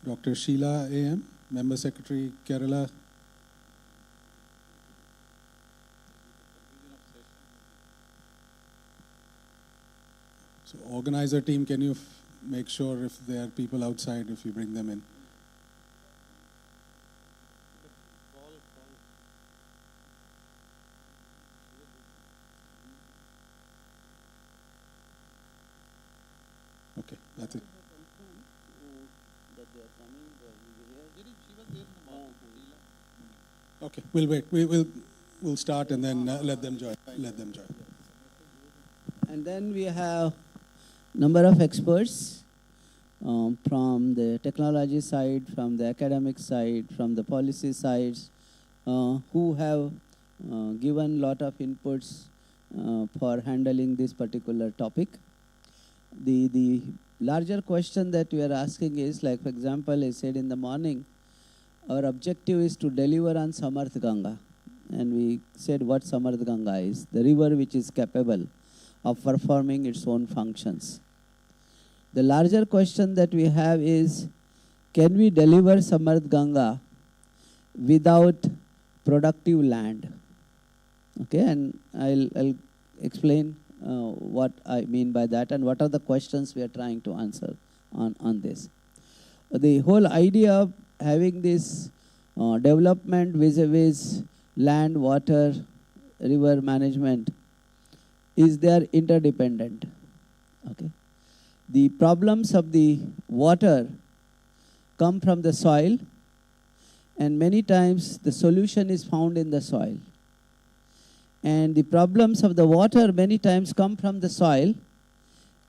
Dr. Sheila AM, Member Secretary, Kerala. So organizer team, can you make sure if there are people outside, if you bring them in? Okay, that's it. Okay, we'll wait. We'll start and then let them join. And then we have number of experts from the technology side, from the academic side, from the policy sides, who have given lot of inputs for handling this particular topic. The larger question that we are asking is, like for example, I said in the morning, our objective is to deliver on Samarth Ganga. And we said what Samarth Ganga is, the river which is capable of performing its own functions. The larger question that we have is, can we deliver Samarth Ganga without productive land? Okay, and I'll explain what I mean by that and what are the questions we are trying to answer on this. The whole idea of having this development vis-a-vis land, water, river management is they are interdependent. Okay. The problems of the water come from the soil, and many times the solution is found in the soil. And the problems of the water many times come from the soil,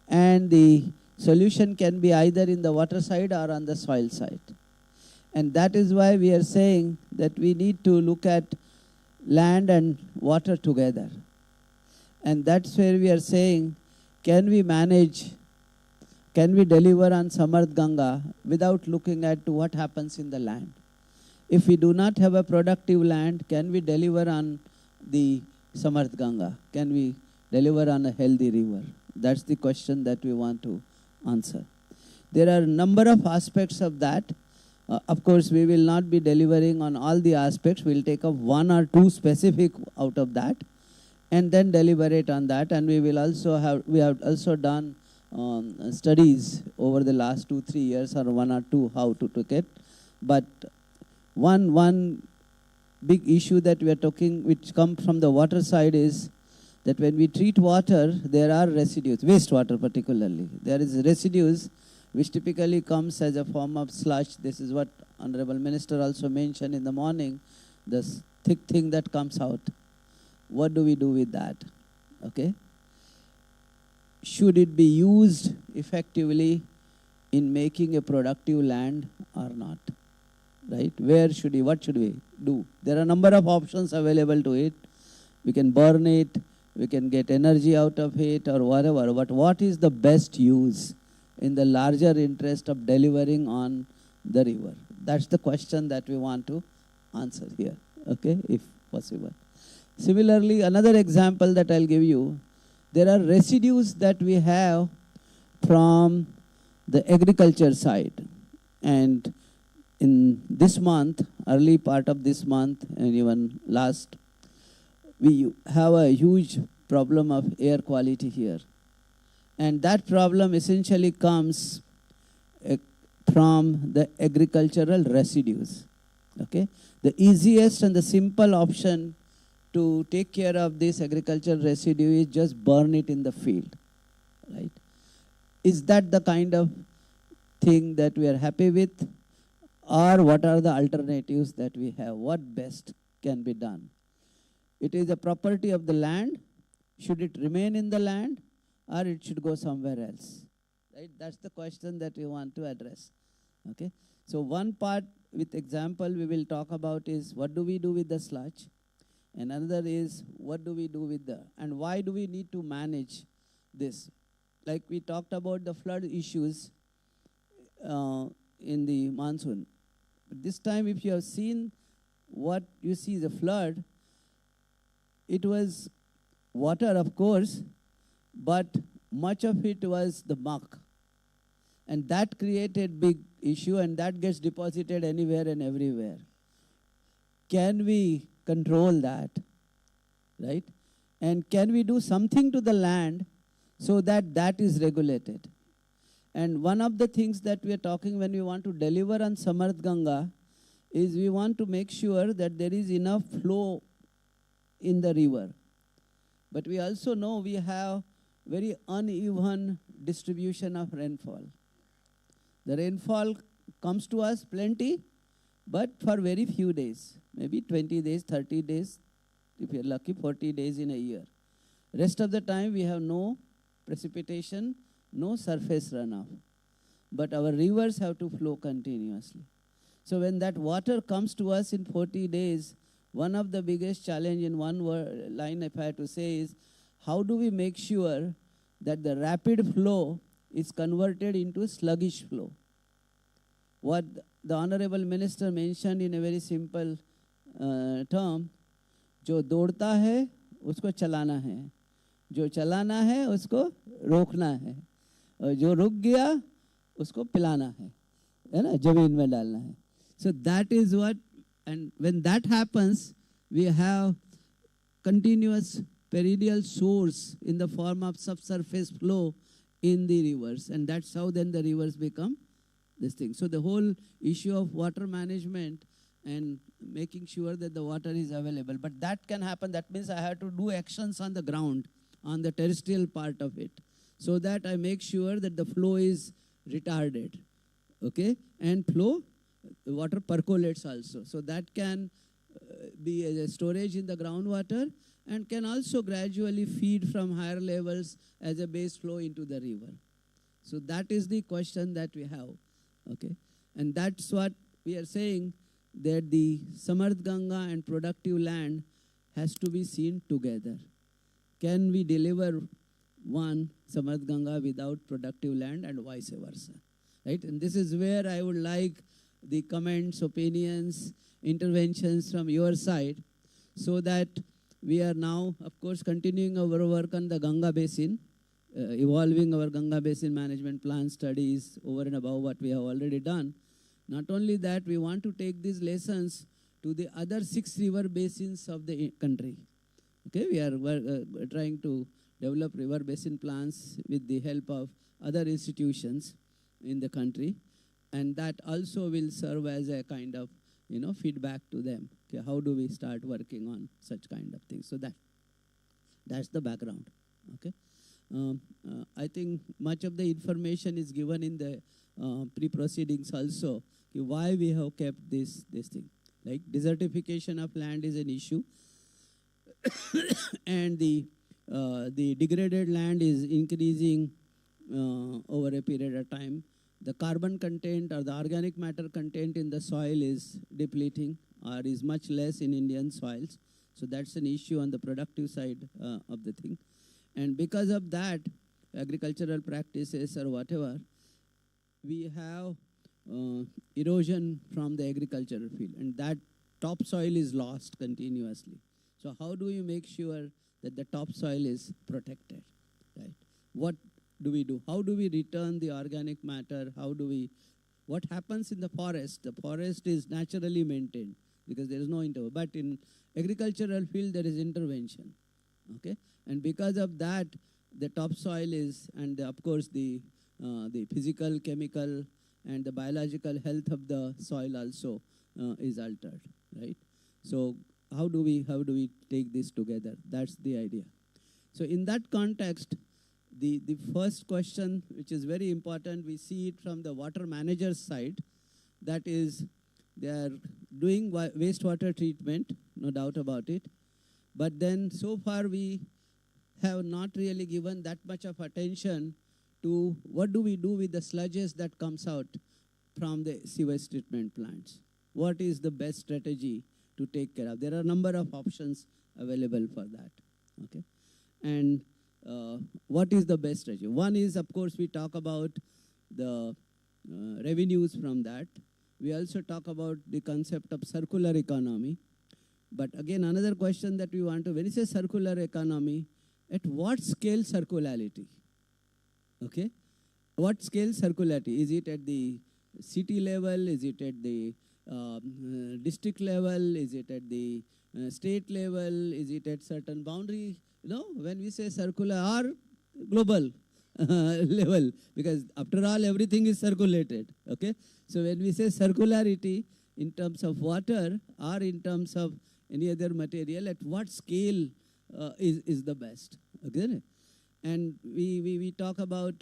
and the solution can be either in the water side or on the soil side. And that is why we are saying that we need to look at land and water together. And that's where we are saying, can we manage, can we deliver on Samarth Ganga without looking at what happens in the land? If we do not have a productive land, can we deliver on the Samarth Ganga? Can we deliver on a healthy river? That's the question that we want to answer. There are a number of aspects of that. Of course, we will not be delivering on all the aspects. We'll take up one or two specific out of that and then deliberate on that. And we will also have also done studies over the last 2-3 years, or one or two, how to take it. But one big issue that we are talking, which comes from the water side, is that when we treat water, there are residues, wastewater particularly. There is residues which typically comes as a form of sludge. This is what Honorable Minister also mentioned in the morning, this thick thing that comes out. What do we do with that? Okay. Should it be used effectively in making a productive land or not? Right? Where should we, what should we do? There are a number of options available to it. We can burn it, we can get energy out of it or whatever, but what is the best use in the larger interest of delivering on the river? That's the question that we want to answer here, okay, if possible. Similarly, another example that I'll give you, there are residues that we have from the agriculture side. And in this month, early part of this month, and even last, we have a huge problem of air quality here. And that problem essentially comes from the agricultural residues. Okay? The easiest and the simple option to take care of this agricultural residue is just burn it in the field. Right? Is that the kind of thing that we are happy with? Or what are the alternatives that we have? What best can be done? It is a property of the land. Should it remain in the land, or it should go somewhere else? Right? That's the question that we want to address. Okay? So one part with example we will talk about is what do we do with the sludge? And another is what do we do with the, and why do we need to manage this? Like we talked about the flood issues in the monsoon. But this time if you have seen what you see the flood, it was water of course, but much of it was the muck. And that created big issue, and that gets deposited anywhere and everywhere. Can we control that, right? And can we do something to the land so that that is regulated? And one of the things that we are talking when we want to deliver on Samarth Ganga is we want to make sure that there is enough flow in the river. But we also know we have very uneven distribution of rainfall. The rainfall comes to us plenty, but for very few days, maybe 20 days, 30 days, if you're lucky, 40 days in a year. Rest of the time we have no precipitation, no surface runoff. But our rivers have to flow continuously. So when that water comes to us in 40 days, one of the biggest challenge in one line if I have to say is, how do we make sure that the rapid flow is converted into sluggish flow? What the Honorable Minister mentioned in a very simple term, जो दौड़ता है उसको चलाना है, जो चलाना है उसको रोकना है, और जो रुक गया उसको पिलाना है ना, जमीन में डालना है. So that is what, and when that happens, we have continuous perennial source in the form of subsurface flow in the rivers, and that's how then the rivers become this thing. So the whole issue of water management and making sure that the water is available. But that can happen, that means I have to do actions on the ground, on the terrestrial part of it, so that I make sure that the flow is retarded, okay? And flow, water percolates also. So that can be a storage in the groundwater and can also gradually feed from higher levels as a base flow into the river. So that is the question that we have, okay? And that's what we are saying, that the Samarth Ganga and productive land has to be seen together. Can we deliver one Samarth Ganga without productive land and vice versa, right? And this is where I would like the comments, opinions, interventions from your side, so that we are now, of course, continuing our work on the Ganga Basin, evolving our Ganga Basin management plan studies over and above what we have already done. Not only that, we want to take these lessons to the other 6 river basins of the country. Okay, we are trying to develop river basin plans with the help of other institutions in the country, and that also will serve as a kind of, you know, feedback to them. Okay, how do we start working on such kind of things? So that's the background. Okay, I think much of the information is given in the pre-proceedings also. Okay, why we have kept this thing? Like desertification of land is an issue, and the degraded land is increasing over a period of time. The carbon content or the organic matter content in the soil is depleting or is much less in Indian soils. So that's an issue on the productive side of the thing. And because of that, agricultural practices or whatever, we have erosion from the agricultural field, and that topsoil is lost continuously. So how do you make sure that the topsoil is protected, right? What do we do? How do we return the organic matter? How do we, what happens in the forest? The forest is naturally maintained because there is no intervention. But in agricultural field, there is intervention, okay? And because of that, the topsoil is, and of course the physical, chemical, and the biological health of the soil also is altered, right? So how do we take this together? That's the idea. So in that context, the first question, which is very important, we see it from the water manager's side, that is, they are doing wastewater treatment, no doubt about it. But then so far we have not really given that much of attention to what do we do with the sludges that comes out from the sewage treatment plants. What is the best strategy to take care of? There are a number of options available for that, okay? And what is the best strategy? One is, of course, we talk about the revenues from that. We also talk about the concept of circular economy. But again, another question that we want to, when you say circular economy, at what scale circularity? Okay? what scale circularity? Is it at the city level? Is it at the district level? Is it at the state level? Is it at certain boundary? You know, when we say circular or global level, because after all, everything is circulated. Okay, so when we say circularity in terms of water or in terms of any other material, at what scale is the best? Okay, and we talk about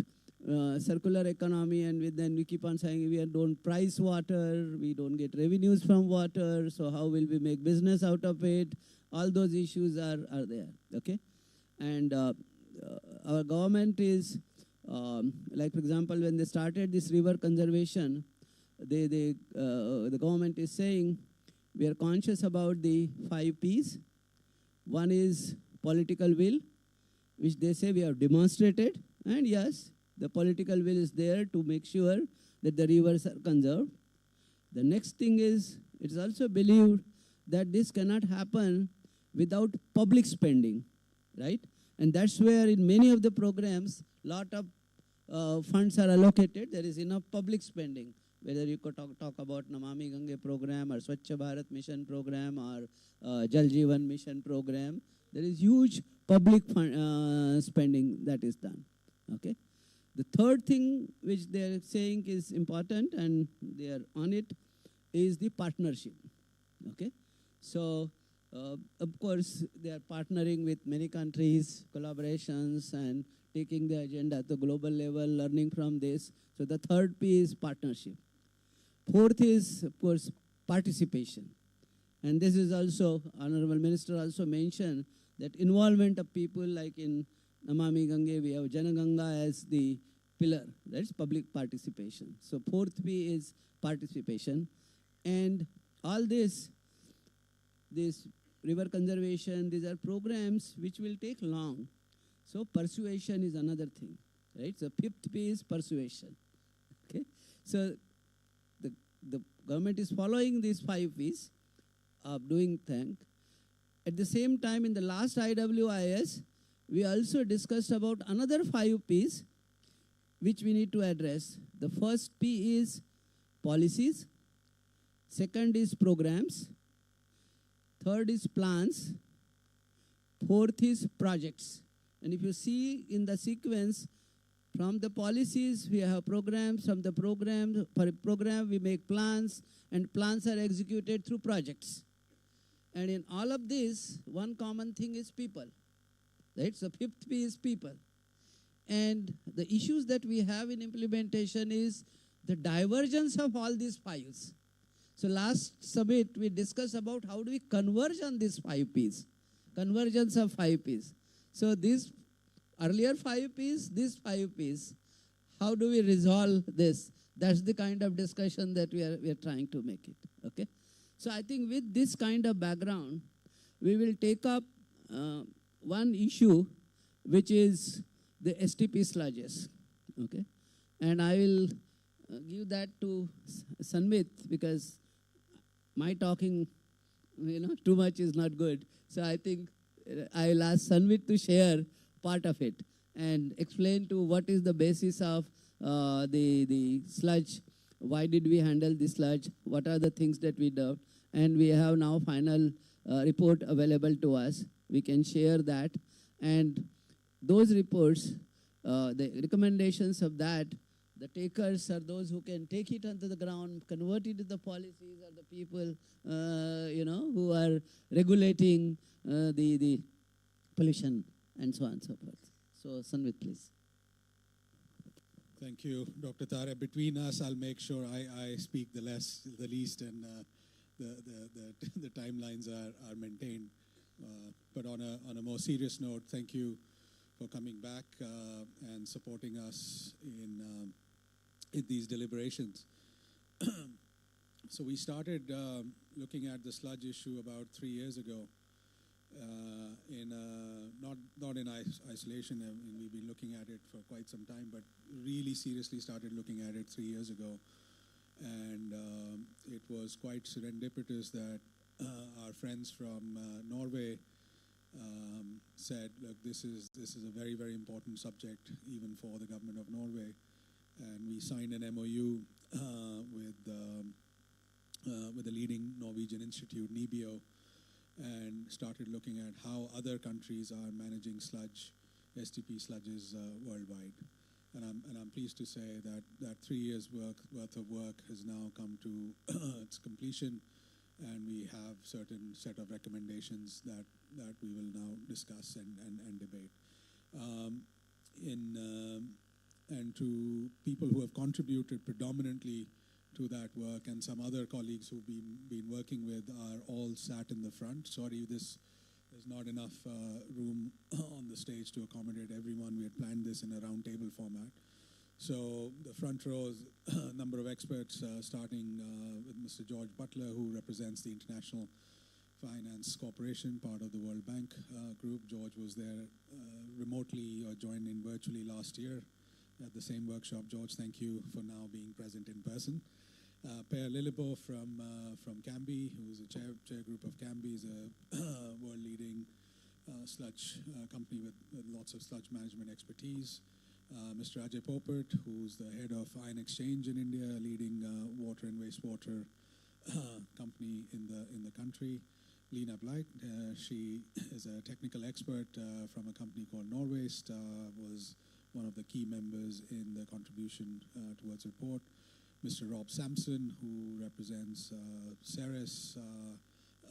circular economy, and then we keep on saying we don't price water, we don't get revenues from water, so how will we make business out of it? All those issues are there, okay? And our government is, like for example, when they started this river conservation, the government is saying we are conscious about the 5 Ps. One is political will, which they say we have demonstrated, and yes, the political will is there to make sure that the rivers are conserved. The next thing is, it's also believed that this cannot happen without public spending, right? And that's where in many of the programs, lot of funds are allocated. There is enough public spending, whether you could talk about Namami Gange program or Swachh Bharat mission program or Jal Jeevan mission program. There is huge public spending that is done, okay? The third thing which they are saying is important, and they are on it, is the partnership, okay? So, of course, they are partnering with many countries, collaborations, and taking the agenda at the global level, learning from this. So the third P is partnership. Fourth is, of course, participation. And this is also, Honorable Minister also mentioned, that involvement of people, like in Namami Gange, we have Janaganga as the pillar. That's public participation. So fourth P is participation. And all this river conservation, these are programs which will take long. So persuasion is another thing, right? So fifth P is persuasion, okay? So the government is following these 5 Ps of doing things. At the same time, in the last IWIS, we also discussed about another 5 Ps which we need to address. The first P is policies, second is programs, third is plans, fourth is projects. And if you see in the sequence, from the policies we have programs, from the program we make plans, and plans are executed through projects. And in all of this, one common thing is people, right? So fifth P is people. And the issues that we have in implementation is the divergence of all these files. So last summit, we discussed about how do we converge on these 5 Ps, convergence of 5 Ps. So these earlier 5 Ps, these 5 Ps, how do we resolve this? That's the kind of discussion that we are trying to make it, okay? So I think with this kind of background, we will take up one issue, which is the STP sludges, okay? And I will give that to Sanmit, because my talking, too much is not good. So I think I will ask Sanmit to share part of it and explain to what is the basis of the sludge, why did we handle the sludge, what are the things that we did, and we have now final report available to us. We can share that, and those reports, the recommendations of that, the takers are those who can take it onto the ground, convert it to the policies, or the people, who are regulating the pollution, and so on and so forth. So, Sanvit, please. Thank you, Dr. Tare. Between us, I'll make sure I speak the least, and the timelines are maintained. But on a more serious note, thank you for coming back and supporting us in these deliberations. So we started looking at the sludge issue about 3 years ago. Not in isolation. I mean, we've been looking at it for quite some time, but really seriously started looking at it 3 years ago. And it was quite serendipitous that our friends from Norway said, look, this is a very, very important subject, even for the government of Norway. And we signed an MOU with a leading Norwegian institute, NIBIO, and started looking at how other countries are managing sludge, STP sludges worldwide. And I'm pleased to say that 3 years worth of work has now come to its completion, and we have certain set of recommendations that we will now discuss and debate. And to people who have contributed predominantly to that work, and some other colleagues who've been working with are all sat in the front. Sorry, there's not enough room on the stage to accommodate everyone. We had planned this in a roundtable format. So the front row is a number of experts, starting with Mr. George Butler, who represents the International Finance Corporation, part of the World Bank group. George was there remotely or joined in virtually last year at the same workshop. George, thank you for now being present in person. Per Lillebo from Cambi, who is a chair group of Cambi, is a world-leading sludge company with lots of sludge management expertise. Mr. Ajay Popert, who's the head of Ion Exchange in India, leading water and wastewater company in the country. Lena Bleik, she is a technical expert from a company called Norwaste, was one of the key members in the contribution towards the report. Mr. Rob Sampson, who represents Ceres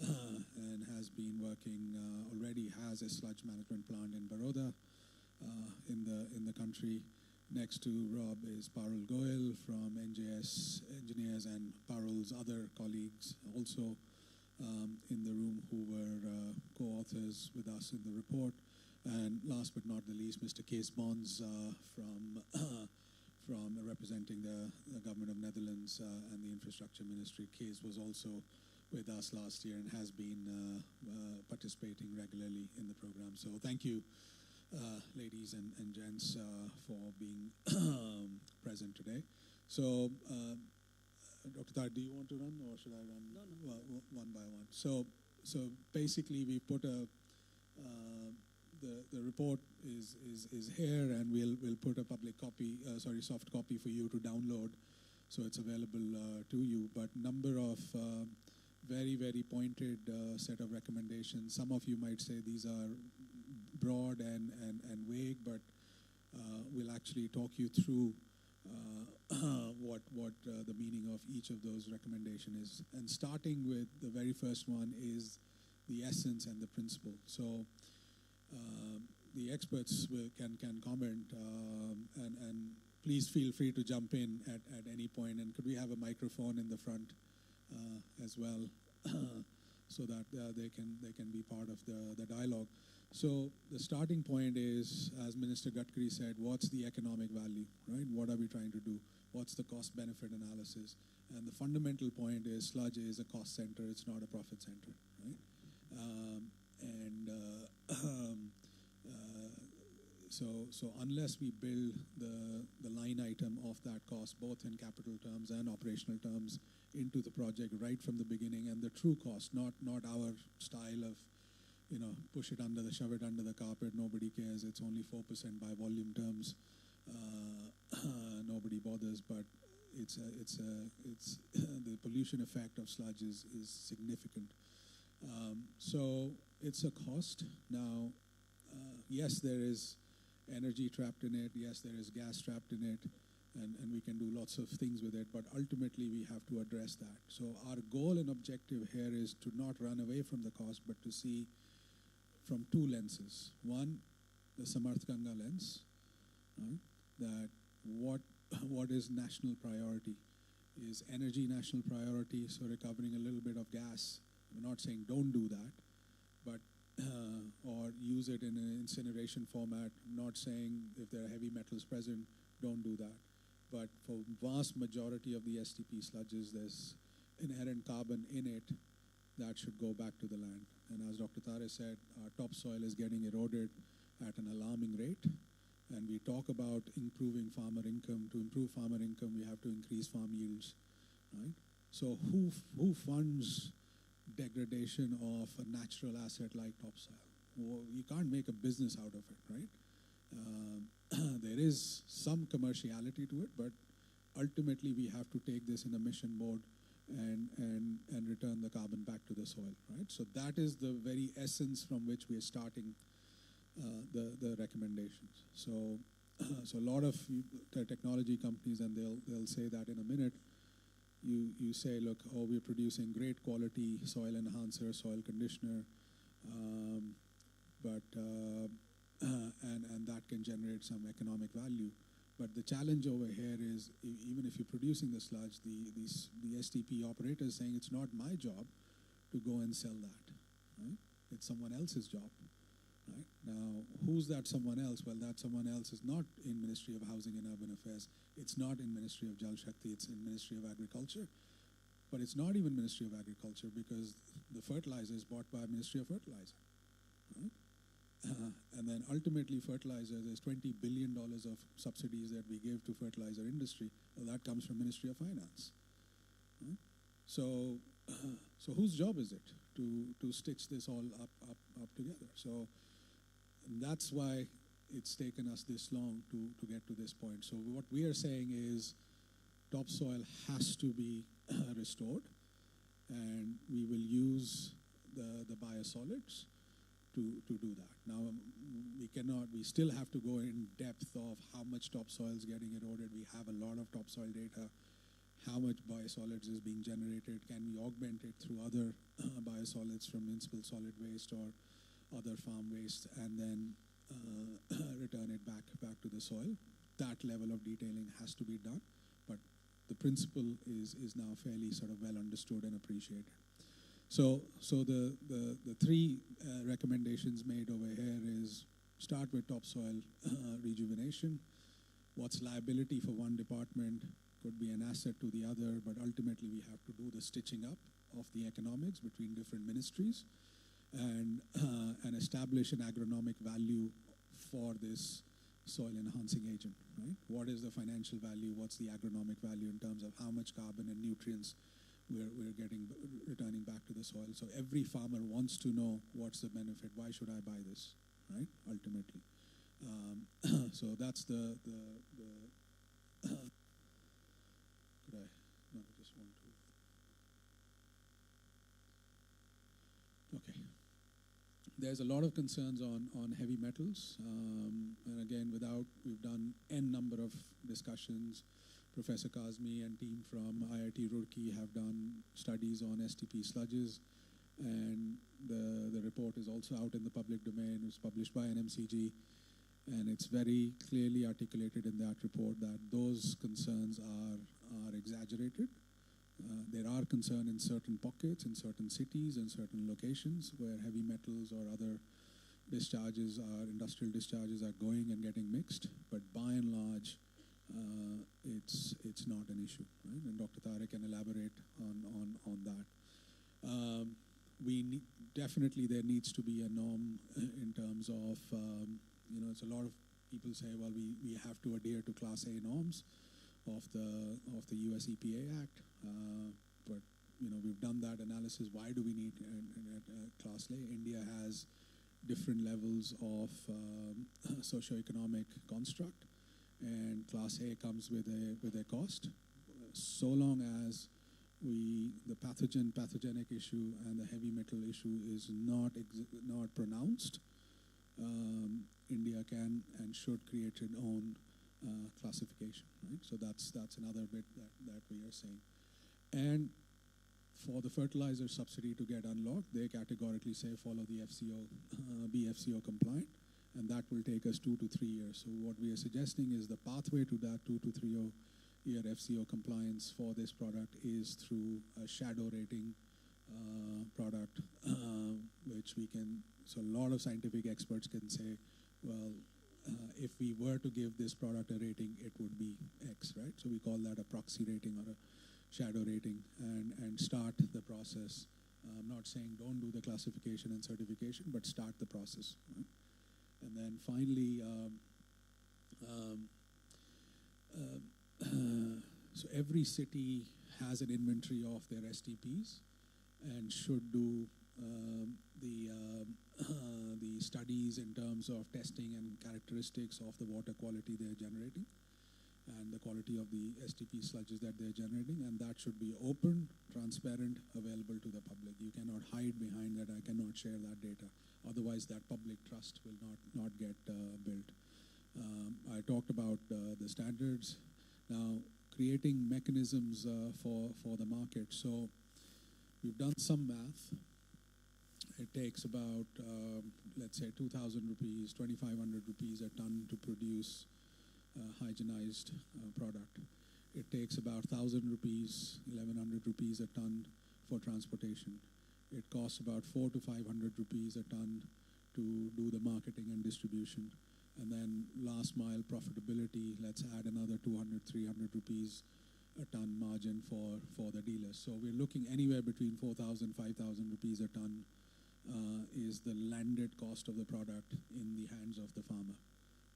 and has been working, already has a sludge management plant in Baroda in the country. Next to Rob is Parul Goyal from NJS Engineers, and Parul's other colleagues also in the room who were co-authors with us in the report. And last but not the least, Mr. Kees Bons from representing the government of Netherlands and the infrastructure ministry. Kees was also with us last year and has been participating regularly in the program. So thank you, ladies and gents, for being present today. So, Dr. Tar, do you want to run, or should I run? No. One by one. So basically, we put the report is here, and we'll put a public copy, soft copy for you to download, so it's available to you. But number of very, very pointed set of recommendations. Some of you might say these are broad and vague, but we'll actually talk you through what the meaning of each of those recommendations is. And starting with the very first one is the essence and the principle. So the experts can comment, and please feel free to jump in at any point. And could we have a microphone in the front as well, so that they can be part of the dialogue. So the starting point is, as Minister Gadkari said, what's the economic value, right? What are we trying to do? What's the cost-benefit analysis? And the fundamental point is sludge is a cost center, it's not a profit center, right? So unless we build the line item of that cost, both in capital terms and operational terms, into the project right from the beginning, and the true cost, not our style of, push it under shove it under the carpet, nobody cares, it's only 4% by volume terms, nobody bothers, but it's the pollution effect of sludge is significant. So it's a cost. Now, yes, there is energy trapped in it, yes, there is gas trapped in it, and we can do lots of things with it, but ultimately we have to address that. So our goal and objective here is to not run away from the cost, but to see from two lenses. One, the Samarth Ganga lens, right? That what is national priority? Is energy national priority, so recovering a little bit of gas? We're not saying don't do that, but or use it in an incineration format. I'm not saying if there are heavy metals present, don't do that. But for vast majority of the STP sludges, there's inherent carbon in it that should go back to the land. And as Dr. Tare said, our topsoil is getting eroded at an alarming rate. And we talk about improving farmer income. To improve farmer income, we have to increase farm yields, right? So who funds degradation of a natural asset like topsoil? Well, you can't make a business out of it, right? there is some commerciality to it, but ultimately we have to take this in a mission mode and return the carbon back to the soil, right? So that is the very essence from which we are starting the recommendations. So, so a lot of technology companies, and they'll say that in a minute. You say, look, oh, we're producing great quality soil enhancer, soil conditioner, and that can generate some economic value. But the challenge over here is, even if you're producing the sludge, the STP operator is saying it's not my job to go and sell that, right? It's someone else's job, right? Now, who's that someone else? Well, that someone else is not in Ministry of Housing and Urban Affairs. It's not in Ministry of Jal Shakti. It's in Ministry of Agriculture. But it's not even Ministry of Agriculture, because the fertilizer is bought by Ministry of Fertilizer, right? And then ultimately fertilizer, there's $20 billion of subsidies that we give to fertilizer industry. Well, that comes from Ministry of Finance. Right? So, so whose job is it to stitch this all up together? So that's why it's taken us this long to get to this point. So what we are saying is topsoil has to be restored, and we will use the biosolids to do that. Now, we still have to go in depth of how much topsoil is getting eroded. We have a lot of topsoil data. How much biosolids is being generated? Can we augment it through other biosolids from municipal solid waste or other farm waste, and then return it back to the soil? That level of detailing has to be done, but the principle is now fairly sort of well understood and appreciated. So the three recommendations made over here is start with topsoil rejuvenation. What's liability for one department could be an asset to the other, but ultimately we have to do the stitching up of the economics between different ministries and establish an agronomic value for this soil enhancing agent, right? What is the financial value? What's the agronomic value in terms of how much carbon and nutrients we're returning back to the soil? So every farmer wants to know what's the benefit. Why should I buy this, right? Ultimately, so that's the could I? No, I just want to. Okay. There's a lot of concerns on heavy metals, and again, we've done n number of discussions. Professor Kazmi and team from IIT Roorkee have done studies on STP sludges, and the report is also out in the public domain. It was published by NMCG, and it's very clearly articulated in that report that those concerns are exaggerated. There are concerns in certain pockets, in certain cities, in certain locations where heavy metals or other discharges, industrial discharges, are going and getting mixed, but by and large, it's not an issue, right? And Dr. Tariq can elaborate on that. Definitely there needs to be a norm in terms of, it's a lot of people say, well, we have to adhere to Class A norms of the US EPA Act, but we've done that analysis. Why do we need Class A? India has different levels of socioeconomic construct, and Class A comes with a cost. So long as the pathogenic issue and the heavy metal issue is not pronounced, India can and should create its own classification, right? So that's another bit that we are saying. And for the fertilizer subsidy to get unlocked, they categorically say follow the FCO, be FCO compliant, and that will take us 2 to 3 years. So what we are suggesting is the pathway to that 2 to 3 year FCO compliance for this product is through a shadow rating product, which we can, so a lot of scientific experts can say, well, if we were to give this product a rating, it would be X, right? So we call that a proxy rating or a shadow rating, and start the process. I'm not saying don't do the classification and certification, but start the process, right? And then finally, so every city has an inventory of their STPs and should do the studies in terms of testing and characteristics of the water quality they're generating and the quality of the STP sludges that they're generating, and that should be open, transparent, available to the public. You cannot hide behind that. I cannot share that data. Otherwise, that public trust will not get built. I talked about the standards. Now, creating mechanisms for the market. So we've done some math. It takes about, let's say, 2,000 rupees, 2,500 rupees a ton to produce hygienized product. It takes about 1,000 rupees, 1,100 rupees a ton for transportation. It costs about 400 to 500 rupees a ton to do the marketing and distribution. And then last mile profitability, let's add another 200, 300 rupees a ton margin for the dealers. So we're looking anywhere between 4,000, 5,000 rupees a ton is the landed cost of the product in the hands of the farmer.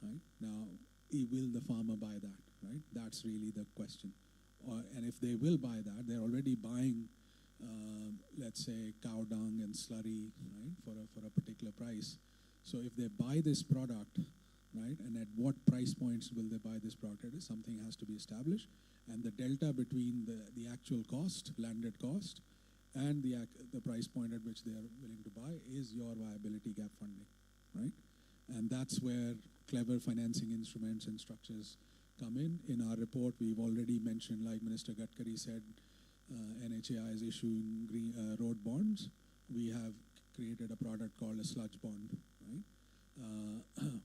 Right? Now, will the farmer buy that? Right? That's really the question. And if they will buy that, they're already buying, let's say, cow dung and slurry, right, for a particular price. So if they buy this product, right, and at what price points will they buy this product? It is something has to be established, and the delta between the actual cost, landed cost, and the price point at which they are willing to buy is your viability gap funding, right? And that's where clever financing instruments and structures come in. In our report, we've already mentioned, like Minister Gadkari said, NHAI is issuing green, road bonds. We have created a product called a sludge bond, right,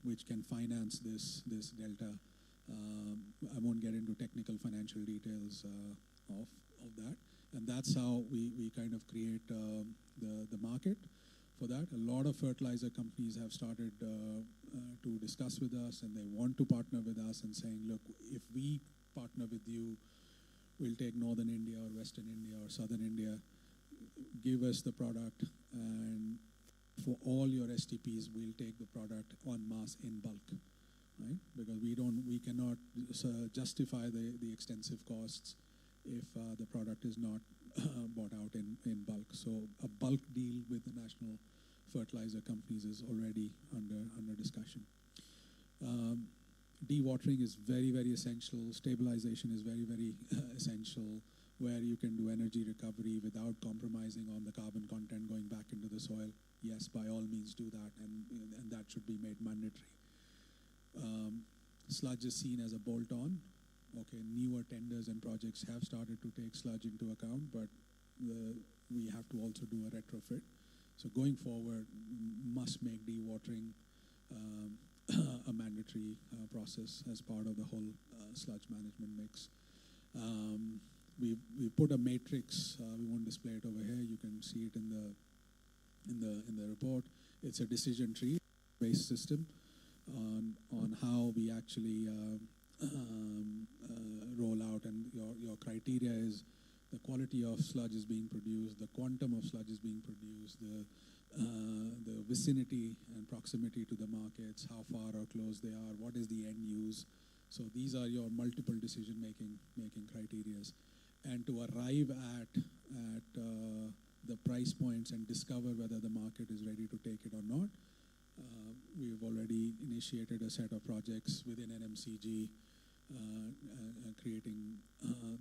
which can finance this delta. I won't get into technical financial details of that. And that's how we kind of create the market for that. A lot of fertilizer companies have started to discuss with us, and they want to partner with us and saying, look, if we partner with you, we'll take Northern India or Western India or Southern India, give us the product, and for all your STPs, we'll take the product en masse in bulk, right? Because we cannot justify the extensive costs if the product is not bought out in bulk. So a bulk deal with the national fertilizer companies is already under discussion. Dewatering is very, very essential. Stabilization is very, very essential, where you can do energy recovery without compromising on the carbon content going back into the soil. Yes, by all means do that, and that should be made mandatory. Sludge is seen as a bolt-on. Okay, newer tenders and projects have started to take sludge into account, but we have to also do a retrofit. So going forward, must make dewatering a mandatory process as part of the whole sludge management mix. We put a matrix. We won't display it over here. You can see it in the report. It's a decision tree-based system on how we actually roll out, and your criteria is the quality of sludge is being produced, the quantum of sludge is being produced, the vicinity and proximity to the markets, how far or close they are, what is the end use. So these are your multiple decision-making criteria. And to arrive at the price points and discover whether the market is ready to take it or not, we've already initiated a set of projects within NMCG, creating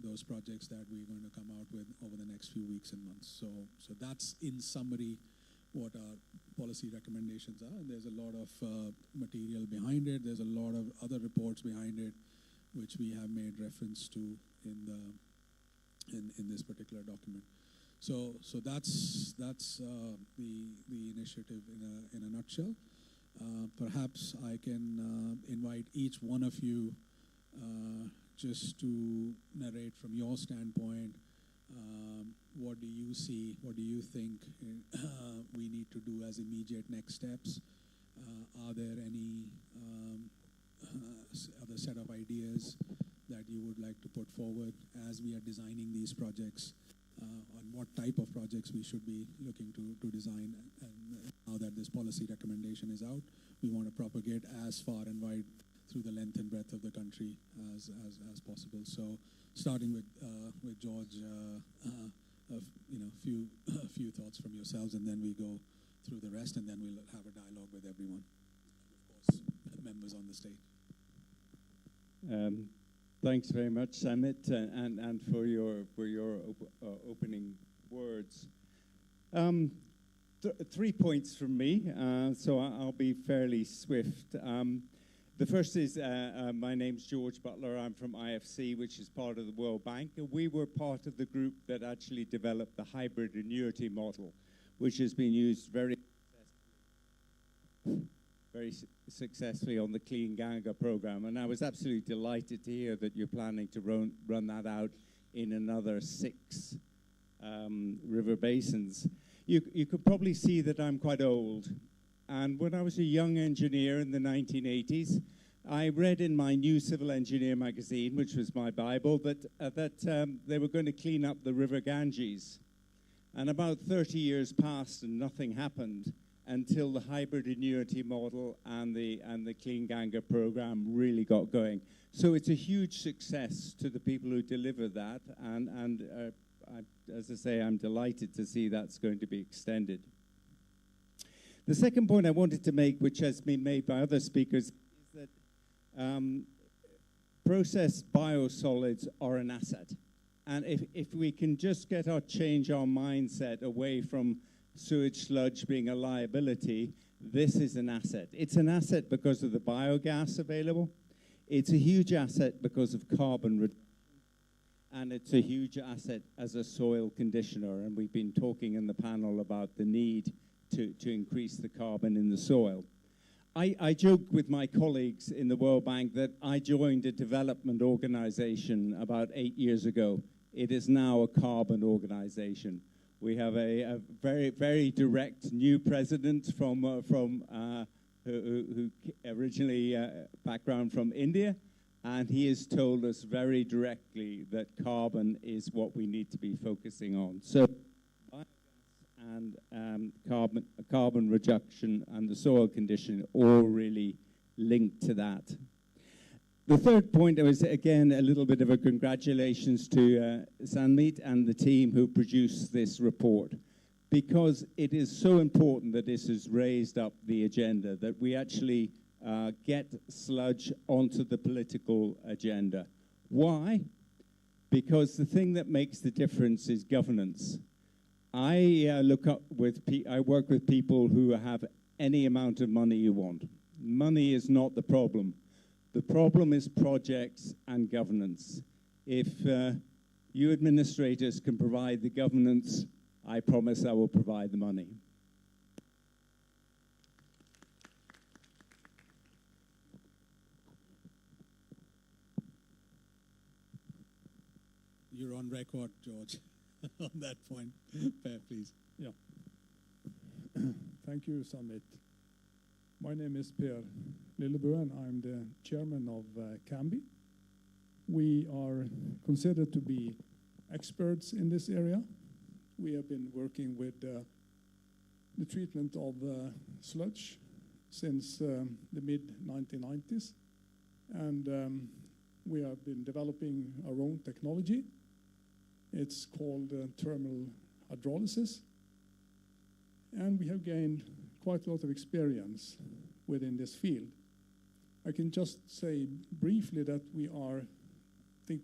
those projects that we're going to come out with over the next few weeks and months. So that's in summary what our policy recommendations are. And there's a lot of material behind it. There's a lot of other reports behind it, which we have made reference to in this particular document. So that's the initiative in a nutshell. Perhaps I can invite each one of you just to narrate from your standpoint, what do you see, what do you think we need to do as immediate next steps? Are there any other set of ideas that you would like to put forward as we are designing these projects, on what type of projects we should be looking to design? And now that this policy recommendation is out, we want to propagate as far and wide through the length and breadth of the country as possible. So starting with George, a few thoughts from yourselves, and then we go through the rest, and then we'll have a dialogue with everyone. Of course, members on the stage. Thanks very much, Samit, and for your opening words. 3 points from me, so I'll be fairly swift. The first is, my name's George Butler. I'm from IFC, which is part of the World Bank. And we were part of the group that actually developed the hybrid annuity model, which has been used very successfully on the Clean Gange program. And I was absolutely delighted to hear that you're planning to run that out in another 6 river basins. You could probably see that I'm quite old. And when I was a young engineer in the 1980s, I read in my New Civil Engineer magazine, which was my Bible, that they were going to clean up the River Ganges. And about 30 years passed and nothing happened until the hybrid annuity model and the Clean Gange program really got going. So it's a huge success to the people who deliver that. And as I say, I'm delighted to see that's going to be extended. The second point I wanted to make, which has been made by other speakers, is that processed biosolids are an asset. And if we can just change our mindset away from sewage sludge being a liability, this is an asset. It's an asset because of the biogas available. It's a huge asset because of carbon reduction. And it's a huge asset as a soil conditioner. And we've been talking in the panel about the need to increase the carbon in the soil. I joke with my colleagues in the World Bank that I joined a development organization about 8 years ago. It is now a carbon organization. We have a very, very direct new president who originally background from India, and he has told us very directly that carbon is what we need to be focusing on. So and carbon reduction and the soil condition all really linked to that. The third point was, again, a little bit of a congratulations to Samit and the team who produced this report, because it is so important that this has raised up the agenda, that we actually get sludge onto the political agenda. Why? Because the thing that makes the difference is governance. I work with people who have any amount of money you want. Money is not the problem. The problem is projects and governance. If you administrators can provide the governance, I promise I will provide the money. You're on record, George, on that point. Per, please. Yeah. Thank you, Samit. My name is Per Lillebø, and I'm the chairman of Cambi. We are considered to be experts in this area. We have been working with the treatment of sludge since the mid-1990s, and we have been developing our own technology. It's called thermal hydrolysis, and we have gained quite a lot of experience within this field. I can just say briefly that we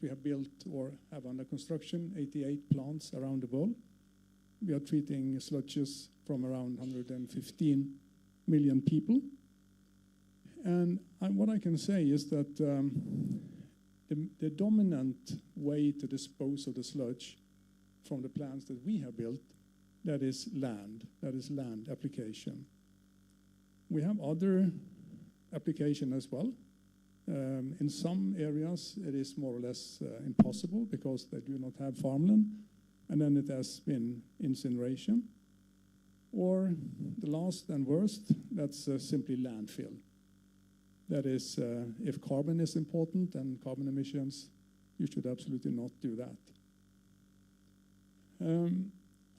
have built or have under construction 88 plants around the world. We are treating sludges from around 115 million people. And what I can say is that the dominant way to dispose of the sludge from the plants that we have built, that is land application. We have other application as well. In some areas, it is more or less impossible because they do not have farmland, and then it has been incineration. Or the last and worst, that's simply landfill. That is, if carbon is important and carbon emissions, you should absolutely not do that.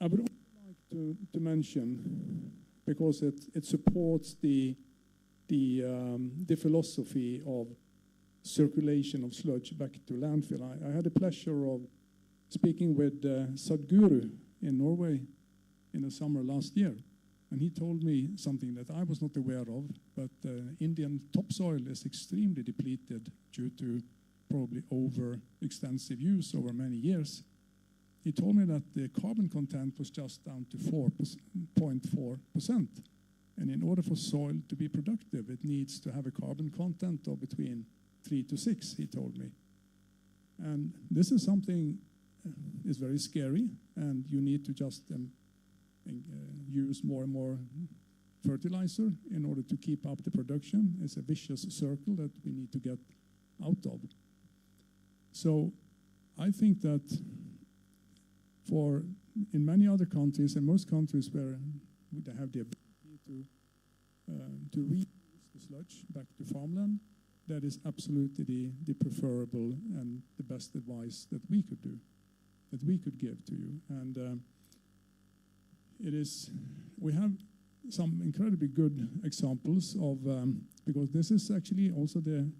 I would also like to mention, because it supports the philosophy of circulation of sludge back to landfill. I had the pleasure of speaking with Sadhguru in Norway in the summer last year, and he told me something that I was not aware of, but Indian topsoil is extremely depleted due to probably over-extensive use over many years. He told me that the carbon content was just down to 4.4%. And in order for soil to be productive, it needs to have a carbon content of between 3 to 6, he told me. And this is something is very scary, and you need to just use more and more fertilizer in order to keep up the production. It's a vicious circle that we need to get out of. So I think that in many other countries, and most countries where they have the ability to reuse the sludge back to farmland, that is absolutely the preferable and the best advice that we could do, that we could give to you. And we have some incredibly good examples of, because this is actually also the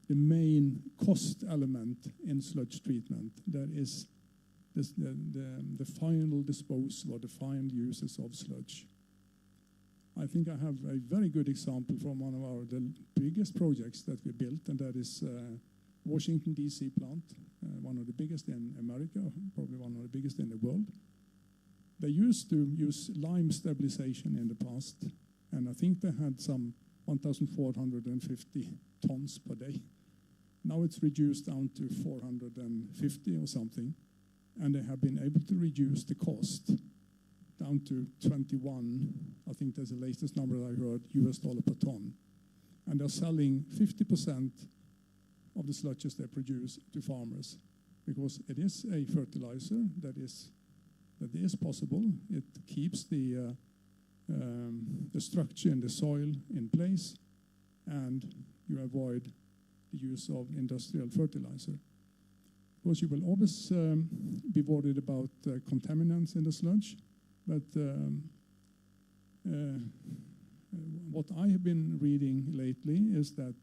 main cost element in sludge treatment. That is the final disposal or the final uses of sludge. I think I have a very good example from one of the biggest projects that we built, and that is Washington, D.C. plant, one of the biggest in America, probably one of the biggest in the world. They used to use lime stabilization in the past, and I think they had some 1,450 tons per day. Now it's reduced down to 450 or something, and they have been able to reduce the cost down to 21, I think that's the latest number I heard, US dollar per ton. And they're selling 50% of the sludges they produce to farmers, because it is a fertilizer that is possible. It keeps the structure in the soil in place, and you avoid the use of industrial fertilizer. Of course, you will always be worried about contaminants in the sludge, but what I have been reading lately is that,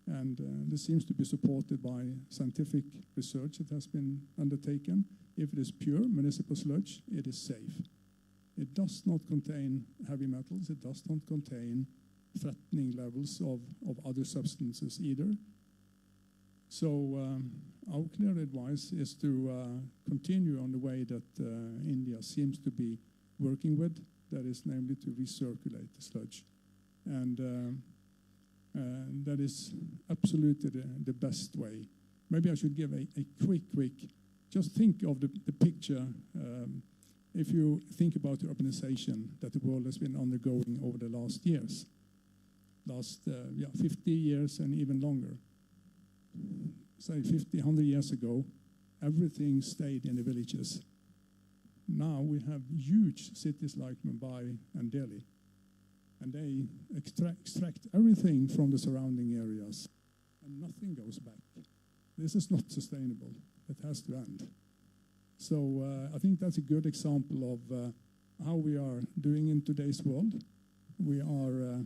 and this seems to be supported by scientific research that has been undertaken, if it is pure municipal sludge, it is safe. It does not contain heavy metals, it does not contain threatening levels of other substances either. So our clear advice is to continue on the way that India seems to be working with, that is namely to recirculate the sludge. And that is absolutely the best way. Maybe I should give a quick, just think of the picture. If you think about the urbanization that the world has been undergoing over the last years, 50 years and even longer. Say 50, 100 years ago, everything stayed in the villages. Now we have huge cities like Mumbai and Delhi, and they extract everything from the surrounding areas, and nothing goes back. This is not sustainable. It has to end. So I think that's a good example of how we are doing in today's world. We are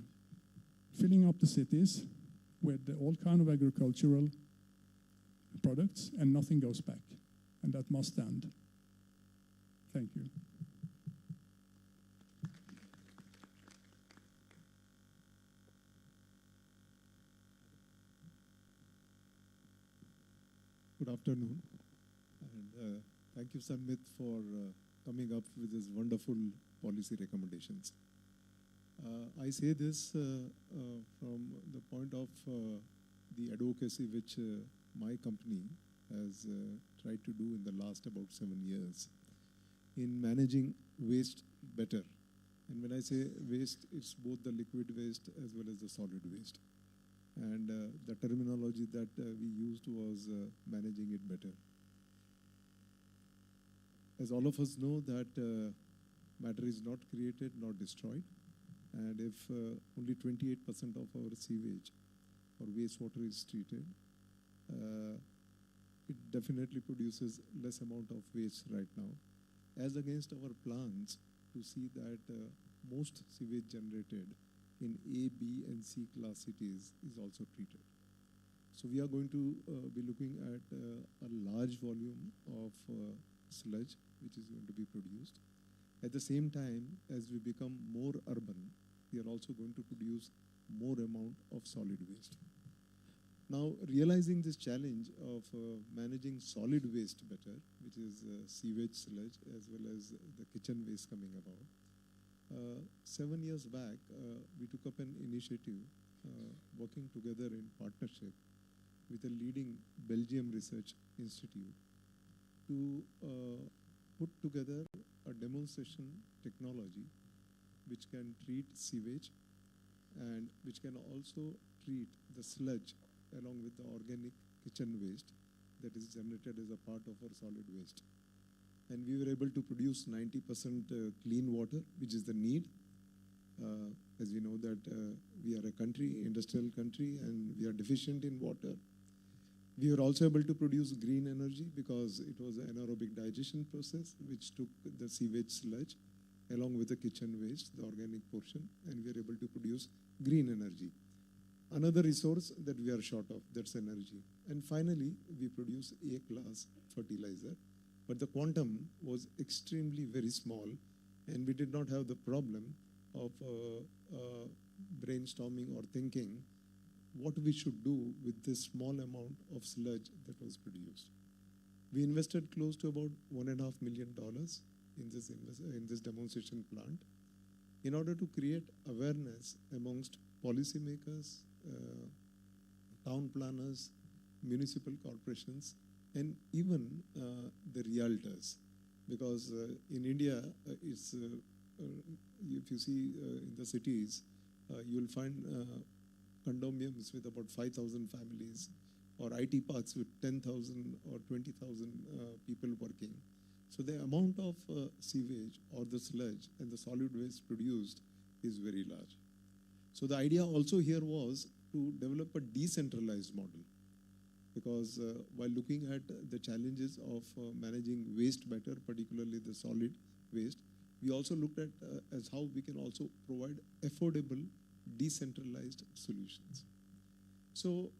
filling up the cities with all kind of agricultural products, and nothing goes back. And that must end. Thank you. Good afternoon, and thank you, Sanmit, for coming up with these wonderful policy recommendations. I say this from the point of the advocacy which my company has tried to do in the last about 7 years in managing waste better. And when I say waste, it's both the liquid waste as well as the solid waste. And the terminology that we used was managing it better. As all of us know that matter is not created nor destroyed. And if only 28% of our sewage or wastewater is treated, it definitely produces less amount of waste right now. As against our plans to see that most sewage generated in A, B, and C class cities is also treated. So we are going to be looking at a large volume of sludge which is going to be produced. At the same time, as we become more urban, we are also going to produce more amount of solid waste. Now, realizing this challenge of managing solid waste better, which is sewage sludge as well as the kitchen waste coming about, 7 years back, we took up an initiative working together in partnership with a leading Belgium research institute to put together a demonstration technology which can treat sewage and which can also treat the sludge along with the organic kitchen waste that is generated as a part of our solid waste. And we were able to produce 90% clean water, which is the need. As we know that we are a country, industrial country, and we are deficient in water. We were also able to produce green energy because it was an anaerobic digestion process which took the sewage sludge along with the kitchen waste, the organic portion, and we are able to produce green energy. Another resource that we are short of, that's energy. And finally, we produce A-class fertilizer, but the quantum was extremely very small, and we did not have the problem of brainstorming or thinking what we should do with this small amount of sludge that was produced. We invested close to about $1.5 million in this demonstration plant in order to create awareness amongst policymakers, town planners, municipal corporations, and even the realtors. Because in India, if you see in the cities, you'll find condominiums with about 5,000 families, or IT parks with 10,000 or 20,000 people working. So the amount of sewage or the sludge and the solid waste produced is very large. So the idea also here was to develop a decentralized model, because while looking at the challenges of managing waste better, particularly the solid waste, we also looked at as how we can also provide affordable, decentralized solutions. So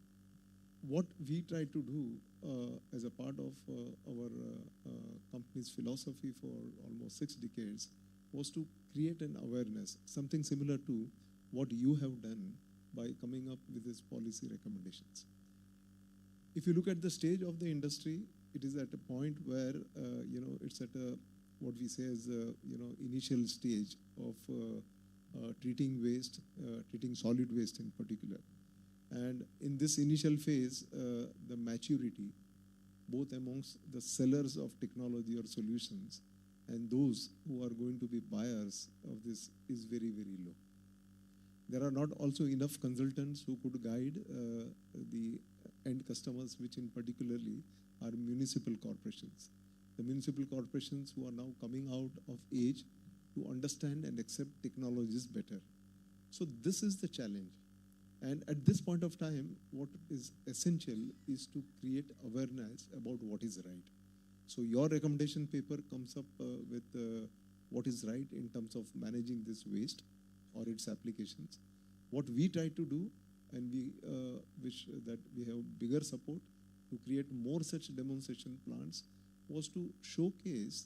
what we try to do as a part of our company's philosophy for almost 6 decades was to create an awareness, something similar to what you have done by coming up with these policy recommendations. If you look at the stage of the industry, it is at a point where it's at a what we say is initial stage of treating waste, treating solid waste in particular. And in this initial phase, the maturity, both amongst the sellers of technology or solutions and those who are going to be buyers of this, is very, very low. There are not also enough consultants who could guide the end customers, which in particularly are municipal corporations. The municipal corporations who are now coming out of age to understand and accept technologies better. So this is the challenge. And at this point of time, what is essential is to create awareness about what is right. So your recommendation paper comes up with what is right in terms of managing this waste or its applications. What we try to do, and we wish that we have bigger support to create more such demonstration plants, was to showcase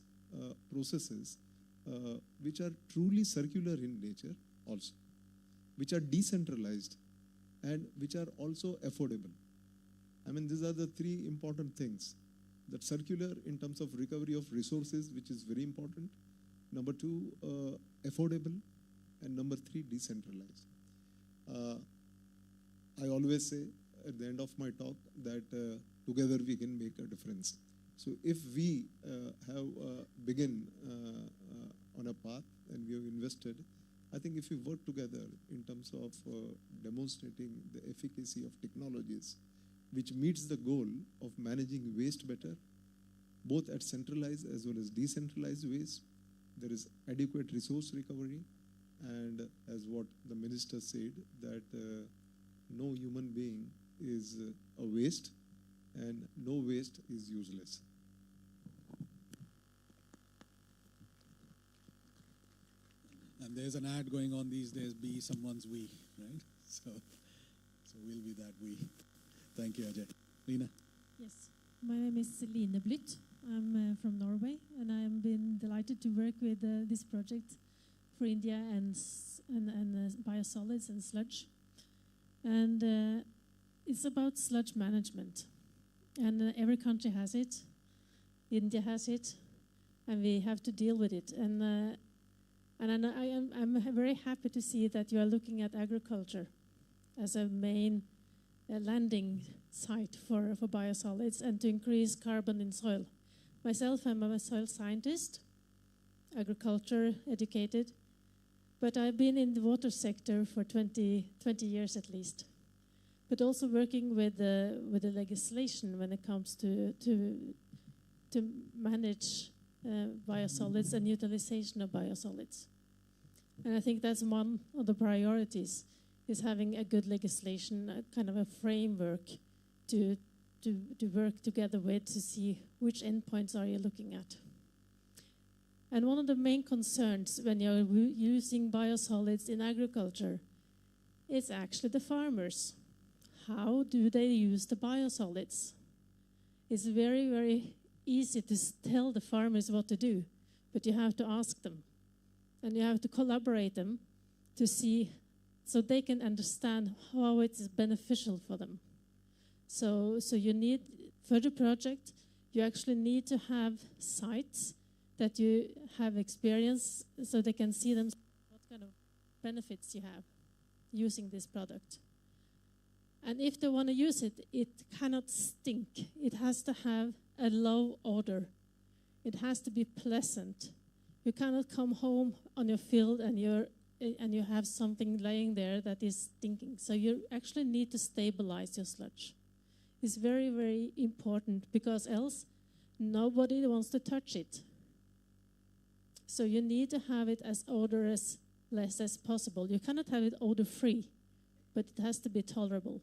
processes which are truly circular in nature also, which are decentralized, and which are also affordable. I mean, these are the 3 important things. That circular in terms of recovery of resources, which is very important. Number 2, affordable. And number 3, decentralized. I always say at the end of my talk that together we can make a difference. So if we have begun on a path and we have invested, I think if we work together in terms of demonstrating the efficacy of technologies, which meets the goal of managing waste better, both at centralized as well as decentralized waste, there is adequate resource recovery, and as what the minister said, that no human being is a waste, and no waste is useless. And there's an ad going on these days, be someone's we, right? So we'll be that we. Thank you, Ajay. Lina? Yes, my name is Line Blytt. I'm from Norway, and I have been delighted to work with this project for India and biosolids and sludge. And it's about sludge management. And every country has it. India has it, and we have to deal with it. And I'm very happy to see that you are looking at agriculture as a main landing site for biosolids and to increase carbon in soil. Myself, I'm a soil scientist, agriculture educated, but I've been in the water sector for 20 years at least, but also working with the legislation when it comes to manage biosolids and utilization of biosolids. And I think that's one of the priorities, is having a good legislation, a kind of a framework to work together with to see which endpoints are you looking at. And one of the main concerns when you're using biosolids in agriculture is actually the farmers. How do they use the biosolids? It's very, very easy to tell the farmers what to do, but you have to ask them. And you have to collaborate them to see, so they can understand how it is beneficial for them. So you need, for the project, you actually need to have sites that you have experience so they can see them what kind of benefits you have using this product. And if they want to use it, it cannot stink. It has to have a low odor. It has to be pleasant. You cannot come home on your field and you have something laying there that is stinking. So you actually need to stabilize your sludge. It's very, very important, because else nobody wants to touch it. So you need to have it as odorless as possible. You cannot have it odor-free, but it has to be tolerable.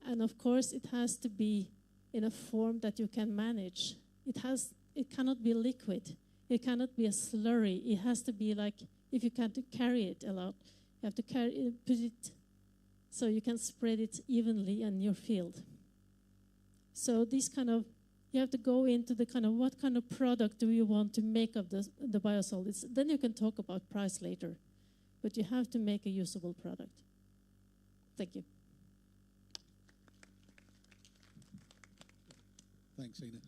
And of course, it has to be in a form that you can manage. It cannot be liquid. It cannot be a slurry. It has to be like, if you can't carry it a lot, you have to put it so you can spread it evenly in your field. So this kind of, you have to go into the kind of, what kind of product do you want to make of the biosolids? Then you can talk about price later, but you have to make a usable product. Thank you. Thanks, Ina.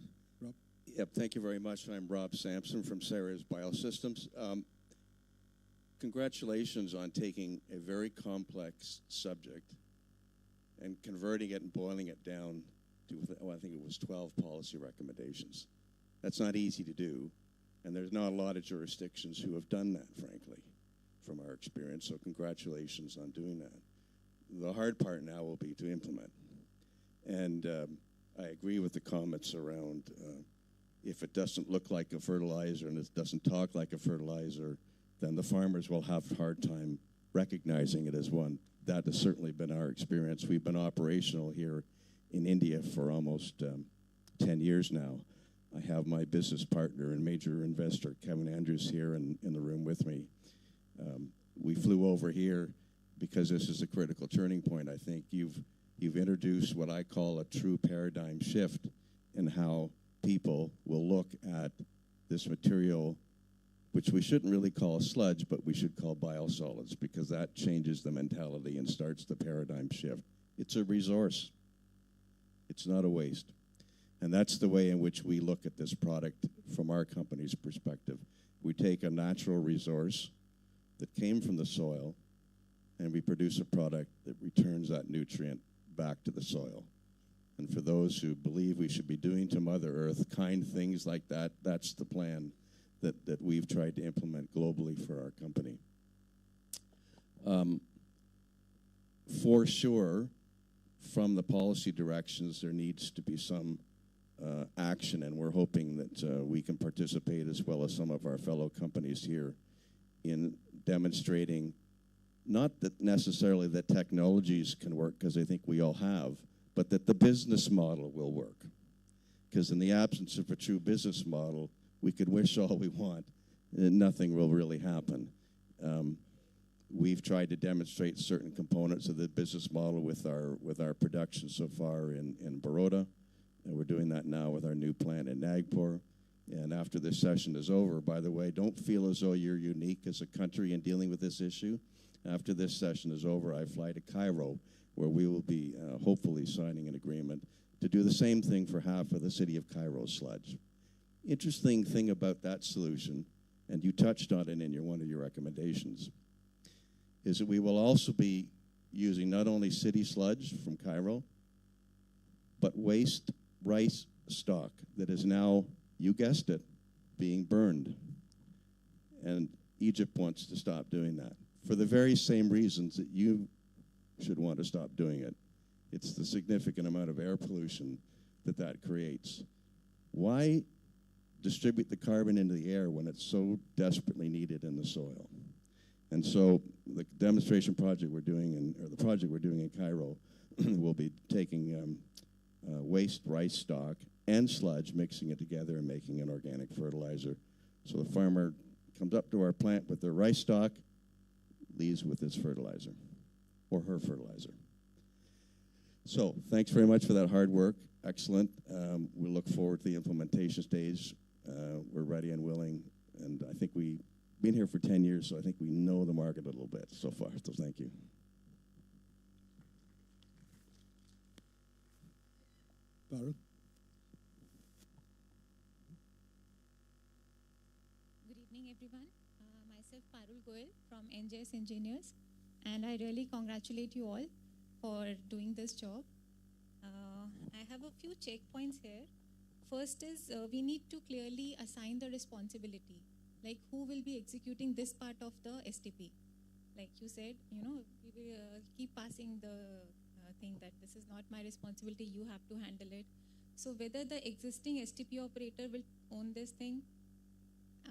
Rob? Yep, thank you very much. I'm Rob Sampson from Ceres Biosystems. Congratulations on taking a very complex subject and converting it and boiling it down to, I think it was 12 policy recommendations. That's not easy to do, and there's not a lot of jurisdictions who have done that, frankly, from our experience, so congratulations on doing that. The hard part now will be to implement. And I agree with the comments around if it doesn't look like a fertilizer and it doesn't talk like a fertilizer, then the farmers will have a hard time recognizing it as one. That has certainly been our experience. We've been operational here in India for almost 10 years now. I have my business partner and major investor, Kevin Andrews, here in the room with me. We flew over here because this is a critical turning point. I think you've introduced what I call a true paradigm shift in how people will look at this material, which we shouldn't really call sludge, but we should call biosolids, because that changes the mentality and starts the paradigm shift. It's a resource. It's not a waste. And that's the way in which we look at this product from our company's perspective. We take a natural resource that came from the soil, and we produce a product that returns that nutrient back to the soil. And for those who believe we should be doing to Mother Earth kind things like that, that's the plan that we've tried to implement globally for our company. For sure, from the policy directions, there needs to be some action, and we're hoping that we can participate, as well as some of our fellow companies here, in demonstrating not that necessarily that technologies can work, because I think we all have, but that the business model will work. Because in the absence of a true business model, we could wish all we want, and nothing will really happen. we've tried to demonstrate certain components of the business model with our production so far in Baroda, and we're doing that now with our new plant in Nagpur. And after this session is over, by the way, don't feel as though you're unique as a country in dealing with this issue. After this session is over, I fly to Cairo, where we will be hopefully signing an agreement to do the same thing for half of the city of Cairo's sludge. Interesting thing about that solution, and you touched on it in one of your recommendations, is that we will also be using not only city sludge from Cairo, but waste rice stock that is now, you guessed it, being burned. And Egypt wants to stop doing that for the very same reasons that you should want to stop doing it. It's the significant amount of air pollution that creates. Why distribute the carbon into the air when it's so desperately needed in the soil? And so the demonstration project we're doing, or the project we're doing in Cairo, will be taking waste rice stock and sludge, mixing it together and making an organic fertilizer. So the farmer comes up to our plant with their rice stock, leaves with his fertilizer, or her fertilizer. So thanks very much for that hard work. Excellent. We look forward to the implementation stage. We're ready and willing, and I think we've been here for 10 years, so I think we know the market a little bit so far, so thank you. Parul? Good evening, everyone. Myself, Parul Goel from NJS Engineers, and I really congratulate you all for doing this job. I have a few checkpoints here. First is we need to clearly assign the responsibility, like who will be executing this part of the STP. Like you said, we will keep passing the thing that this is not my responsibility, you have to handle it. So whether the existing STP operator will own this thing,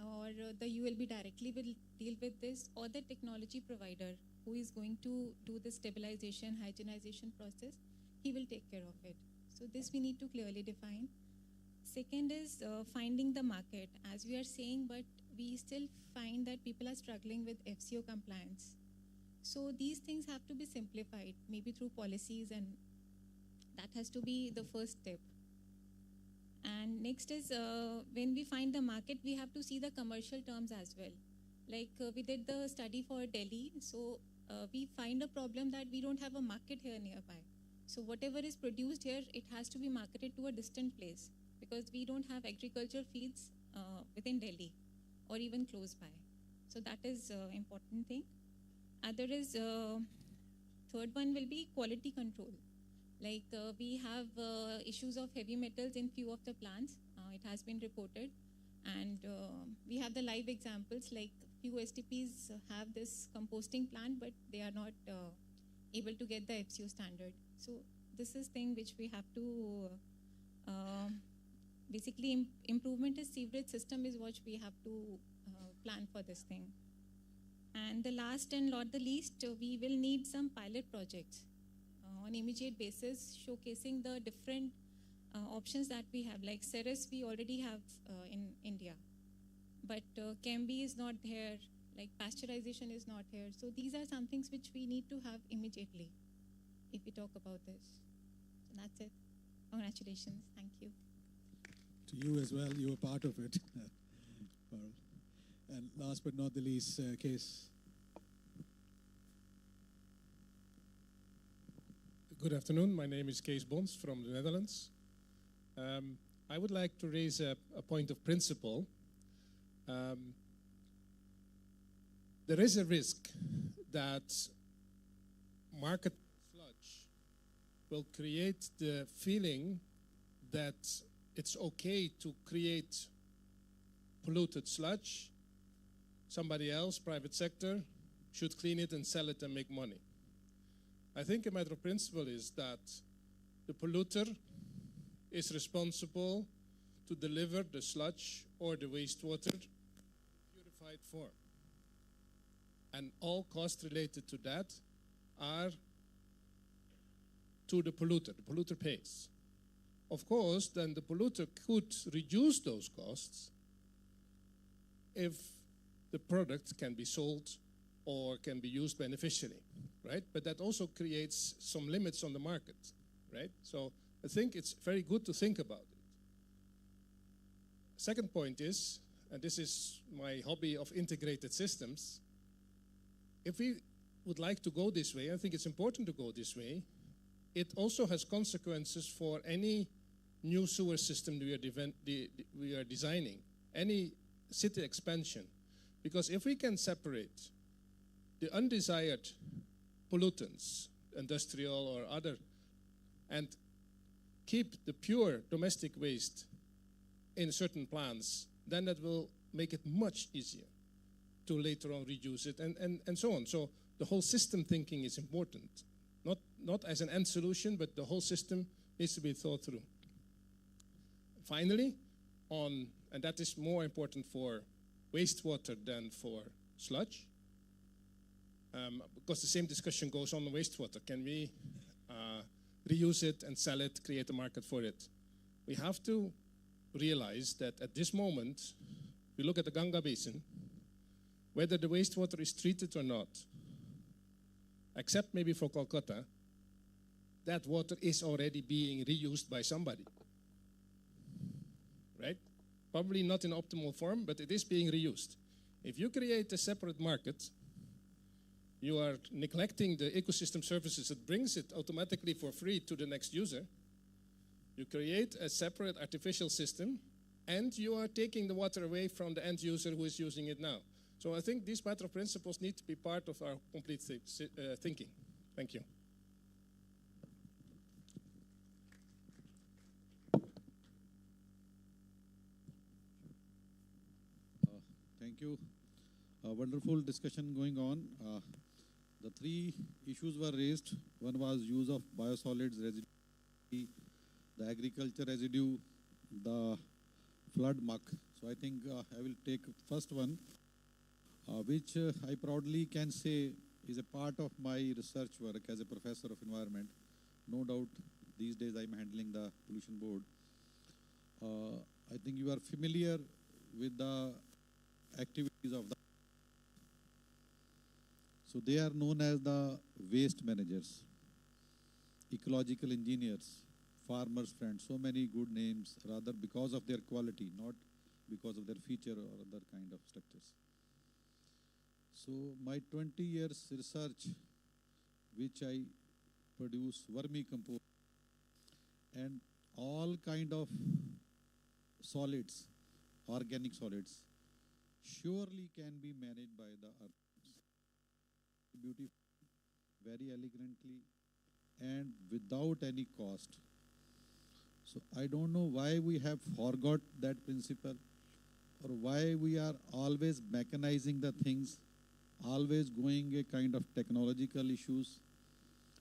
or the ULB directly will deal with this, or the technology provider who is going to do the stabilization, hygienization process, he will take care of it. So this we need to clearly define. Second is finding the market, as we are saying, but we still find that people are struggling with FCO compliance. So these things have to be simplified, maybe through policies, and that has to be the first step. And next is when we find the market, we have to see the commercial terms as well. Like we did the study for Delhi, so we find a problem that we don't have a market here nearby. So whatever is produced here, it has to be marketed to a distant place, because we don't have agricultural fields within Delhi or even close by. So that is an important thing. Other is, third one will be quality control. Like we have issues of heavy metals in few of the plants. It has been reported. And we have the live examples, like few STPs have this composting plant, but they are not able to get the FCO standard. So this is thing which we have to, basically improvement in sewerage system is what we have to plan for this thing. And the last and not the least, we will need some pilot projects on immediate basis, showcasing the different options that we have. Like Ceres, we already have in India, but Cambi is not here, like pasteurization is not here. So these are some things which we need to have immediately if we talk about this. So that's it. Congratulations. Thank you. To you as well, you were part of it. And last but not the least, Kees. Good afternoon. My name is Kees Bons from the Netherlands. I would like to raise a point of principle. There is a risk that market sludge will create the feeling that it's okay to create polluted sludge. Somebody else, private sector, should clean it and sell it and make money. I think a matter of principle is that the polluter is responsible to deliver the sludge or the wastewater in purified form. And all costs related to that are to the polluter. The polluter pays. Of course, then the polluter could reduce those costs if the product can be sold or can be used beneficially, right? But that also creates some limits on the market, right? So I think it's very good to think about it. Second point is, and this is my hobby of integrated systems, if we would like to go this way, I think it's important to go this way, it also has consequences for any new sewer system we are designing, any city expansion. Because if we can separate the undesired pollutants, industrial or other, and keep the pure domestic waste in certain plants, then that will make it much easier to later on reduce it and so on. So the whole system thinking is important. Not as an end solution, but the whole system needs to be thought through. Finally, and that is more important for wastewater than for sludge, because the same discussion goes on wastewater. Can we reuse it and sell it, create a market for it? We have to realize that at this moment, we look at the Ganga Basin, whether the wastewater is treated or not, except maybe for Kolkata, that water is already being reused by somebody, right? Probably not in optimal form, but it is being reused. If you create a separate market, you are neglecting the ecosystem services that brings it automatically for free to the next user. You create a separate artificial system, and you are taking the water away from the end user who is using it now. So I think these matter of principles need to be part of our complete thinking. Thank you. Thank you. A wonderful discussion going on. The three issues were raised. One was use of biosolids, residue, the agriculture residue, the flood muck. So I think I will take first one, which I proudly can say is a part of my research work as a professor of environment. No doubt these days I'm handling the pollution board. I think you are familiar with the activities of the, so they are known as the waste managers, ecological engineers, farmers' friends, so many good names, rather because of their quality, not because of their feature or other kind of structures. So my 20 years research, which I produce vermicompost and all kind of solids, organic solids, surely can be managed by the earth. Beautiful, very elegantly, and without any cost. So I don't know why we have forgot that principle, or why we are always mechanizing the things, always going a kind of technological issues.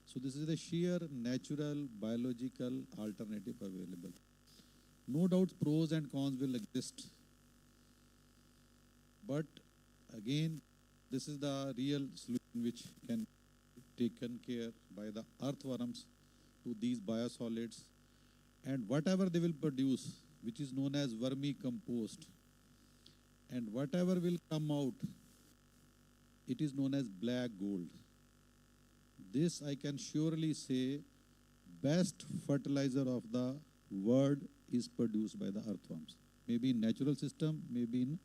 So this is the sheer natural biological alternative available. No doubt pros and cons will exist. But again, this is the real solution which can be taken care by the earthworms to these biosolids, and whatever they will produce, which is known as vermicompost, and whatever will come out, it is known as black gold. This I can surely say, best fertilizer of the world is produced by the earthworms. Maybe in natural system, maybe in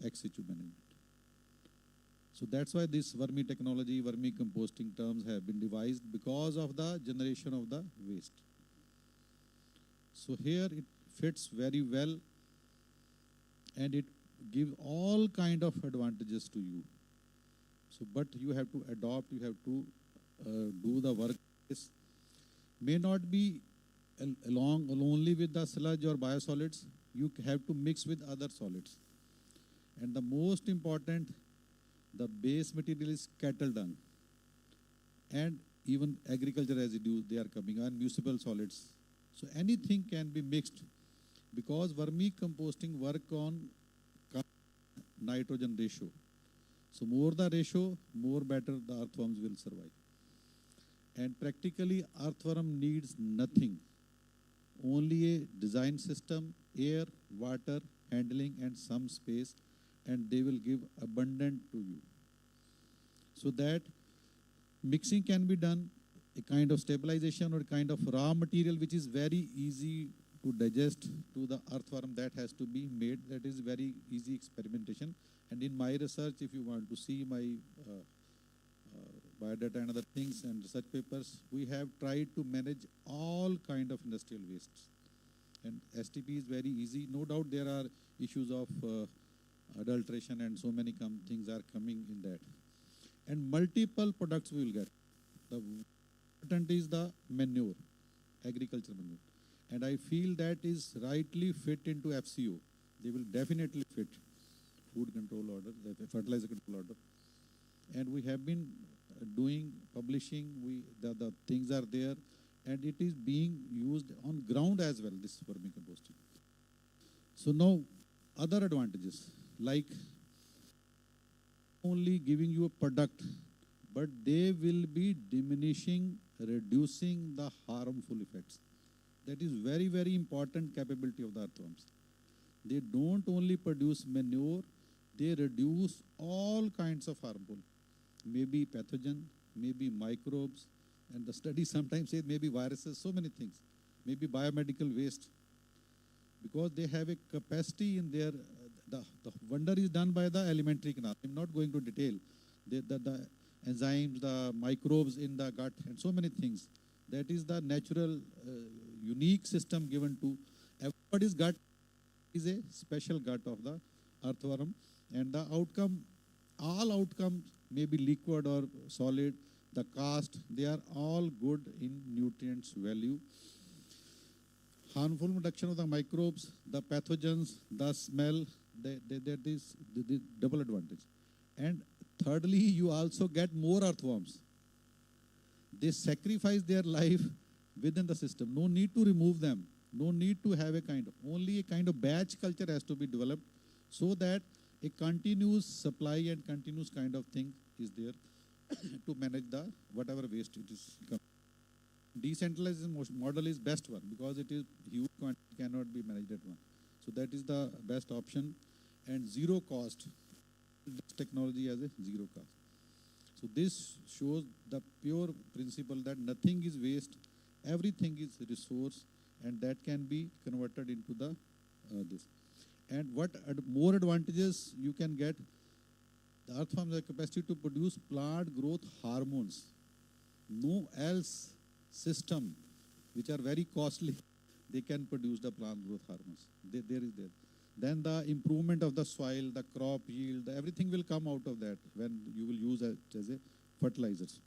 ex situ management. So that's why this vermi technology, vermicomposting terms have been devised, because of the generation of the waste. So here it fits very well, and it gives all kind of advantages to you. So, but you have to adopt, you have to do the work. This may not be along only with the sludge or biosolids. You have to mix with other solids. And the most important, the base material is cattle dung, and even agriculture residues, they are coming on, municipal solids. So anything can be mixed, because vermicomposting work on nitrogen ratio. So more the ratio, more better the earthworms will survive. And practically earthworm needs nothing, only a design system, air, water, handling and some space, and they will give abundant to you. so that mixing can be done, a kind of stabilization or a kind of raw material which is very easy to digest to the earthworm, that has to be made. That is very easy experimentation. And in my research, if you want to see my biodata and other things and research papers, we have tried to manage all kind of industrial wastes. And STP is very easy. No doubt there are issues of adulteration and so many things are coming in that. And multiple products we will get. The important is the manure, agricultural manure. And I feel that is rightly fit into FCO. They will definitely fit food control order, the fertilizer control order. And we have been doing, publishing, the things are there, and it is being used on ground as well, this vermicomposting. So now, other advantages, like only giving you a product, but they will be diminishing, reducing the harmful effects. That is very, very important capability of the earthworms. They don't only produce manure, they reduce all kinds of harmful, maybe pathogen, maybe microbes, and the study sometimes say maybe viruses, so many things, maybe biomedical waste, because they have a capacity in their, the wonder is done by the alimentary canal. I'm not going to detail the enzymes, the microbes in the gut, and so many things. That is the natural, unique system given to everybody's gut is a special gut of the earthworm, and the outcome, all outcomes may be liquid or solid, the cost, they are all good in nutrients value. Harmful reduction of the microbes, the pathogens, the smell, that is the double advantage. And thirdly, you also get more earthworms. They sacrifice their life within the system. No need to remove them. No need to have only a kind of batch culture has to be developed so that a continuous supply and continuous kind of thing is there to manage the whatever waste it is. Decentralized model is best one because it is huge quantity, cannot be managed at once. So that is the best option, and zero cost. This technology has a zero cost. So this shows the pure principle that nothing is waste, everything is resource, and that can be converted into the this. And what more advantages you can get? The earthworms have capacity to produce plant growth hormones. No else system, which are very costly, they can produce the plant growth hormones. There is there. Then the improvement of the soil, the crop yield, everything will come out of that when you will use it as a fertilizers.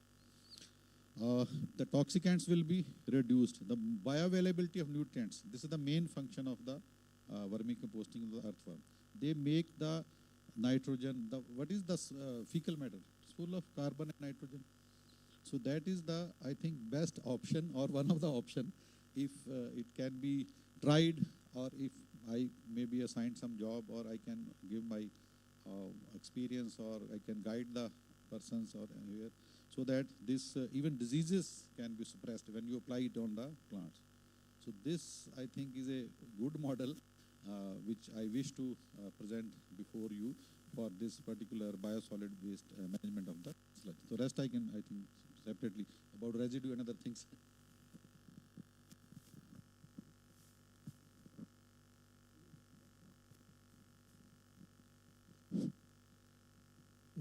The toxicants will be reduced. The bioavailability of nutrients. This is the main function of the vermicomposting of the earthworm. They make the nitrogen. What is the fecal matter? It's full of carbon and nitrogen. So that is the, I think, best option or one of the option if it can be tried, or if I maybe assigned some job, or I can give my experience, or I can guide the persons or anywhere, so that this even diseases can be suppressed when you apply it on the plants. So this, I think, is a good model which I wish to present before you for this particular biosolid waste management of the sludge. So rest I think separately about residue and other things.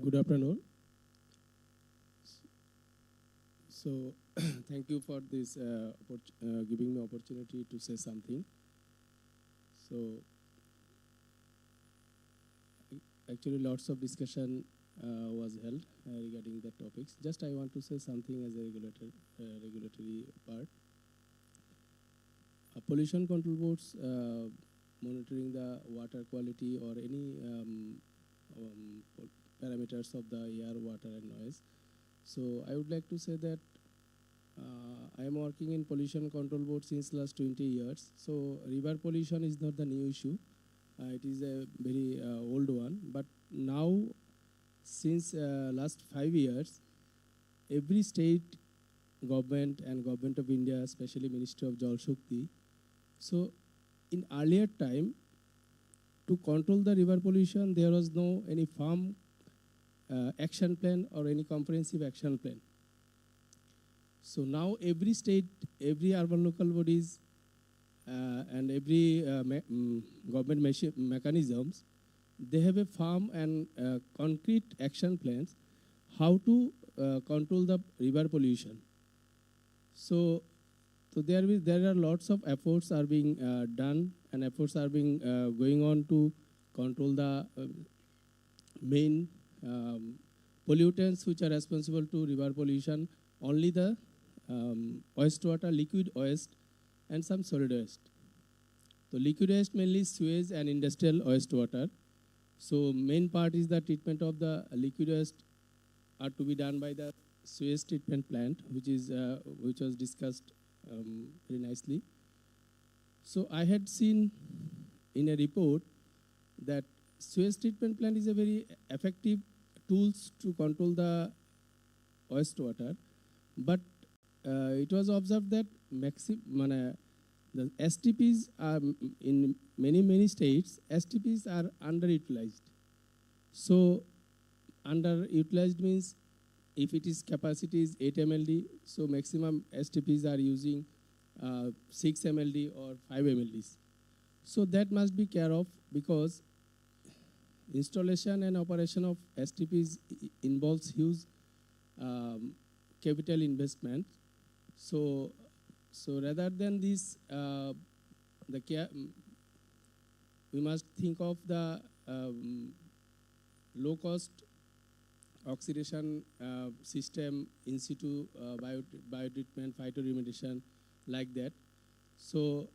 Good afternoon. So, thank you for this giving me opportunity to say something. So, actually, lots of discussion was held regarding the topics. Just I want to say something as a regulatory part. Pollution control boards monitoring the water quality or any parameters of the air, water, and noise. So I would like to say that I am working in pollution control board since last 20 years. So river pollution is not the new issue. It is a very old one. But now, since last 5 years, every state government and government of India, especially Ministry of Jal Shakti, so in earlier time, to control the river pollution, there was no any firm action plan or any comprehensive action plan. So now every state, every urban local bodies, and every government mechanisms, they have a firm and concrete action plans how to control the river pollution. So there are lots of efforts are being done, and efforts are being going on to control the main pollutants which are responsible to river pollution, only the wastewater, liquid waste, and some solid waste. So liquid waste mainly sewage and industrial wastewater. So main part is the treatment of the liquid waste are to be done by the sewage treatment plant, which was discussed very nicely. So I had seen in a report that sewage treatment plant is a very effective tools to control the wastewater, but it was observed that the STPs are in many states, STPs are underutilized. So underutilized means if it is capacity is 8 MLD, so maximum STPs are using 6 MLD or 5 MLDs. So that must be care of, because installation and operation of STPs involves huge capital investment. So rather than this, we must think of the low-cost oxidation system, in situ biotreatment, phytoremediation, like that. So,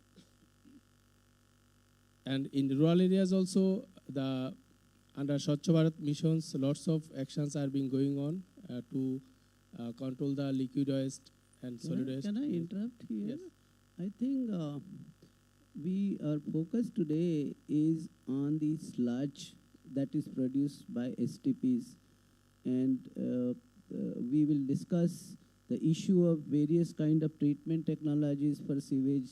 and in rural areas also, under Swachh Bharat missions, lots of actions are being going on to control the liquid waste and solid waste. Can I interrupt here? Yes. I think our focus today is on the sludge that is produced by STPs, and we will discuss the issue of various kind of treatment technologies for sewage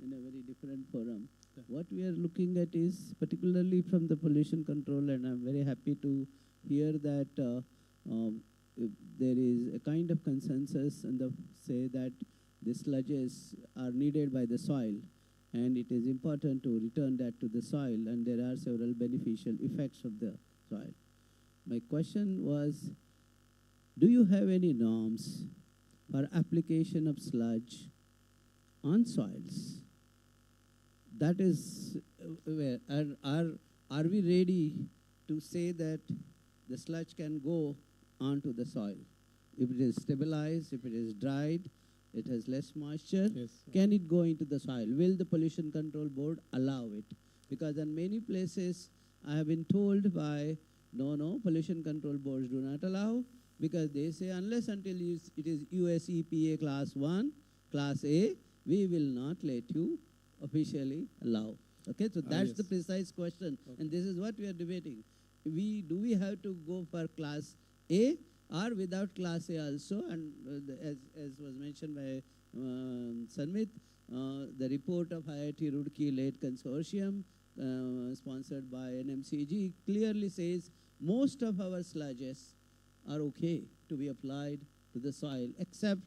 in a very different forum. What we are looking at is particularly from the pollution control, and I'm very happy to hear that there is a kind of consensus and say that the sludges are needed by the soil, and it is important to return that to the soil, and there are several beneficial effects of the soil. My question was, do you have any norms for application of sludge on soils? That is, are we ready to say that the sludge can go onto the soil? If it is stabilized, if it is dried, it has less moisture, Yes. can it go into the soil? Will the Pollution Control Board allow it? Because in many places, I have been told by, no, pollution control boards do not allow, because they say unless until it is US EPA Class 1, Class A, we will not let you officially allow. Okay, so that's yes. the precise question, and this is what we are debating. Do we have to go for Class A or without Class A also? And as was mentioned by Sanmit, the report of IIT Roorkee-led consortium sponsored by NMCG clearly says most of our sludges are okay to be applied to the soil, except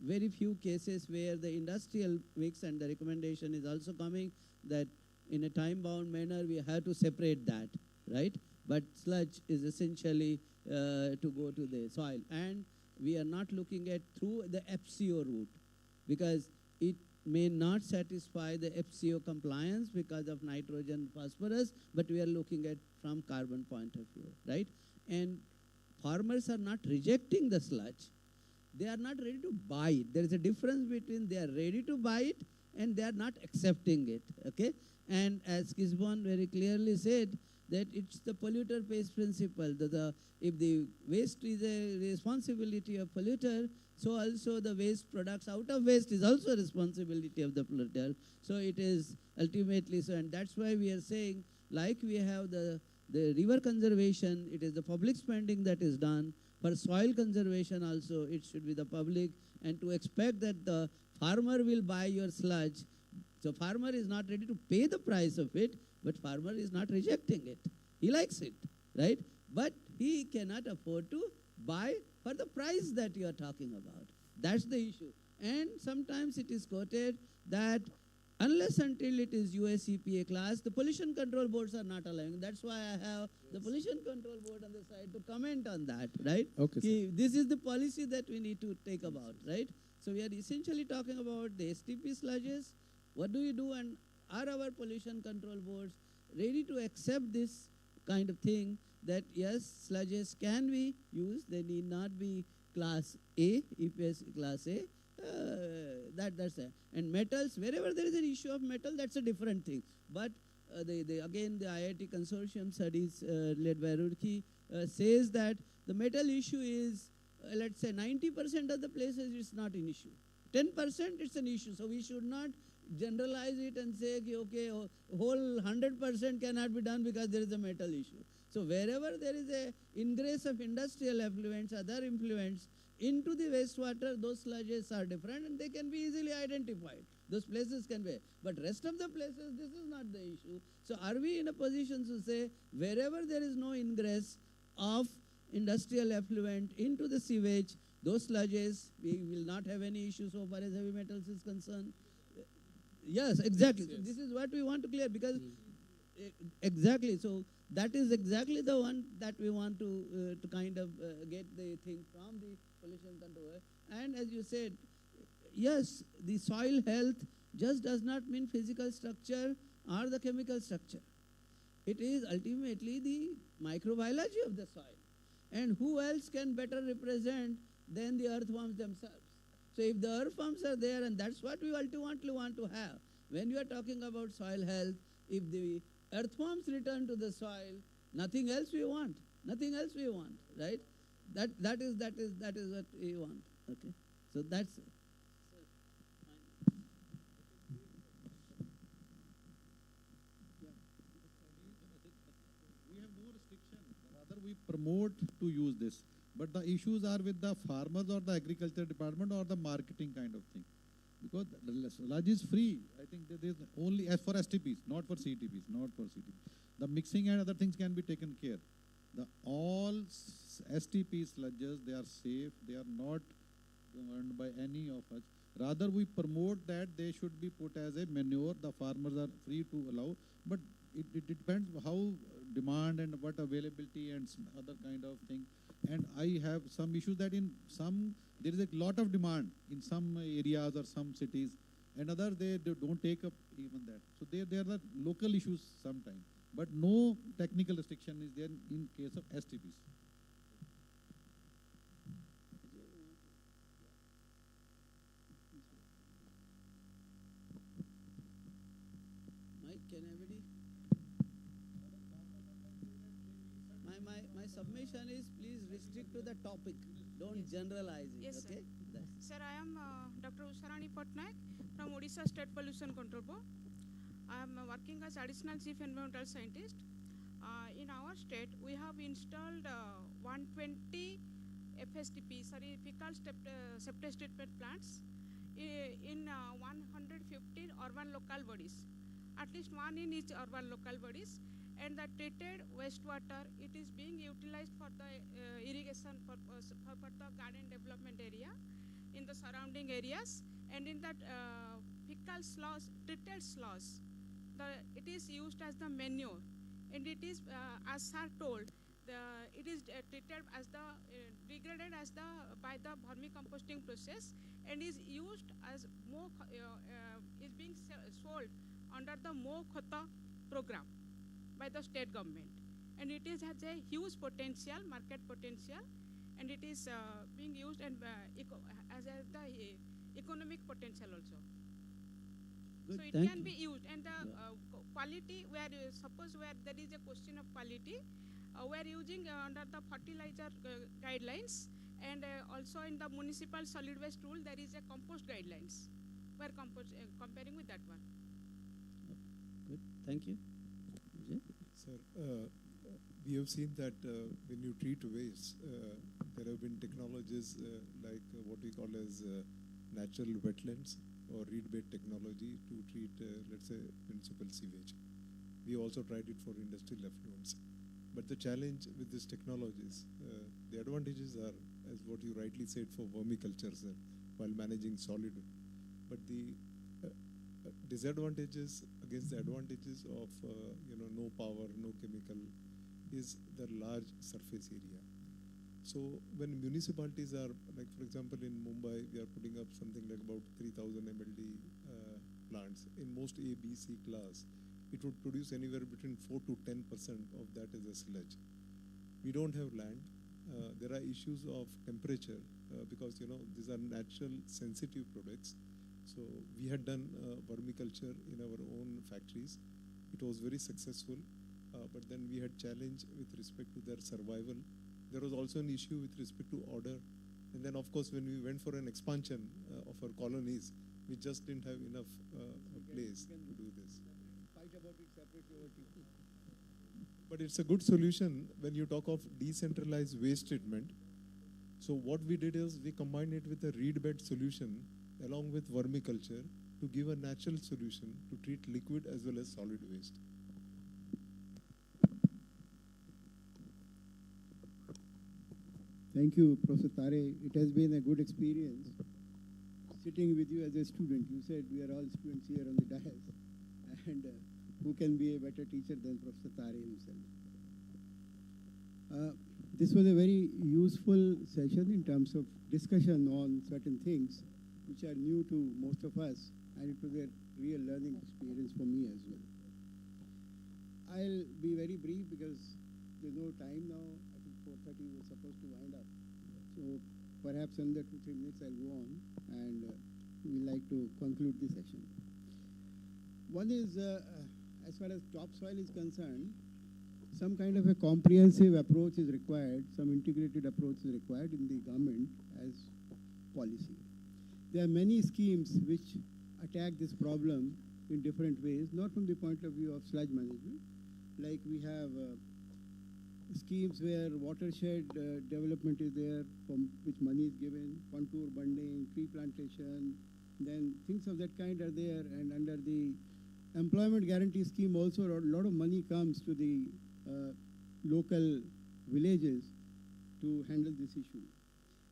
very few cases where the industrial mix, and the recommendation is also coming that in a time-bound manner we have to separate that, right? But sludge is essentially to go to the soil, and we are not looking at through the FCO route, because it may not satisfy the FCO compliance because of nitrogen, phosphorus, but we are looking at from carbon point of view, right? And farmers are not rejecting the sludge. They are not ready to buy it. There is a difference between they are ready to buy it and they are not accepting it, okay? And as Kisbon very clearly said, that it's the polluter pays principle. If the waste is a responsibility of polluter, so also the waste products out of waste is also a responsibility of the polluter. So it is ultimately so, and that's why we are saying, like we have the river conservation, it is the public spending that is done. For soil conservation also, it should be the public, and to expect that the farmer will buy your sludge. So farmer is not ready to pay the price of it, but farmer is not rejecting it. He likes it, right? but he cannot afford to buy for the price that you are talking about. That's the issue. And sometimes it is quoted that unless until it is US EPA class, the pollution control boards are not allowing. That's why I have the pollution control board on the side to comment on that, right? Okay, This is the policy that we need to take about, right? So we are essentially talking about the STP sludges. What do you do, and are our pollution control boards ready to accept this kind of thing that yes, sludges can be used, they need not be class A, EPS class A. That's it. And metals, wherever there is an issue of metal, that's a different thing. But again, the IIT consortium studies led by Roorkee says that the metal issue is, let's say 90% of the places it's not an issue. 10% it's an issue. So we should not generalize it and say, okay, whole 100% cannot be done because there is a metal issue. So wherever there is a ingress of industrial effluents, other effluents into the wastewater, those sludges are different and they can be easily identified. Those places can be. But rest of the places, this is not the issue. So are we in a position to say, wherever there is no ingress of industrial effluent into the sewage, those sludges, we will not have any issue so far as heavy metals is concerned? Yes, exactly. Yes, yes. So this is what we want to clear because exactly. So that is exactly the one that we want to kind of get the thing from the pollution control. And as you said, yes, the soil health just does not mean physical structure or the chemical structure. It is ultimately the microbiology of the soil. And who else can better represent than the earthworms themselves? So if the earthworms are there, and that's what we ultimately want to have. When you are talking about soil health, if the earthworms return to the soil, nothing else we want. Nothing else we want, right? That is what we want. Okay. So that's it. We have no restriction. Rather, we promote to use this. But the issues are with the farmers or the agriculture department or the marketing kind of thing. Because the sludge is free. I think there is only as for STPs, not for CTPs, not for CTPs. The mixing and other things can be taken care. The all STP sludges, they are safe. They are not governed by any of us. Rather, we promote that they should be put as a manure. The farmers are free to allow. But it depends how demand and what availability and other kind of thing. And I have some issues that in some, there is a lot of demand in some areas or some cities, and other they don't take up even that. So there are the local issues sometimes, but no technical restriction is there in case of STPs. Mike, can everybody? My submission is please restrict to the topic. Don't generalize it. Yes, okay? Sir, I am Dr. Usharani Patnaik from Odisha State Pollution Control Board. I am working as Additional Chief Environmental Scientist. In our state, we have installed 120 FSTP, fecal septic treatment plants in 115 urban local bodies. At least one in each urban local bodies. And the treated wastewater, it is being utilized for the irrigation purpose, for the garden development area in the surrounding areas. And in that fecal slush, treated slush, it is used as the manure. And it is, as sir told, it is treated as the, degraded as by the vermicomposting process and is used as is being sold under the Mo Khata program by the state government, and it has a huge potential, market potential, and it is being used and as the economic potential also. Good, so it thank can you. be used, and the quality, where suppose where there is a question of quality, we are using under the fertilizer guidelines, and also in the municipal solid waste rule there is a compost guidelines. We are comparing with that one. Good, thank you. Sir, we have seen that when you treat waste, there have been technologies like what we call as natural wetlands or reed bed technology to treat, let's say, municipal sewage. We also tried it for industrial effluents. But the challenge with these technologies, the advantages are, as what you rightly said, for vermiculture, sir, while managing solid. But the disadvantages against the advantages of no power, no chemical, is the large surface area. So when municipalities are, like for example in Mumbai, we are putting up something like about 3,000 MLD plants. In most A, B, C class, it would produce anywhere between 4 to 10% of that as a sludge. We don't have land. There are issues of temperature because these are natural sensitive products. So we had done vermiculture in our own factories. It was very successful, but then we had challenge with respect to their survival. There was also an issue with respect to order. And then of course when we went for an expansion of our colonies, we just didn't have enough place to do this. Fight about it separately over TV. But it's a good solution when you talk of decentralized waste treatment. So what we did is we combined it with a reed bed solution along with vermiculture to give a natural solution to treat liquid as well as solid waste. Thank you, Professor Tare. It has been a good experience sitting with you as a student. You said we are all students here on the dais. And who can be a better teacher than Professor Tare himself? This was a very useful session in terms of discussion on certain things which are new to most of us, and it was a real learning experience for me as well. I'll be very brief because there's no time now. I think 4:30 we're supposed to wind up. So perhaps under 2-3 minutes I'll go on, and we'd like to conclude this session. One is, as far as topsoil is concerned, some kind of a comprehensive approach is required, some integrated approach is required in the government as policy. There are many schemes which attack this problem in different ways, not from the point of view of sludge management. Like we have schemes where watershed development is there, from which money is given, contour bunding, tree plantation, then things of that kind are there, and under the employment guarantee scheme also a lot of money comes to the local villages to handle this issue.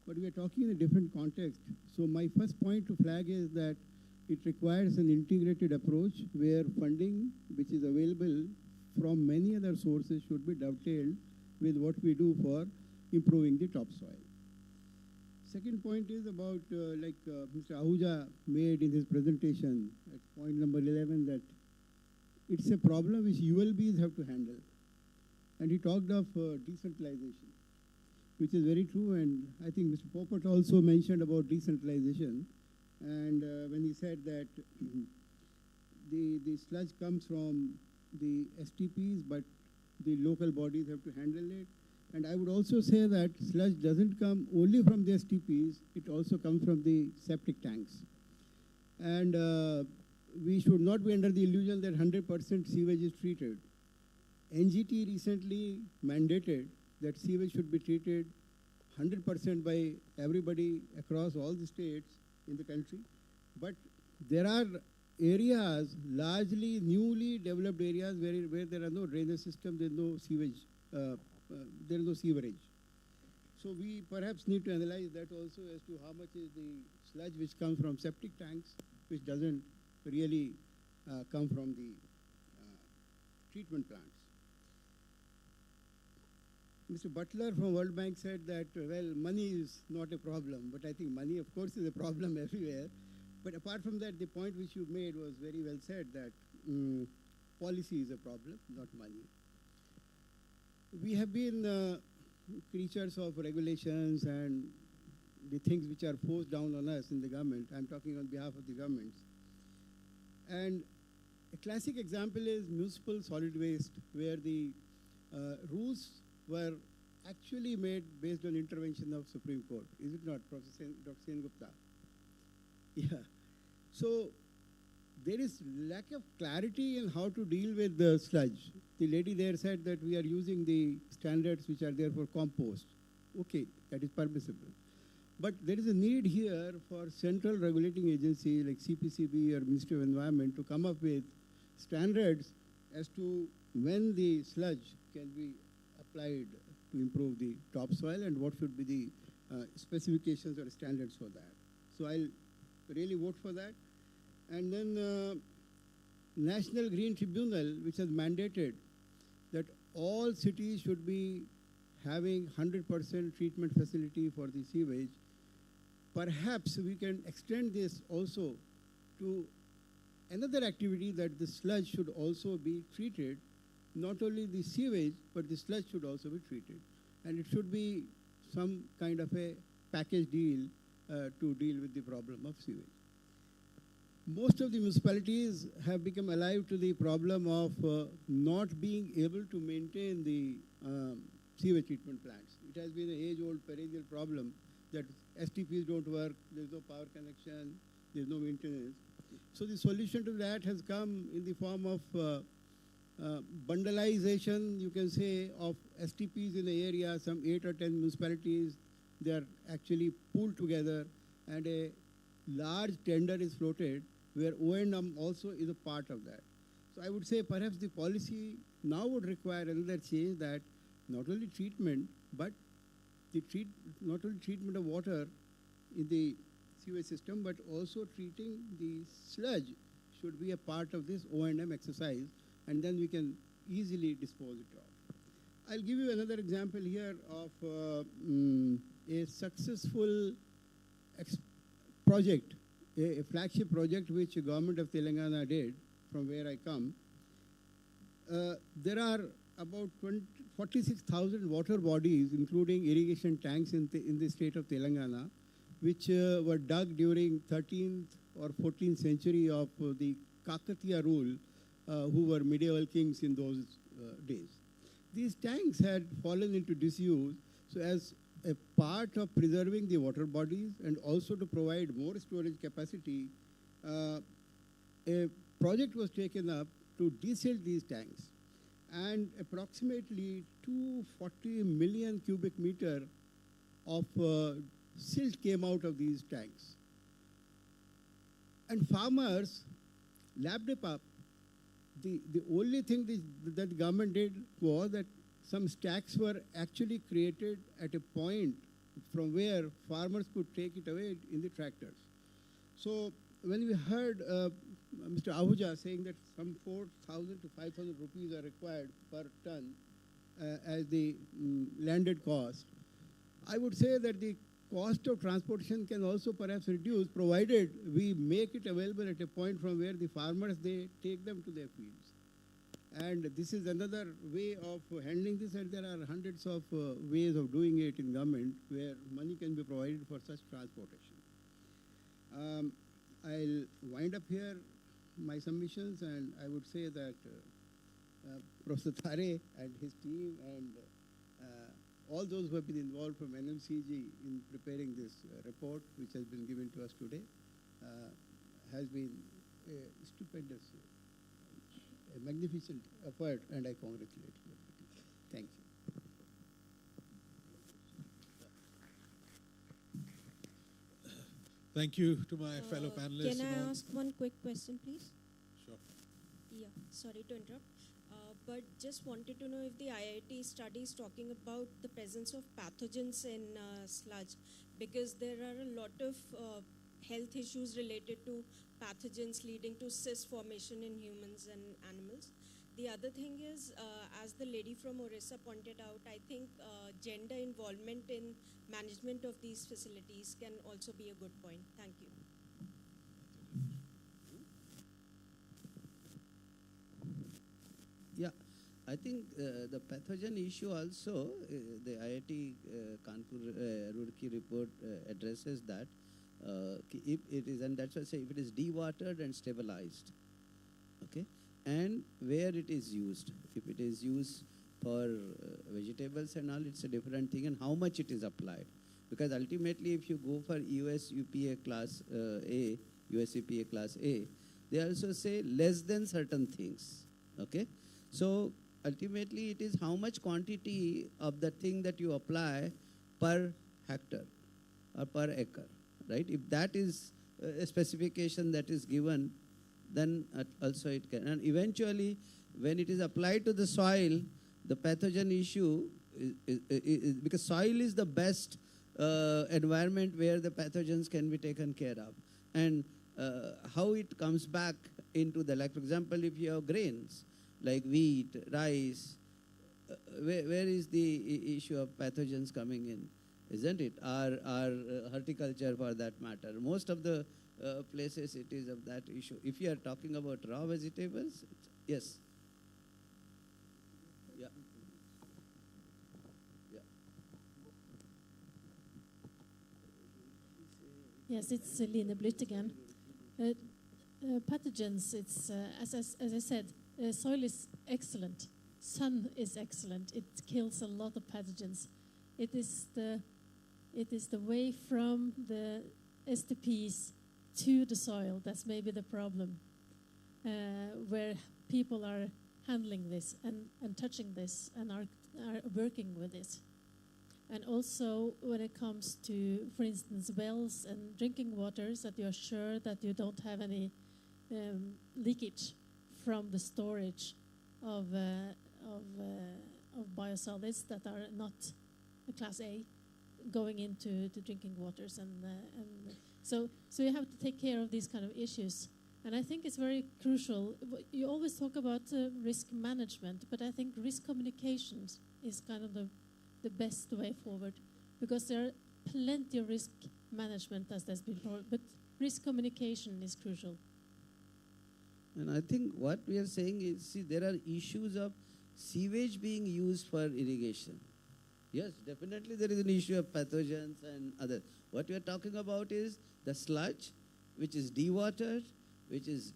But we are talking in a different context. So my first point to flag is that it requires an integrated approach where funding, which is available from many other sources, should be dovetailed with what we do for improving the topsoil. Second point is about, Mr. Ahuja made in his presentation at point number 11, that it's a problem which ULBs have to handle. And he talked of decentralization, which is very true, and I think Mr. Popat also mentioned about decentralization, and when he said that the sludge comes from the STPs, but the local bodies have to handle it. And I would also say that sludge doesn't come only from the STPs, it also comes from the septic tanks. And we should not be under the illusion that 100% sewage is treated. NGT recently mandated that sewage should be treated 100% by everybody across all the states in the country. But there are areas, largely newly developed areas, where there are no drainage system, there is no sewage, there is no sewerage. So we perhaps need to analyze that also as to how much is the sludge which comes from septic tanks, which doesn't really come from the treatment plants. Mr. Butler from World Bank said that, well, money is not a problem, but I think money, of course, is a problem everywhere. But apart from that, the point which you made was very well said, that policy is a problem, not money. We have been creatures of regulations and the things which are forced down on us in the government. I'm talking on behalf of the governments. And a classic example is municipal solid waste, where the rules were actually made based on intervention of Supreme Court. Is it not, Professor Dr. Sen Gupta? Yeah. So there is lack of clarity in how to deal with the sludge. The lady there said that we are using the standards which are there for compost. Okay, that is permissible. But there is a need here for central regulating agency like CPCB or Ministry of Environment to come up with standards as to when the sludge can be applied to improve the topsoil and what should be the specifications or standards for that. So I'll really vote for that. And then National Green Tribunal, which has mandated that all cities should be having 100% treatment facility for the sewage. Perhaps we can extend this also to another activity, that the sludge should also be treated. Not only the sewage, but the sludge should also be treated. And it should be some kind of a package deal to deal with the problem of sewage. Most of the municipalities have become alive to the problem of not being able to maintain the sewage treatment plants. It has been an age-old perennial problem that STPs don't work, there's no power connection, there's no maintenance. So the solution to that has come in the form of bundleization, you can say, of STPs in the area. Some 8 or 10 municipalities, they are actually pooled together, and a large tender is floated where O&M also is a part of that. So I would say perhaps the policy now would require another change, that not only treatment, but not only treatment of water in the sewage system, but also treating the sludge should be a part of this O&M exercise, and then we can easily dispose it of. I'll give you another example here of a successful project, a flagship project which the government of Telangana did, from where I come. There are about 46,000 water bodies, including irrigation tanks in the state of Telangana, which were dug during 13th or 14th century of the Kakatiya rule, who were medieval kings in those days. These tanks had fallen into disuse, so as a part of preserving the water bodies and also to provide more storage capacity, a project was taken up to desilt these tanks. And approximately 240 million cubic meter of silt came out of these tanks. And farmers lapped it up. The only thing that the government did was that some stacks were actually created at a point from where farmers could take it away in the tractors. So when we heard Mr. Ahuja saying that some 4,000 to 5,000 rupees are required per ton as the landed cost, I would say that the cost of transportation can also perhaps reduce, provided we make it available at a point from where the farmers, they take them to their fields. And this is another way of handling this, and there are hundreds of ways of doing it in government where money can be provided for such transportation. I'll wind up here my submissions, and I would say that Professor Thare and his team and all those who have been involved from NMCG in preparing this report, which has been given to us today, has been a stupendous, a magnificent effort, and I congratulate you. Thank you. Thank you to my fellow panelists. Can I ask one quick question, please? Sure. Yeah, sorry to interrupt. But just wanted to know if the IIT study is talking about the presence of pathogens in sludge, because there are a lot of health issues related to pathogens leading to cyst formation in humans and animals. The other thing is, as the lady from Orissa pointed out, I think gender involvement in management of these facilities can also be a good point. Thank you. Yeah, I think the pathogen issue also, the IIT Kanpur Roorkee report addresses that. If it is, and that's why I say, if it is dewatered and stabilized, okay, and where it is used. If it is used for vegetables and all, it's a different thing, and how much it is applied. Because ultimately, if you go for US UPA class A, US EPA class A, they also say less than certain things, okay? So ultimately, it is how much quantity of the thing that you apply per hectare or per acre, right? If that is a specification that is given, then also it can. And eventually, when it is applied to the soil, the pathogen issue because soil is the best environment where the pathogens can be taken care of. And how it comes back into the, like for example, if you have grains, like wheat, rice, where is the issue of pathogens coming in, isn't it? Or horticulture for that matter. Most of the places it is of that issue. If you are talking about raw vegetables, yes. Yeah. Yeah. Yes, it's Line Blytt again. Pathogens, it's, as I said, soil is excellent. Sun is excellent. It kills a lot of pathogens. It is the way from the STPs to the soil that's maybe the problem, where people are handling this and touching this and are working with this. And also when it comes to, for instance, wells and drinking waters, that you are sure that you don't have any leakage from the storage of biosolids that are not class A going into drinking waters, and so you have to take care of these kind of issues. And I think it's very crucial. You always talk about risk management, but I think risk communications is kind of the best way forward, because there are plenty of risk management as there's been before, but risk communication is crucial. And I think what we are saying is, see, there are issues of sewage being used for irrigation. Yes, definitely there is an issue of pathogens and other. What we are talking about is the sludge, which is dewatered, which is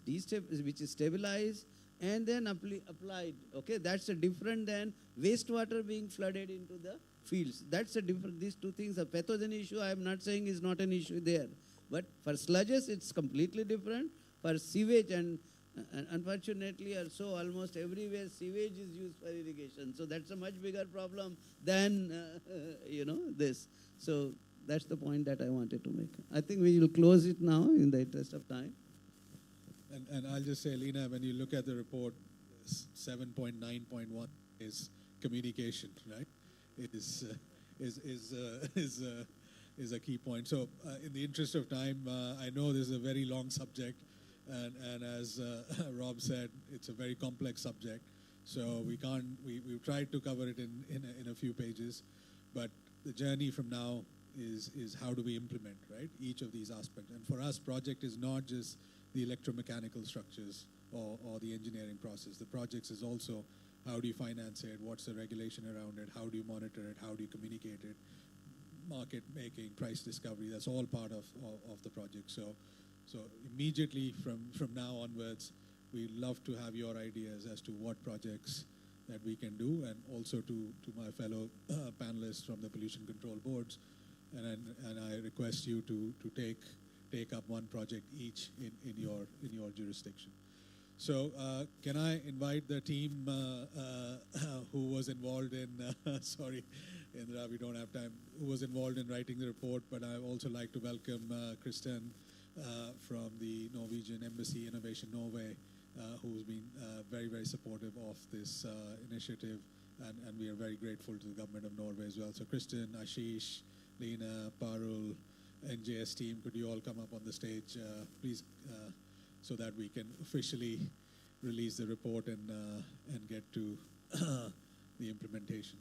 stabilized, and then applied. Okay, that's a different than wastewater being flooded into the fields. That's a different. These two things. A pathogen issue, I am not saying is not an issue there, but for sludges, it's completely different. For sewage and unfortunately, also almost everywhere sewage is used for irrigation. So that's a much bigger problem than this. So that's the point that I wanted to make. I think we will close it now in the interest of time. And I'll just say, Lena, when you look at the report, 7.9.1 is communication, right? It is a key point. So in the interest of time, I know this is a very long subject. And as Rob said, it's a very complex subject. So we've tried to cover it in a few pages, but the journey from now is how do we implement, right, each of these aspects. And for us, project is not just the electromechanical structures or the engineering process. The projects is also how do you finance it, what's the regulation around it, how do you monitor it, how do you communicate it, market making, price discovery, that's all part of the project. So immediately from now onwards, we love to have your ideas as to what projects that we can do, and also to my fellow panelists from the pollution control boards. And I request you to take up one project each in your jurisdiction. So can I invite the team who was involved in, sorry, Indra, we don't have time, who was involved in writing the report, but I also like to welcome Kristen from the Norwegian Embassy Innovation Norway, who's been very, very supportive of this initiative, and we are very grateful to the government of Norway as well. So Kristen, Ashish, Lena, Parul, NJS team, could you all come up on the stage, please, so that we can officially release the report and get to the implementation.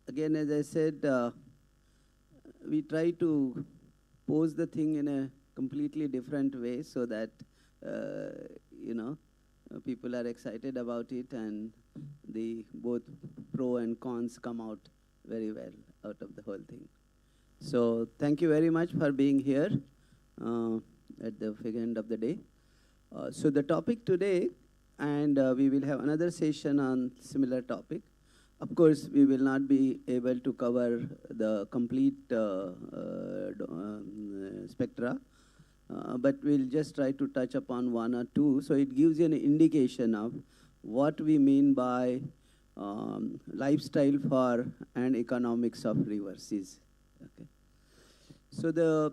again, as I said, we try to pose the thing in a completely different way so that, you know, people are excited about it and the both pro and cons come out very well out of the whole thing. So thank you very much for being here at the end of the day. So the topic today, and we will have another session on similar topic. Of course, we will not be able to cover the complete spectra, but we'll just try to touch upon one or two. So it gives you an indication of what we mean by lifestyle for and economics of rivers is. Okay. So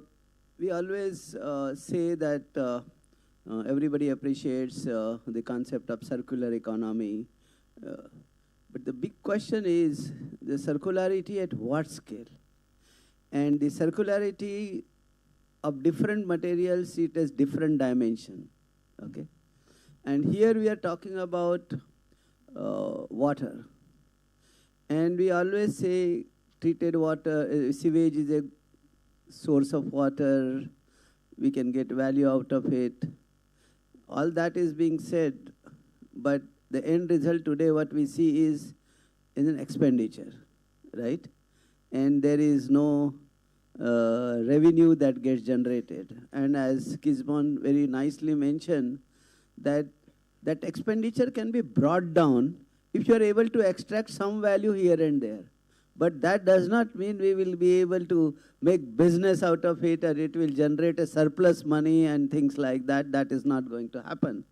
we always say that everybody appreciates the concept of circular economy. But the big question is the circularity at what scale? And the circularity of different materials, it has different dimension, okay? And here we are talking about water. And we always say treated water, sewage is a source of water, we can get value out of it. All that is being said, but the end result today, what we see is an expenditure, right? And there is no revenue that gets generated. And as Kismon very nicely mentioned, that expenditure can be brought down if you are able to extract some value here and there. But that does not mean we will be able to make business out of it or it will generate a surplus money and things like that. That is not going to happen.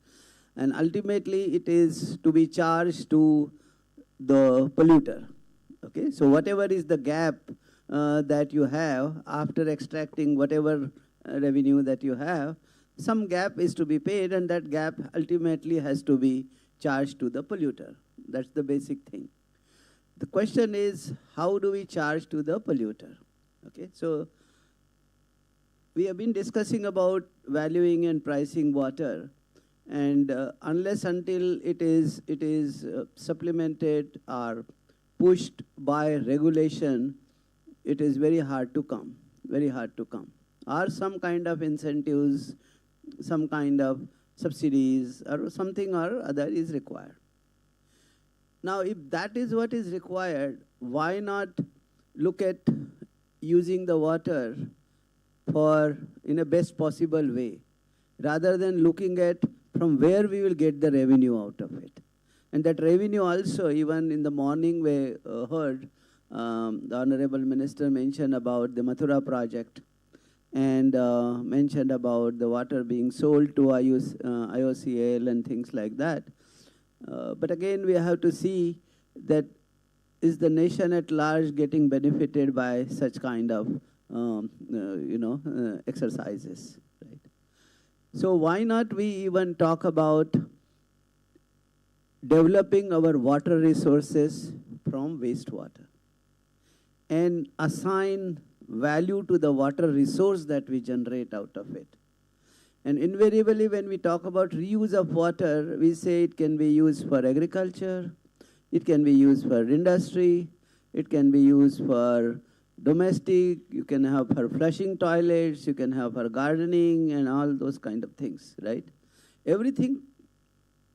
And ultimately, it is to be charged to the polluter. Okay, so whatever is the gap that you have after extracting whatever revenue that you have, some gap is to be paid, and that gap ultimately has to be charged to the polluter. That's the basic thing. The question is, how do we charge to the polluter? Okay, so we have been discussing about valuing and pricing water. And unless until it is supplemented or pushed by regulation, it is very hard to come, very hard to come. Or some kind of incentives, some kind of subsidies, or something or other is required. Now, if that is what is required, why not look at using the water in a best possible way, rather than looking at from where we will get the revenue out of it. And that revenue also, even in the morning we heard the Honorable Minister mention about the Mathura project and mentioned about the water being sold to IOCL and things like that. But again, we have to see that is the nation at large getting benefited by such kind of exercises. So why not we even talk about developing our water resources from wastewater and assign value to the water resource that we generate out of it. And invariably when we talk about reuse of water, we say it can be used for agriculture, it can be used for industry, it can be used for domestic, you can have for flushing toilets, you can have for gardening and all those kind of things, right? Everything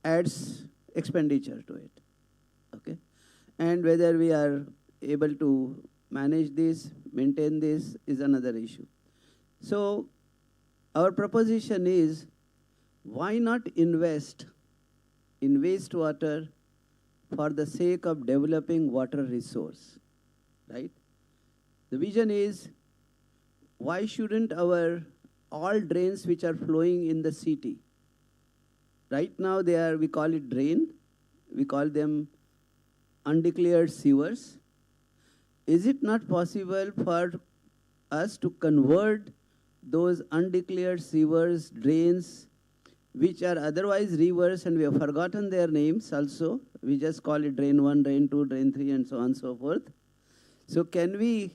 adds expenditure to it, okay? And whether we are able to manage this, maintain this is another issue. So our proposition is, why not invest in wastewater for the sake of developing water resource, right? The vision is, why shouldn't all drains which are flowing in the city, right now we call it drain, we call them undeclared sewers. Is it not possible for us to convert those undeclared sewers, drains, which are otherwise rivers, and we have forgotten their names also. We just call it drain 1, drain 2, drain 3, and so on and so forth. So can we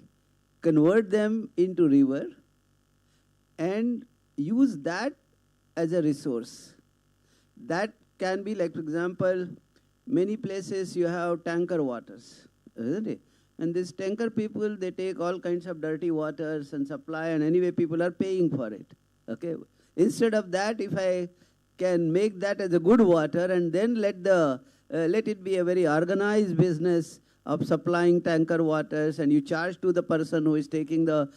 convert them into river and use that as a resource? That can be, like, for example, many places you have tanker waters, isn't it? And these tanker people, they take all kinds of dirty waters and supply, and anyway, people are paying for it. Okay. Instead of that, if I can make that as a good water and then let it be a very organized business of supplying tanker waters, and you charge to the person who is taking the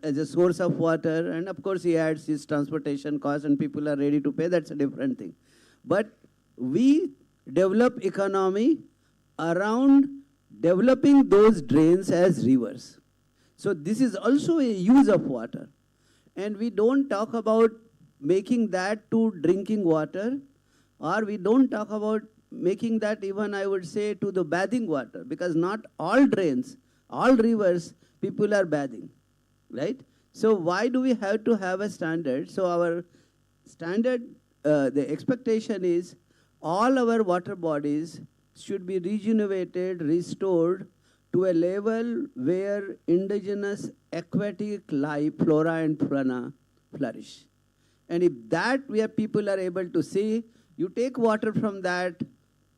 as a source of water, and of course he adds his transportation cost and people are ready to pay, that's a different thing. But we develop economy around developing those drains as rivers. So this is also a use of water. And we don't talk about making that to drinking water, or we don't talk about making that even, I would say, to the bathing water, because not all drains, all rivers, people are bathing, right? So why do we have to have a standard? So our standard, the expectation is all our water bodies should be rejuvenated, restored to a level where indigenous aquatic life, flora and fauna flourish. And if that where people are able to see, you take water from that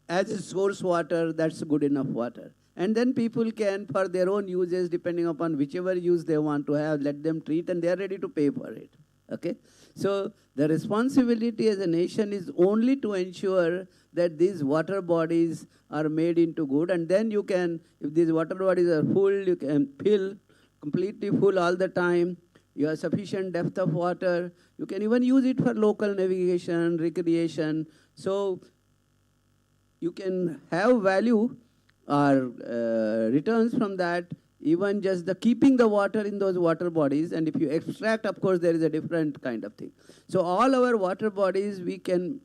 as a source water, that's good enough water. And then people can, for their own uses, depending upon whichever use they want to have, let them treat, and they are ready to pay for it. Okay? So the responsibility as a nation is only to ensure that these water bodies are made into good, and then you can, if these water bodies are full, you can fill completely full all the time. You have sufficient depth of water. You can even use it for local navigation, recreation. So you can have value or returns from that, even just the keeping the water in those water bodies. And if you extract, of course, there is a different kind of thing. So all our water bodies, we can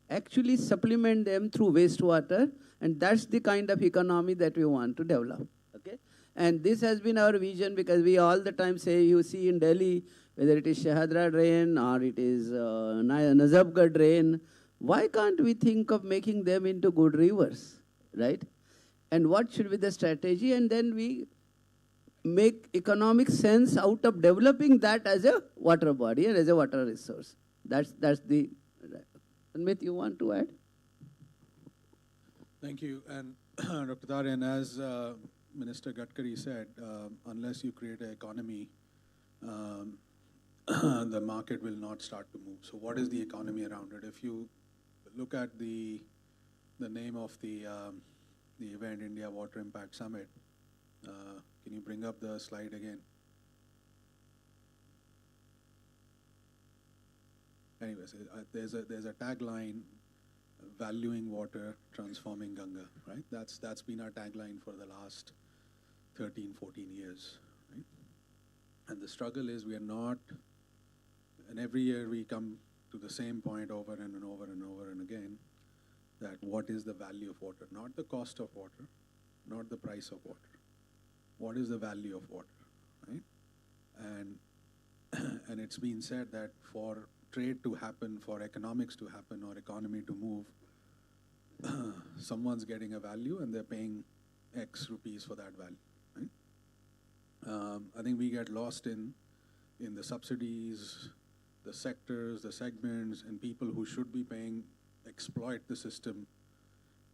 actually supplement them through wastewater, and that's the kind of economy that we want to develop. Okay? And this has been our vision, because we all the time say, you see in Delhi, whether it is Shahadra drain or it is Nazabgarh drain, why can't we think of making them into good rivers, right? And what should be the strategy? And then we make economic sense out of developing that as a water body and as a water resource. That's the... Amit, you want to add? Thank you. And Dr. Taren, as Minister Gadkari said, unless you create an economy, the market will not start to move. So what is the economy around it? If you look at the name of the event, India Water Impact Summit, can you bring up the slide again? Anyways, there's a tagline, valuing water, transforming Ganga, right? That's been our tagline for the last 13, 14 years, right? And the struggle is we are not, and every year we come to the same point over and over and over and again, that what is the value of water? Not the cost of water, not the price of water. What is the value of water, right? And it's been said that for trade to happen, for economics to happen, or economy to move, someone's getting a value and they're paying X rupees for that value, right? I think we get lost in the subsidies, the sectors, the segments, and people who should be paying exploit the system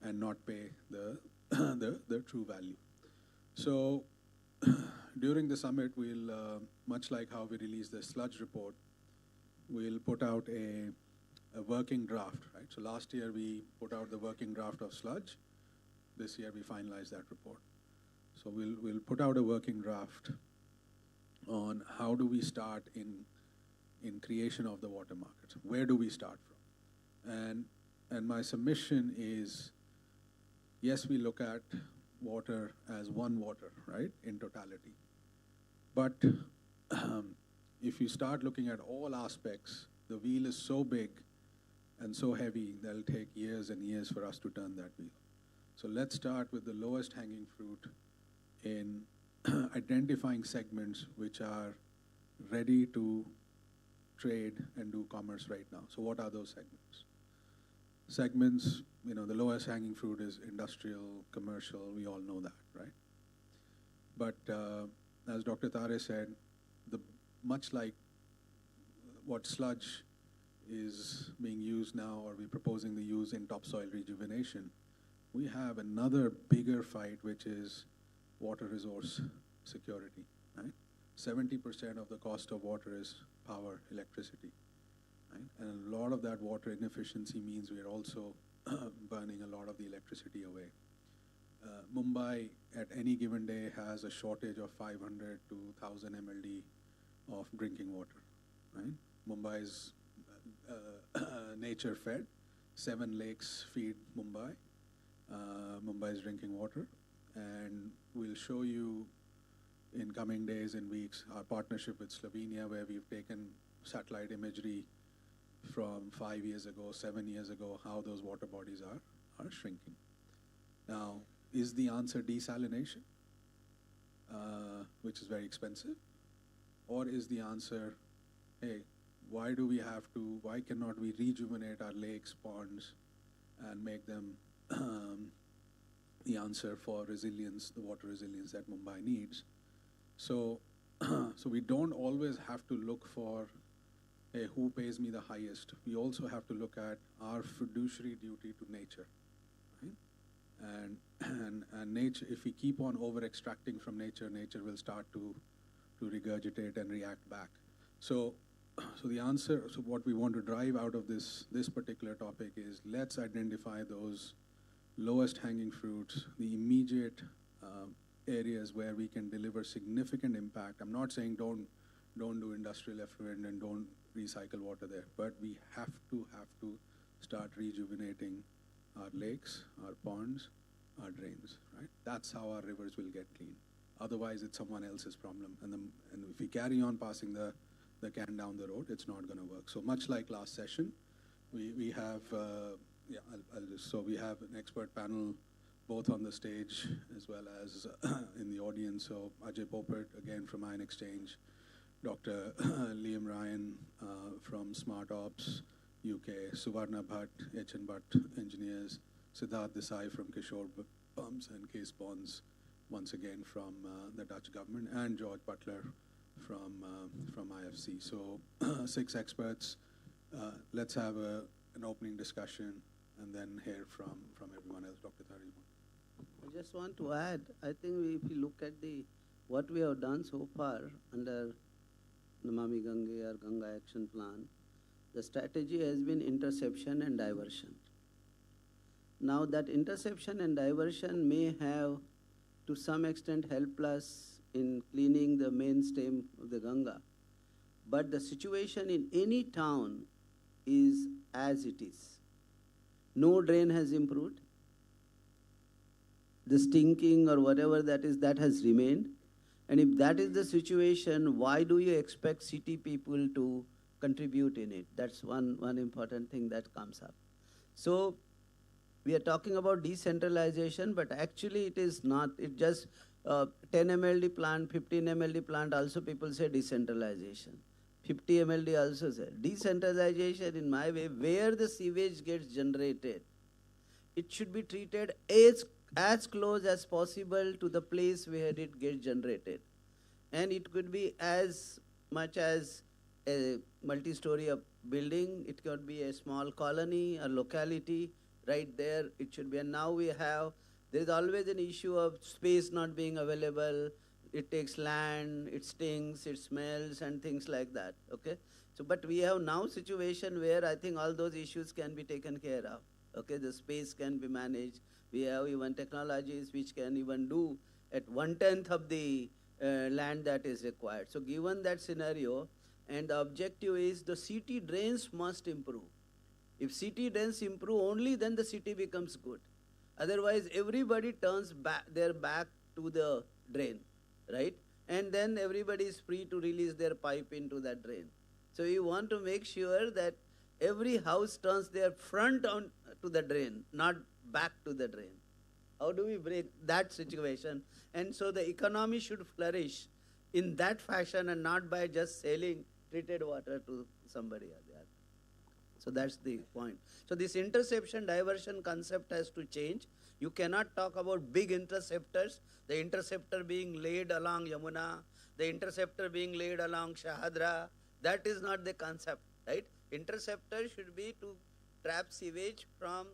and not pay the true value. So during the summit, we'll, much like how we released the sludge report, we'll put out a working draft, right? So last year we put out the working draft of sludge. This year we finalized that report. So we'll put out a working draft on how do we start in creation of the water markets. Where do we start from? And my submission is, yes, we look at water as one water, right, in totality. But if you start looking at all aspects, the wheel is so big and so heavy that it'll take years and years for us to turn that wheel. So let's start with the lowest hanging fruit in identifying segments which are ready to trade and do commerce right now. So what are those segments? Segments, you know, the lowest hanging fruit is industrial, commercial, we all know that, right? But as Dr. Tare said, much like what sludge is being used now, or we're proposing the use in topsoil rejuvenation, we have another bigger fight, which is water resource security, right? 70% of the cost of water is power, electricity, right? And a lot of that water inefficiency means we are also burning a lot of the electricity away. Mumbai at any given day has a shortage of 500 to 1,000 MLD of drinking water, right? Mumbai is nature fed. 7 lakes feed Mumbai, Mumbai's drinking water. And we'll show you in coming days and weeks our partnership with Slovenia, where we've taken satellite imagery from 5 years ago, 7 years ago, how those water bodies are shrinking. Now, is the answer desalination, which is very expensive? Or is the answer, hey, why cannot we rejuvenate our lakes, ponds, and make them the answer for resilience, the water resilience that Mumbai needs? So, so we don't always have to look for, hey, who pays me the highest? We also have to look at our fiduciary duty to nature, right? And nature, if we keep on over-extracting from nature, nature will start to regurgitate and react back. So the answer, so what we want to drive out of this particular topic is, let's identify those lowest hanging fruits, the immediate areas where we can deliver significant impact. I'm not saying don't do industrial effluent and don't recycle water there, but we have to start rejuvenating our lakes, our ponds, our drains, right? That's how our rivers will get clean. Otherwise, it's someone else's problem. And if we carry on passing the can down the road, it's not going to work. So much like last session, we have, so we have an expert panel both on the stage as well as in the audience. So Ajay Popert, again from Ion Exchange, Dr. Liam Ryan from Smart Ops UK, Suvarna Bhatt, H&N Bhatt Engineers, Siddharth Desai from Kishore Pumps and Case Bonds, once again from the Dutch government, and George Butler from IFC. So 6 experts. Let's have an opening discussion and then hear from everyone else. Dr. Tari. I just want to add, I think if you look at what we have done so far under Namami Gange or Ganga Action Plan, the strategy has been interception and diversion. Now that interception and diversion may have to some extent helped us in cleaning the main stem of the Ganga, but the situation in any town is as it is. No drain has improved. The stinking or whatever that is, that has remained. And if that is the situation, why do you expect city people to contribute in it? That's one important thing that comes up. So we are talking about decentralization, but actually it is not. It just 10 MLD plant, 15 MLD plant, also people say decentralization. 50 MLD also say. Decentralization, in my way, where the sewage gets generated, it should be treated as close as possible to the place where it gets generated. And it could be as much as a multi-story building, it could be a small colony, a locality, right there it should be. And now there is always an issue of space not being available, it takes land, it stinks, it smells and things like that, okay? So, but we have now situation where I think all those issues can be taken care of, okay? The space can be managed. We have even technologies which can even do at 1/10 of the land that is required. So given that scenario, and the objective is the city drains must improve. If city drains improve, only then the city becomes good. Otherwise, everybody turns their back to the drain, right? And then everybody is free to release their pipe into that drain. So you want to make sure that every house turns their front on to the drain, not back to the drain. How do we break that situation? And so the economy should flourish in that fashion and not by just selling treated water to somebody or the other. So that's the point. So this interception diversion concept has to change. You cannot talk about big interceptors, the interceptor being laid along Yamuna, the interceptor being laid along Shahadra. That is not the concept, right? Interceptor should be to trap sewage from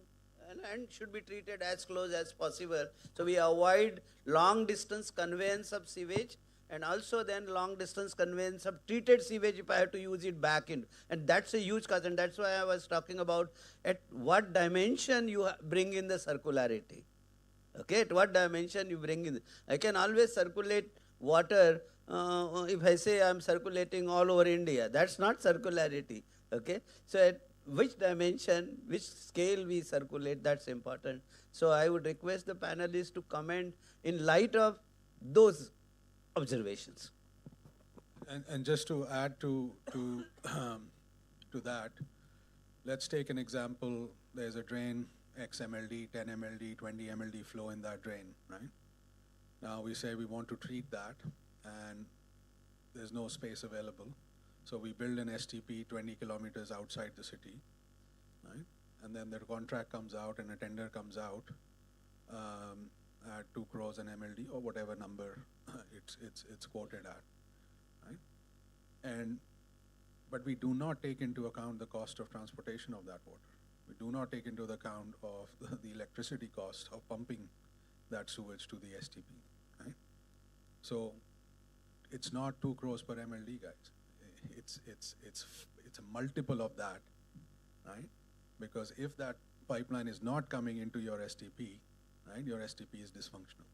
and should be treated as close as possible. So we avoid long distance conveyance of sewage, and also then long distance conveyance of treated sewage if I have to use it back in. And that's a huge cost, and that's why I was talking about at what dimension you bring in the circularity. Okay, at what dimension you bring in. I can always circulate water if I say I'm circulating all over India. That's not circularity. Okay, so at which dimension, which scale we circulate, that's important. So I would request the panelists to comment in light of those observations. And just to add to that, let's take an example. There's a drain, X MLD, 10 MLD, 20 MLD flow in that drain, right? Now we say we want to treat that, and there's no space available. So we build an STP 20 kilometers outside the city, right? And then the contract comes out and a tender comes out at 2 crores an MLD or whatever number it's quoted at, right? But we do not take into account the cost of transportation of that water. We do not take into account of the electricity cost of pumping that sewage to the STP, right? So it's not 2 crores per MLD, guys. It's a multiple of that, right? Because if that pipeline is not coming into your STP, right, your STP is dysfunctional.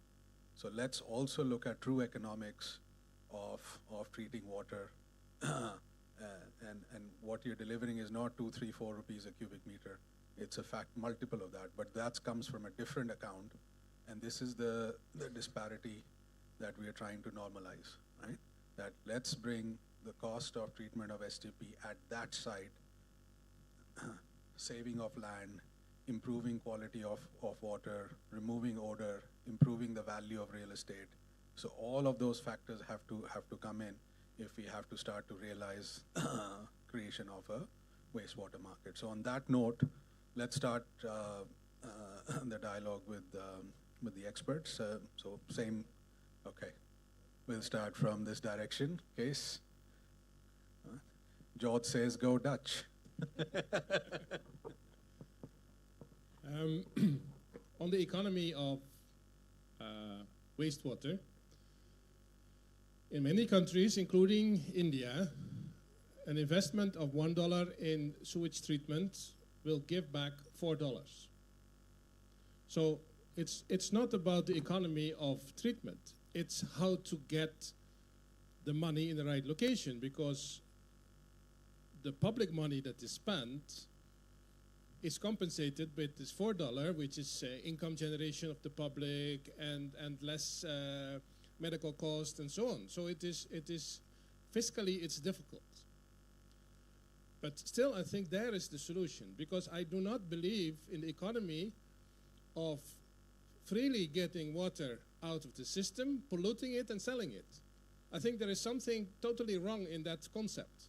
So let's also look at true economics of treating water, and what you're delivering is not 2, 3, 4 rupees a cubic meter. It's a fact multiple of that, but that comes from a different account, and this is the disparity that we are trying to normalize, right? That let's bring the cost of treatment of STP at that site, saving of land, improving quality of water, removing odor, improving the value of real estate. So all of those factors have to come in if we have to start to realize creation of a wastewater market. So on that note, let's start the dialogue with the experts. So same, okay. We'll start from this direction. Case. George says, go Dutch. On the economy of wastewater, in many countries, including India, an investment of $1 in sewage treatment will give back $4. So it's not about the economy of treatment. It's how to get the money in the right location, because the public money that is spent is compensated with this $4, which is income generation of the public and less medical cost and so on. So it is fiscally it's difficult. But still, I think there is the solution, because I do not believe in the economy of freely getting water out of the system, polluting it and selling it. I think there is something totally wrong in that concept,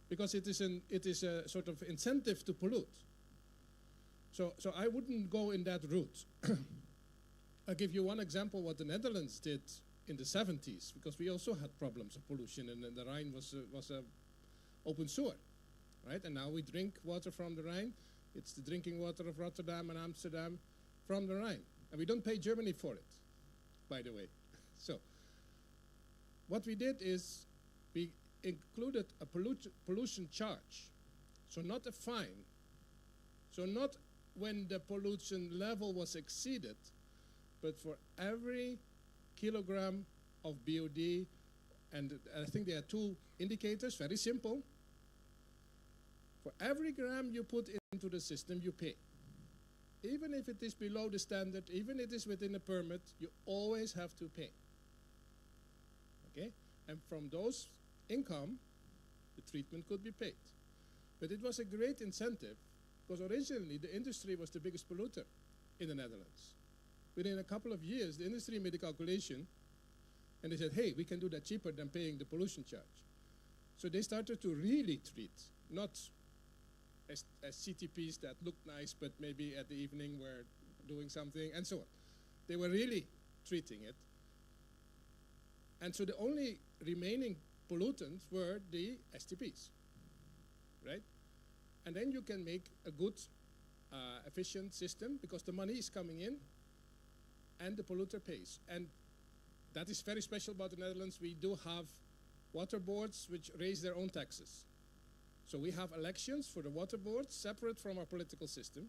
because it is a sort of incentive to pollute. So I wouldn't go in that route. I'll give you one example what the Netherlands did in the 70s, because we also had problems of pollution, and the Rhine was a open sewer, right? And now we drink water from the Rhine. It's the drinking water of Rotterdam and Amsterdam from the Rhine. And we don't pay Germany for it, by the way. So what we did is we included a pollution charge. So not a fine. So not when the pollution level was exceeded, but for every kilogram of BOD, and I think there are 2 indicators, very simple. For every gram you put into the system, you pay. Even if it is below the standard, even if it is within a permit, you always have to pay. Okay? And from those income, the treatment could be paid. But it was a great incentive, because originally the industry was the biggest polluter in the Netherlands. Within a couple of years, the industry made a calculation, and they said, hey, we can do that cheaper than paying the pollution charge. So they started to really treat, not as CTPs that looked nice, but maybe at the evening were doing something, and so on. They were really treating it. And so the only remaining pollutants were the STPs, right? And then you can make a good efficient system because the money is coming in and the polluter pays. And that is very special about the Netherlands. We do have water boards which raise their own taxes. So we have elections for the water boards separate from our political system.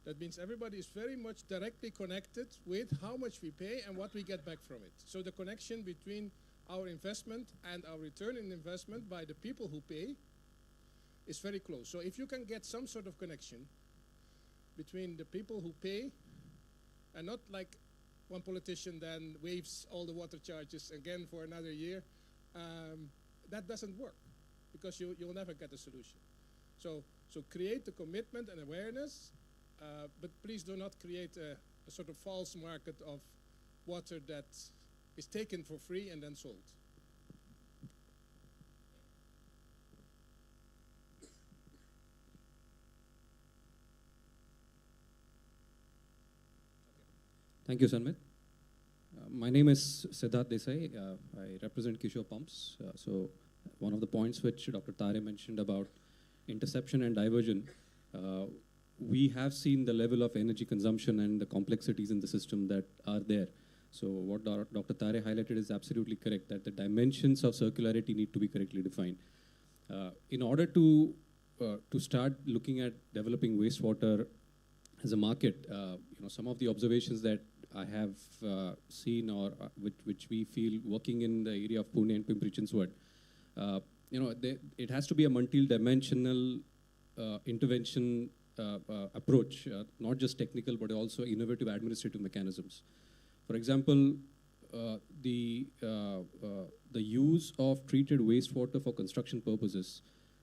That means everybody is very much directly connected with how much we pay and what we get back from it. So the connection between our investment and our return in investment by the people who pay is very close. So if you can get some sort of connection between the people who pay and not like one politician then waives all the water charges again for another year, that doesn't work because you'll never get a solution. So create the commitment and awareness, but please do not create a sort of false market of water that is taken for free and then sold. Thank you, Sanmit. My name is Siddharth Desai. I represent Kishore Pumps. So one of the points which Dr. Tare mentioned about interception and diversion, we have seen the level of energy consumption and the complexities in the system that are there. So what Dr. Tare highlighted is absolutely correct, that the dimensions of circularity need to be correctly defined. In order to start looking at developing wastewater as a market, some of the observations that I have seen or which we feel working in the area of Pune and Pimpri-Chinchwad, it has to be a multi-dimensional intervention approach, not just technical but also innovative administrative mechanisms. For example, the use of treated wastewater for construction purposes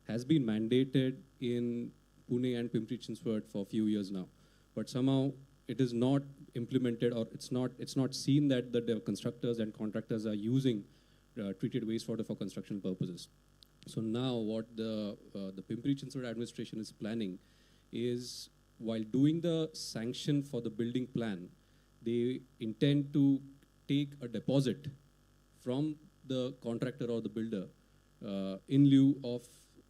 has been mandated in Pune and Pimpri-Chinchwad for a few years now, but somehow it is not implemented, or it's not seen that the constructors and contractors are using treated wastewater for construction purposes. So now what the Pimpri-Chinchwad administration is planning is, while doing the sanction for the building plan, they intend to take a deposit from the contractor or the builder in lieu of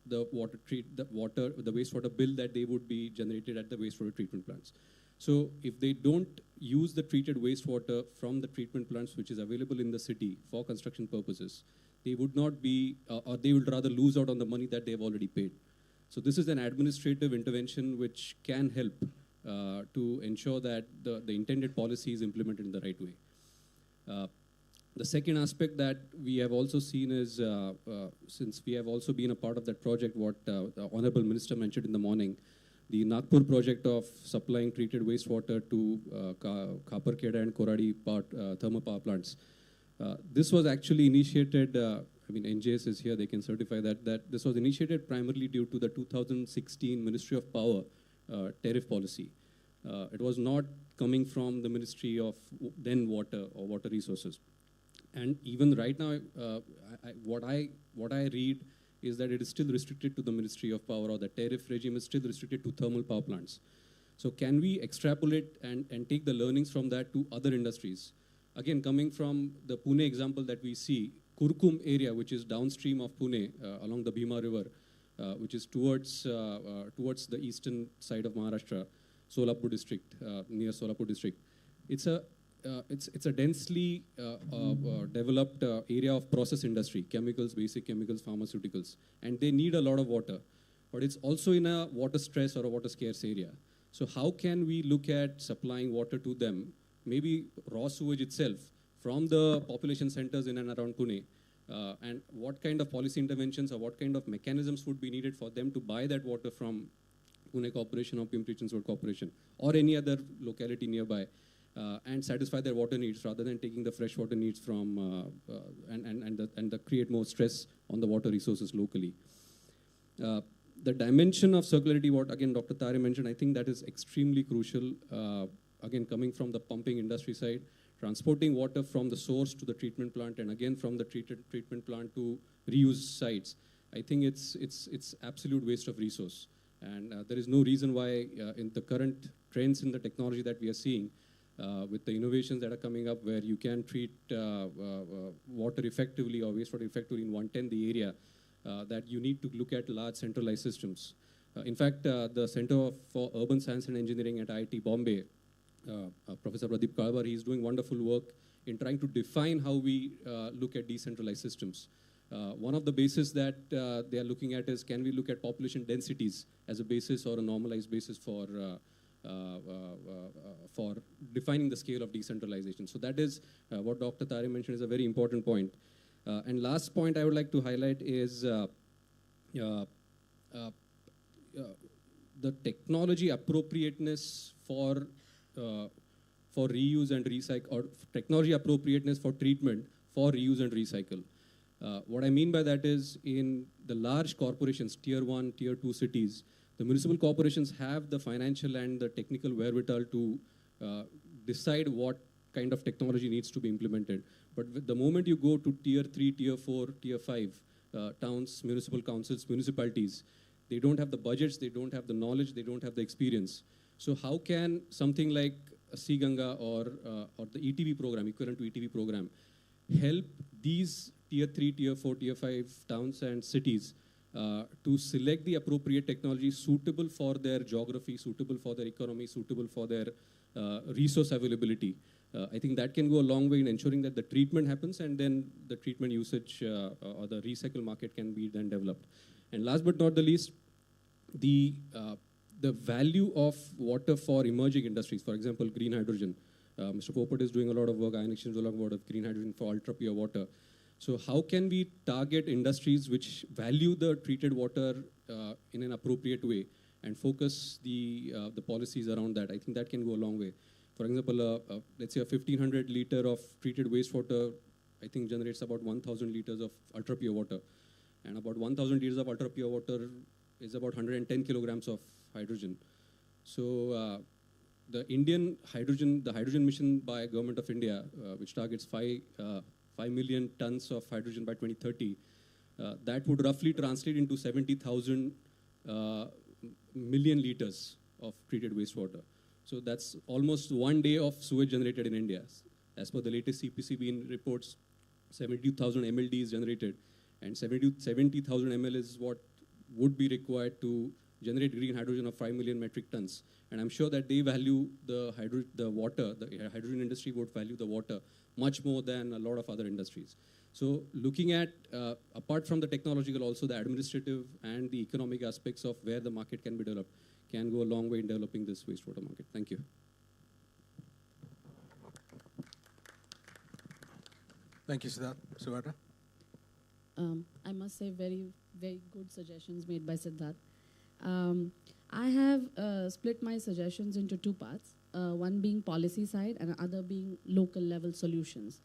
the wastewater bill that they would be generated at the wastewater treatment plants. So if they don't use the treated wastewater from the treatment plants which is available in the city for construction purposes, they would not be, or they would rather lose out on the money that they've already paid. So this is an administrative intervention which can help to ensure that the intended policy is implemented in the right way. The second aspect that we have also seen is, since we have also been a part of that project, what the Honorable Minister mentioned in the morning, the Nagpur project of supplying treated wastewater to Khaparkheda and Koradi thermal power plants. This was actually initiated, NJS is here, they can certify that this was initiated primarily due to the 2016 Ministry of Power tariff policy. It was not coming from the Ministry of then Water or Water Resources. And even right now, what I read is that it is still restricted to the Ministry of Power, or the tariff regime is still restricted to thermal power plants. So can we extrapolate and take the learnings from that to other industries? Again, coming from the Pune example that we see, Kurkum area, which is downstream of Pune, along the Bhima River, which is towards the eastern side of Maharashtra, Solapur district, near Solapur district. It's a densely developed area of process industry, chemicals, basic chemicals, pharmaceuticals, and they need a lot of water. But it's also in a water stress or a water scarce area. So how can we look at supplying water to them, maybe raw sewage itself, from the population centers in and around Pune, and what kind of policy interventions or what kind of mechanisms would be needed for them to buy that water from Pune Corporation or Pimpri-Chinchwad Corporation or any other locality nearby, and satisfy their water needs rather than taking the fresh water needs from and create more stress on the water resources locally. The dimension of circularity, what again Dr. Tare mentioned, I think that is extremely crucial. Again, coming from the pumping industry side, transporting water from the source to the treatment plant, and again from the treatment plant to reuse sites. I think it's absolute waste of resource, and there is no reason why in the current trends in the technology that we are seeing, with the innovations that are coming up where you can treat water effectively or wastewater effectively in 1/10 the area, that you need to look at large centralized systems. In fact, the Center for Urban Science and Engineering at IIT Bombay, Professor Pradeep Kalwar, he's doing wonderful work in trying to define how we look at decentralized systems. One of the bases that they are looking at is, can we look at population densities as a basis or a normalized basis for defining the scale of decentralization. So that is what Dr. Tare mentioned is a very important point. And last point I would like to highlight is the technology appropriateness for reuse and recycle, or technology appropriateness for treatment for reuse and recycle. What I mean by that is, in the large corporations, tier 1, tier 2 cities, the municipal corporations have the financial and the technical wherewithal to decide what kind of technology needs to be implemented. But the moment you go to tier 3, tier 4, tier 5 towns, municipal councils, municipalities, they don't have the budgets, they don't have the knowledge, they don't have the experience. So how can something like a Gange or the ETV program, equivalent to ETV program, help these tier 3, tier 4, tier 5 towns and cities to select the appropriate technology suitable for their geography, suitable for their economy, suitable for their resource availability? I think that can go a long way in ensuring that the treatment happens, and then the treatment usage or the recycle market can be then developed. And last but not the least, the value of water for emerging industries, for example, green hydrogen. Mr. Popat is doing a lot of work, Ion Exchange is doing a lot of green hydrogen for ultra pure water. So how can we target industries which value the treated water in an appropriate way and focus the policies around that? I think that can go a long way. For example, let's say a 1,500 liter of treated wastewater, I think generates about 1,000 liters of ultra pure water. And about 1,000 liters of ultra pure water is about 110 kilograms of hydrogen. So the hydrogen mission by Government of India, which targets 5 million tons of hydrogen by 2030, that would roughly translate into 70,000 million liters of treated wastewater. So that's almost 1 day of sewage generated in India. As per the latest CPCB reports, 72,000 MLD is generated, and 70,000 ml is what would be required to generate green hydrogen of 5 million metric tons. And I'm sure that they value the water, the hydrogen industry would value the water much more than a lot of other industries. So looking at, apart from the technological, also the administrative and the economic aspects of where the market can be developed can go a long way in developing this wastewater market. Thank you. Thank you, Siddharth. Subhadra? I must say very, very good suggestions made by Siddharth. I have split my suggestions into two parts, one being policy side and other being local level solutions.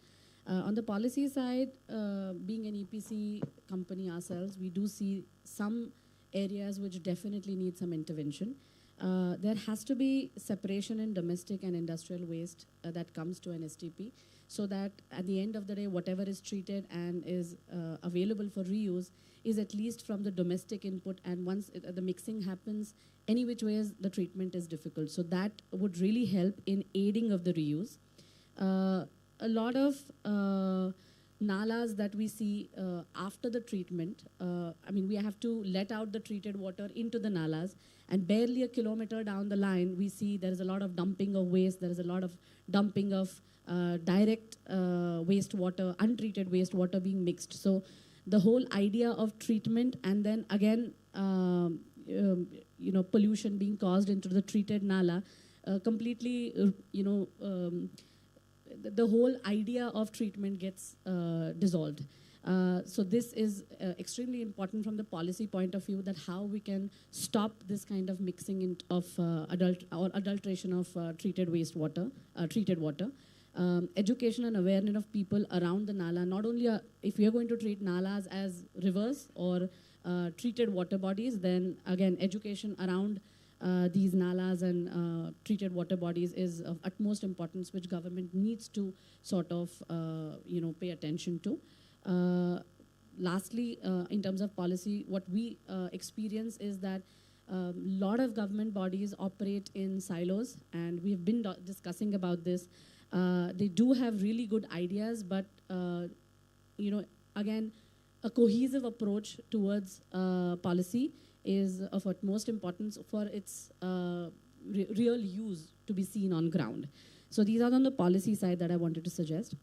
On the policy side, being an EPC company ourselves, we do see some areas which definitely need some intervention. There has to be separation in domestic and industrial waste that comes to an STP, so that at the end of the day, whatever is treated and is available for reuse is at least from the domestic input, and once the mixing happens, any which ways the treatment is difficult. So that would really help in aiding of the reuse. A lot of nalas that we see after the treatment, I mean, we have to let out the treated water into the nalas, and barely a kilometer down the line, we see there is a lot of dumping of waste, there is a lot of dumping of direct wastewater, untreated wastewater being mixed. So the whole idea of treatment and then again, pollution being caused into the treated nala, completely, the whole idea of treatment gets dissolved. So this is extremely important from the policy point of view, that how we can stop this kind of mixing of adulteration of treated wastewater, treated water. Education and awareness of people around the nala, not only if we are going to treat nalas as rivers or treated water bodies, then again education around these nalas and treated water bodies is of utmost importance, which government needs to sort of pay attention to. Lastly, in terms of policy, what we experience is that a lot of government bodies operate in silos, and we've been discussing about this. They do have really good ideas, but again, a cohesive approach towards policy is of utmost importance for its real use to be seen on ground. So these are on the policy side that I wanted to suggest.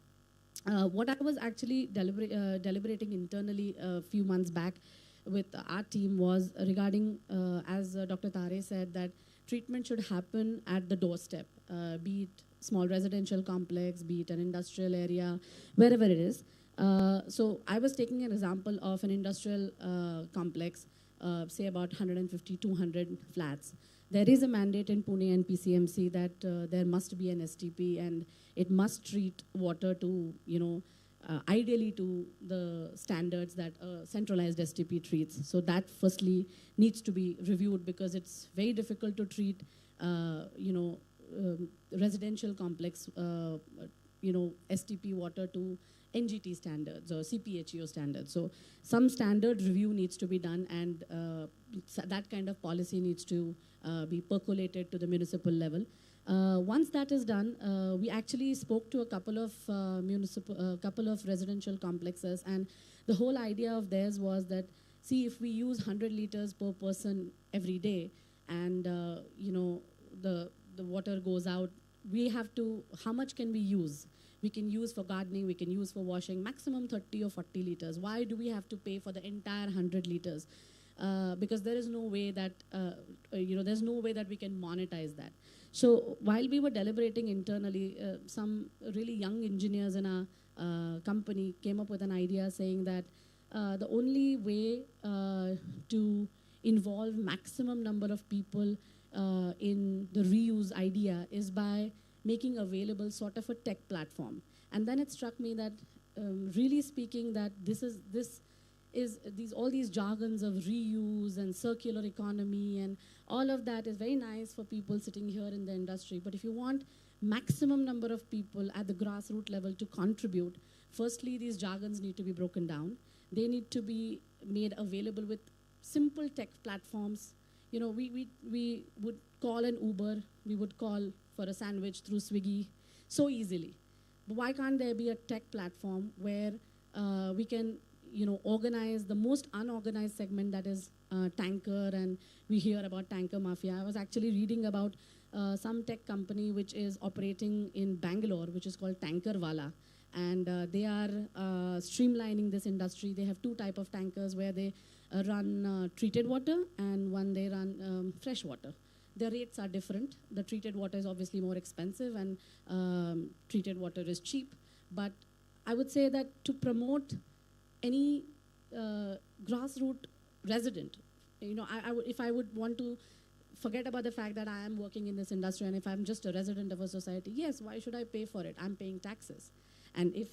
What I was actually deliberating internally a few months back with our team was regarding, as Dr. Tare said, that treatment should happen at the doorstep, be it small residential complex, be it an industrial area, wherever it is. So I was taking an example of an industrial complex, say about 150, 200 flats. There is a mandate in Pune and PCMC that there must be an STP and it must treat water to, ideally to the standards that a centralized STP treats. So that firstly needs to be reviewed because it's very difficult to treat, residential complex, STP water to NGT standards or CPHEO standards. So some standard review needs to be done, and that kind of policy needs to be percolated to the municipal level. Once that is done, we actually spoke to a couple of residential complexes, and the whole idea of theirs was that, see, if we use 100 liters per person every day, and the water goes out, we have to, how much can we use? We can use for gardening, we can use for washing, maximum 30 or 40 liters. Why do we have to pay for the entire 100 liters? Because there is no way that, there's no way that we can monetize that. So while we were deliberating internally, some really young engineers in our company came up with an idea saying that the only way to involve maximum number of people in the reuse idea is by making available sort of a tech platform. And then it struck me that, really speaking, that all these jargons of reuse and circular economy and all of that is very nice for people sitting here in the industry. But if you want maximum number of people at the grassroots level to contribute, firstly, these jargons need to be broken down. They need to be made available with simple tech platforms. We would call an Uber, we would call for a sandwich through Swiggy so easily. But why can't there be a tech platform where we can organize the most unorganized segment, that is tanker, and we hear about tanker mafia. I was actually reading about some tech company which is operating in Bangalore, which is called Tankerwala, and they are streamlining this industry. They have two types of tankers where they run treated water and one they run fresh water. The rates are different. The treated water is obviously more expensive and treated water is cheap. But I would say that to promote any grassroots resident, if I would want to forget about the fact that I am working in this industry and if I'm just a resident of a society, yes, why should I pay for it? I'm paying taxes. And if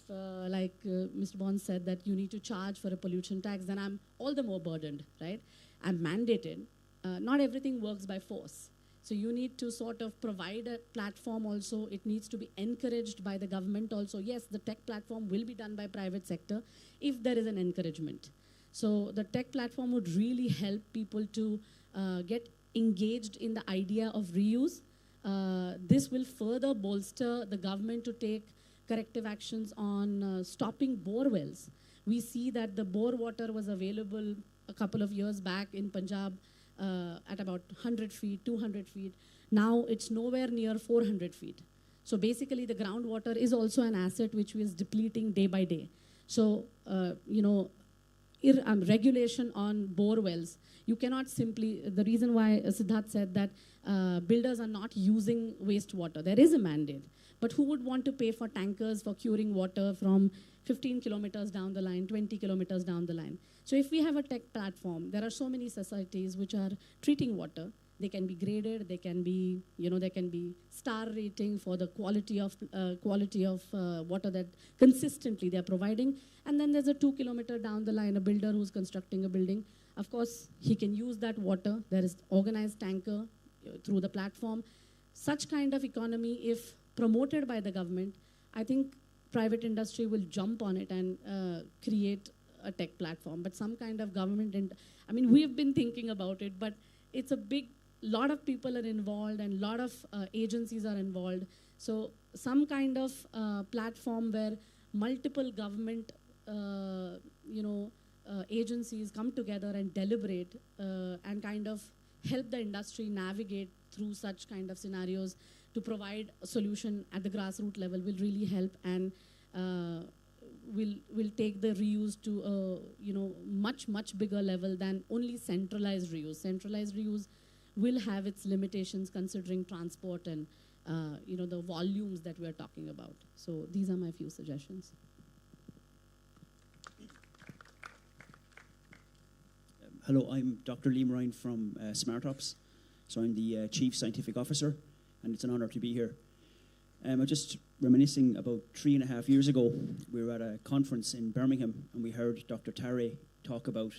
like Mr. Bond said that you need to charge for a pollution tax, then I'm all the more burdened, right? I'm mandated. Not everything works by force. So you need to sort of provide a platform also. It needs to be encouraged by the government also. Yes, the tech platform will be done by private sector if there is an encouragement. So the tech platform would really help people to get engaged in the idea of reuse. This will further bolster the government to take corrective actions on stopping bore wells. We see that the bore water was available a couple of years back in Punjab at about 100 feet, 200 feet. Now it's nowhere near 400 feet. So basically the groundwater is also an asset which is depleting day by day. So, regulation on bore wells, you cannot simply, the reason why Siddharth said that builders are not using wastewater, there is a mandate. But who would want to pay for tankers for curing water from 15 kilometers down the line, 20 kilometers down the line? So if we have a tech platform, there are so many societies which are treating water. They can be graded, they can be, there can be star rating for the quality of water that consistently they're providing. And then there's a 2 kilometer down the line, a builder who's constructing a building. Of course, he can use that water. There is organized tanker through the platform. Such kind of economy, if promoted by the government, I think private industry will jump on it and create a tech platform. But some kind of government, we've been thinking about it, but it's a lot of people are involved and a lot of agencies are involved. So some kind of platform where multiple government, agencies come together and deliberate and kind of help the industry navigate through such kind of scenarios to provide a solution at the grassroots level will really help, and will take the reuse to a much bigger level than only centralized reuse. Centralized reuse will have its limitations considering transport and the volumes that we are talking about. So these are my few suggestions. Hello, I'm Dr. Liam Ryan from SmartOps. So I'm the Chief Scientific Officer, and it's an honor to be here. I'm just reminiscing about 3.5 years ago. We were at a conference in Birmingham, and we heard Dr. Tare talk about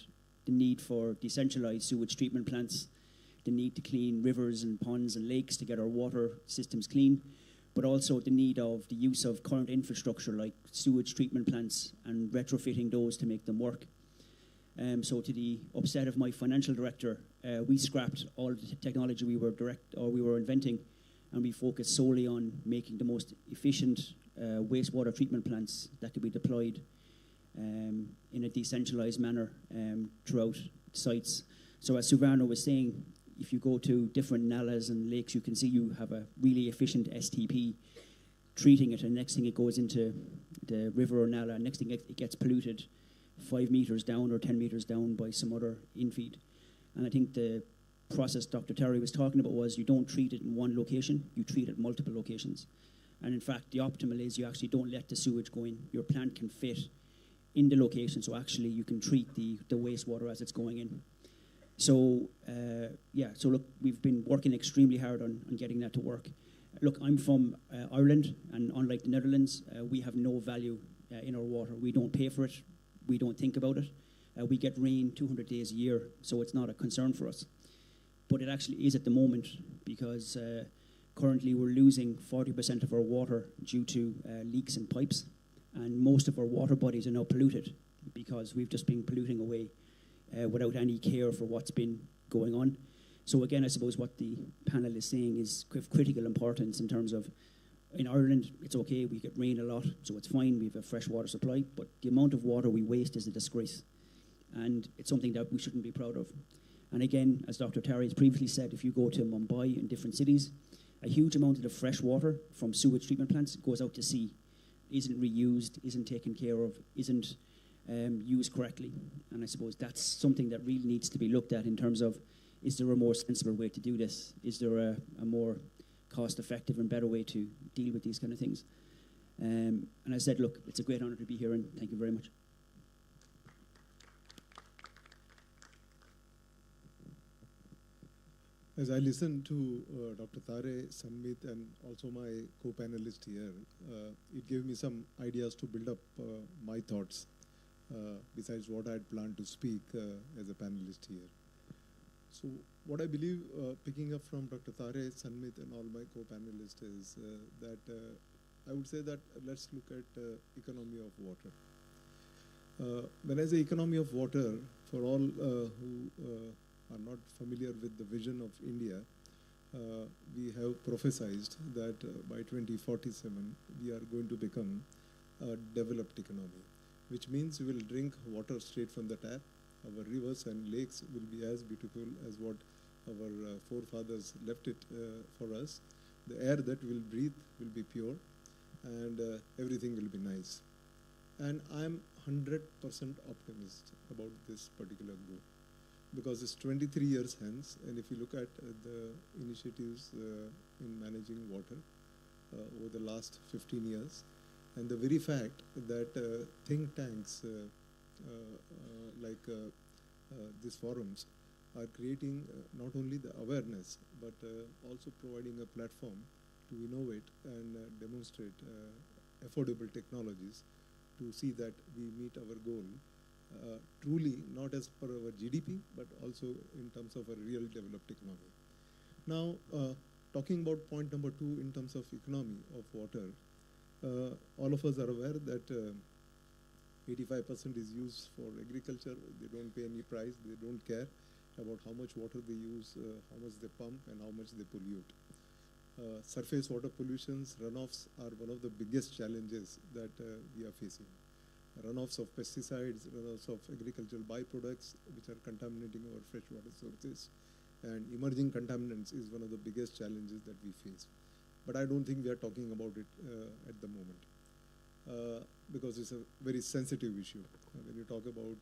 the need for decentralized sewage treatment plants, the need to clean rivers and ponds and lakes to get our water systems clean, but also the need of the use of current infrastructure like sewage treatment plants and retrofitting those to make them work. So to the upset of my financial director, we scrapped all the technology we were inventing, and we focused solely on making the most efficient wastewater treatment plants that could be deployed in a decentralized manner throughout sites. So as Suvarna was saying, if you go to different nalas and lakes, you can see you have a really efficient STP treating it, and next thing it goes into the river or nala, and next thing it gets polluted 5 meters down or 10 meters down by some other infeed. And I think the process Dr. Terry was talking about was you don't treat it in one location, you treat it in multiple locations. And in fact, the optimal is you actually don't let the sewage go in. Your plant can fit in the location, so actually you can treat the wastewater as it's going in. So, so look, we've been working extremely hard on getting that to work. Look, I'm from Ireland, and unlike the Netherlands, we have no value in our water. We don't pay for it. We don't think about it. We get rain 200 days a year, so it's not a concern for us. But it actually is at the moment, because currently we're losing 40% of our water due to leaks in pipes, and most of our water bodies are now polluted because we've just been polluting away without any care for what's been going on. So again, I suppose what the panel is saying is of critical importance in terms of, in Ireland, it's okay, we get rain a lot, so it's fine, we have a fresh water supply, but the amount of water we waste is a disgrace. And it's something that we shouldn't be proud of. And again, as Dr. Terry has previously said, if you go to Mumbai and different cities, a huge amount of the fresh water from sewage treatment plants goes out to sea, isn't reused, isn't taken care of, isn't used correctly. And I suppose that's something that really needs to be looked at in terms of, is there a more sensible way to do this? Is there a more cost-effective and better way to deal with these kind of things? And I said, look, it's a great honor to be here, and thank you very much. As I listened to Dr. Tare, Sanmit, and also my co-panelist here, it gave me some ideas to build up my thoughts, besides what I had planned to speak as a panelist here. So what I believe, picking up from Dr. Tare, Sanmit, and all my co-panelists is that I would say that let's look at economy of water. When I say economy of water, for all who are not familiar with the vision of India, we have prophesized that by 2047 we are going to become a developed economy, which means we will drink water straight from the tap. Our rivers and lakes will be as beautiful as what our forefathers left it for us. The air that we'll breathe will be pure, and everything will be nice. And I'm 100% optimist about this particular goal, because it's 23 years hence, and if you look at the initiatives in managing water over the last 15 years, and the very fact that think tanks like these forums are creating not only the awareness, but also providing a platform to innovate and demonstrate affordable technologies to see that we meet our goal truly not as per our GDP, but also in terms of a real developed economy. Now, talking about point number 2 in terms of economy of water, all of us are aware that 85% is used for agriculture. They don't pay any price. They don't care about how much water they use, how much they pump, and how much they pollute. Surface water pollutions, runoffs are one of the biggest challenges that we are facing. runoffs of pesticides, runoffs of agricultural byproducts, which are contaminating our freshwater sources. And emerging contaminants is one of the biggest challenges that we face. But I don't think we are talking about it at the moment, because it's a very sensitive issue. When you talk about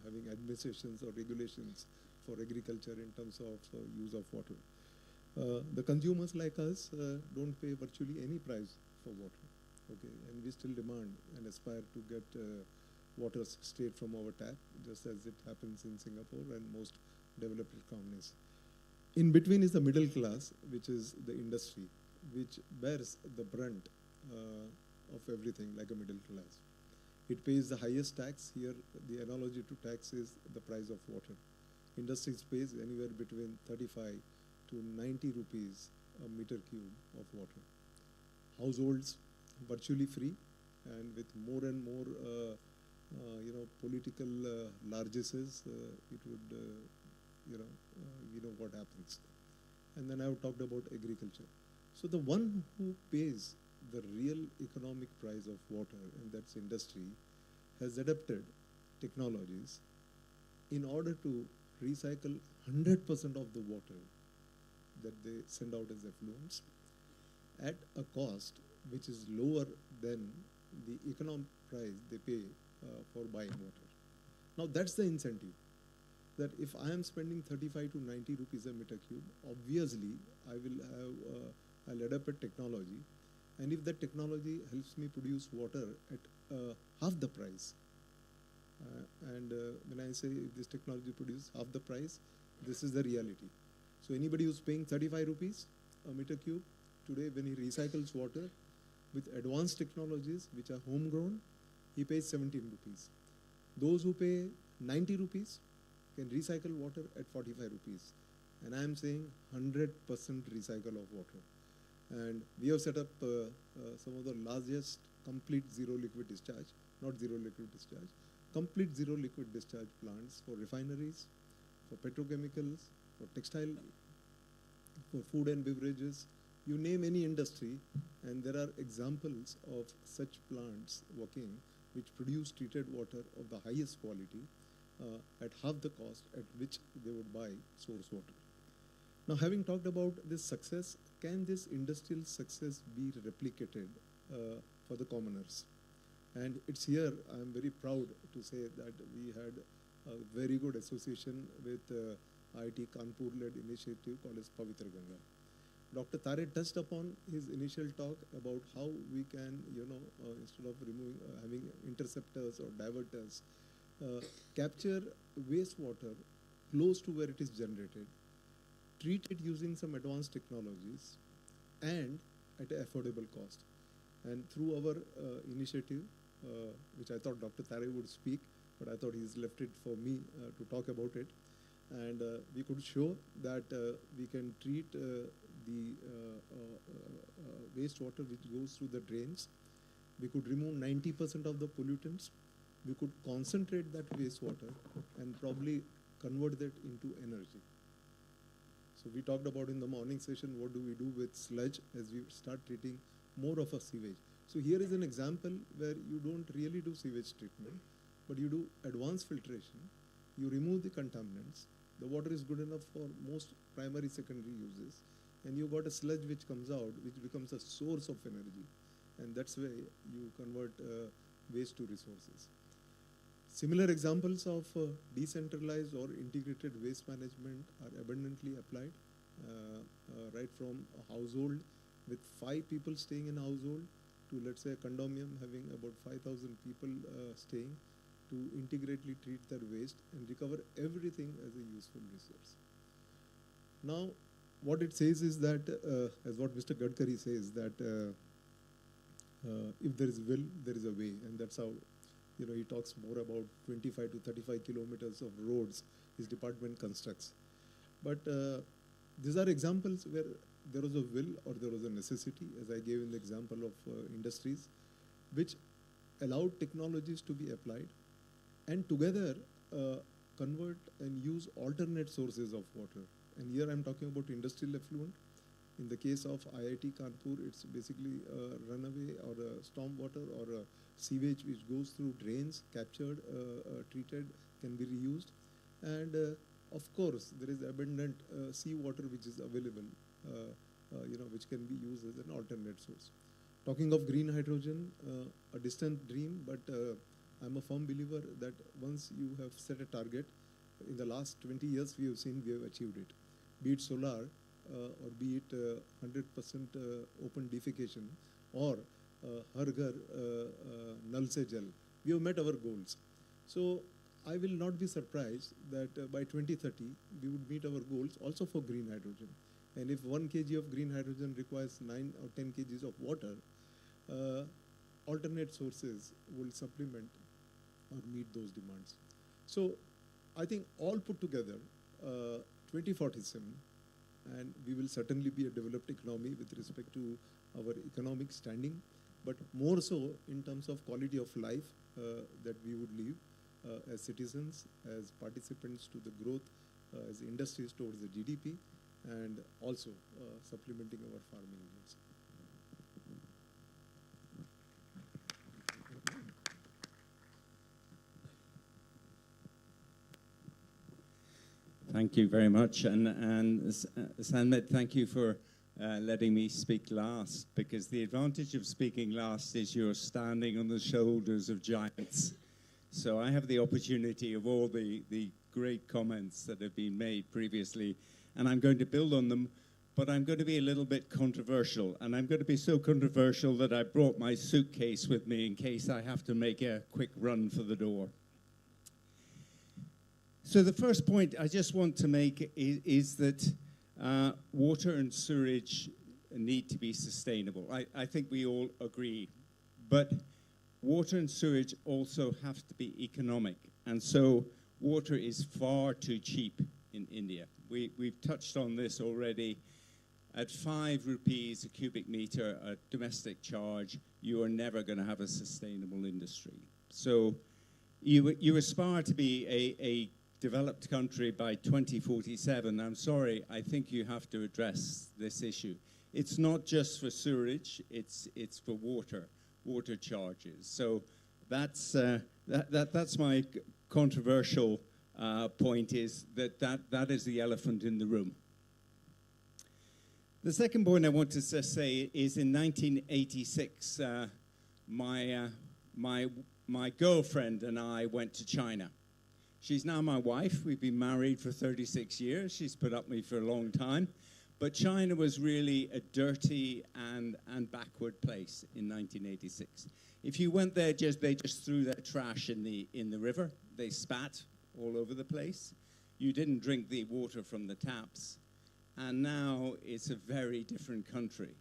having administrations or regulations for agriculture in terms of use of water, the consumers like us don't pay virtually any price for water, okay, and we still demand and aspire to get water straight from our tap, just as it happens in Singapore and most developed economies. In between is the middle class, which is the industry, which bears the brunt of everything like a middle class. It pays the highest tax. Here, the analogy to tax is the price of water. Industry pays anywhere between 35 to 90 rupees a meter cube of water. Households virtually free, and with more and more political largesses, it would we know what happens. And then I've talked about agriculture. So the one who pays the real economic price of water, and that's industry, has adapted technologies in order to recycle 100% of the water that they send out as effluents at a cost which is lower than the economic price they pay for buying water. Now that's the incentive, that if I am spending 35 to 90 rupees a meter cube, obviously I'll adapt a technology, and if that technology helps me produce water at half the price, and when I say if this technology produces half the price, this is the reality. So anybody who's paying 35 rupees a meter cube, today when he recycles water with advanced technologies which are homegrown, he pays 17 rupees. Those who pay 90 rupees can recycle water at 45 rupees. And I am saying 100% recycle of water. And we have set up some of the largest complete zero liquid discharge, not zero liquid discharge, complete zero liquid discharge plants for refineries, for petrochemicals, for textile, for food and beverages. You name any industry, and there are examples of such plants working which produce treated water of the highest quality at half the cost at which they would buy source water. Now, having talked about this success, can this industrial success be replicated for the commoners? And it's here I'm very proud to say that we had a very good association with IIT Kanpur-led initiative called as Pavitra Gange. Dr. Tare touched upon his initial talk about how we can, instead of having interceptors or diverters, capture wastewater close to where it is generated, treat it using some advanced technologies, and at an affordable cost. And through our initiative, which I thought Dr. Tare would speak, but I thought he's left it for me to talk about it. And we could show that we can treat the wastewater which goes through the drains. We could remove 90% of the pollutants. We could concentrate that wastewater and probably convert that into energy. So we talked about in the morning session, what do we do with sludge as we start treating more of a sewage. So here is an example where you don't really do sewage treatment, but you do advanced filtration. You remove the contaminants. The water is good enough for most primary, secondary uses. And you got a sludge which comes out, which becomes a source of energy. And that's where you convert waste to resources. Similar examples of decentralized or integrated waste management are abundantly applied, right from a household with 5 people staying in a household to, let's say, a condominium having about 5,000 people staying, to integrately treat their waste and recover everything as a useful resource. Now, what it says is that, as what Mr. Gadkari says, that if there is will, there is a way, and that's how, he talks more about 25 to 35 kilometers of roads his department constructs. But these are examples where there was a will or there was a necessity, as I gave in the example of industries, which allowed technologies to be applied and together convert and use alternate sources of water. And here I'm talking about industrial effluent In the case of IIT Kanpur, it's basically a runaway or a storm water or a sewage which goes through drains, captured, treated, can be reused. And of course, there is abundant seawater which is available, which can be used as an alternate source. Talking of green hydrogen, a distant dream, but I'm a firm believer that once you have set a target, in the last 20 years we have seen we have achieved it. Be it solar, or be it 100% open defecation, or Har Ghar Nal Se Jal, we have met our goals. So I will not be surprised that by 2030 we would meet our goals also for green hydrogen. And if 1 kg of green hydrogen requires 9 or 10 kgs of water, alternate sources will supplement or meet those demands. So I think all put together, 2047, and we will certainly be a developed economy with respect to our economic standing, but more so in terms of quality of life that we would live as citizens, as participants to the growth, as industries towards the GDP, and also supplementing our farming needs. Thank you very much, and Sanmet, thank you for letting me speak last, because the advantage of speaking last is you're standing on the shoulders of giants. So I have the opportunity of all the great comments that have been made previously, and I'm going to build on them, but I'm going to be a little bit controversial, and I'm going to be so controversial that I brought my suitcase with me in case I have to make a quick run for the door. So the first point I just want to make is that water and sewerage need to be sustainable. I think we all agree. But water and sewage also have to be economic. And so water is far too cheap in India. We've touched on this already. At 5 rupees a cubic meter, a domestic charge, you are never going to have a sustainable industry. So you aspire to be a developed country by 2047. I'm sorry, I think you have to address this issue. It's not just for sewerage, it's for water charges. So that's my controversial point, is that is the elephant in the room. The second point I want to say is in 1986, my girlfriend and I went to China. She's now my wife. We've been married for 36 years. She's put up with me for a long time. But China was really a dirty and backward place in 1986. If you went there, they just threw their trash in the river. They spat all over the place. You didn't drink the water from the taps. And now it's a very different country.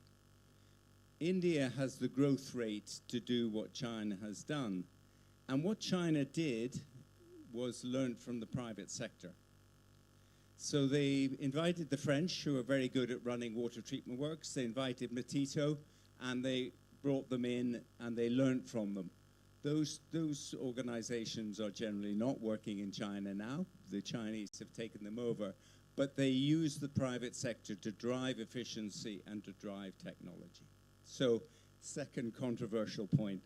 India has the growth rate to do what China has done. And what China did was learned from the private sector. So they invited the French, who are very good at running water treatment works. They invited Matito, and they brought them in, and they learned from them. Those organizations are generally not working in China now. The Chinese have taken them over. But they use the private sector to drive efficiency and to drive technology. So, second controversial point.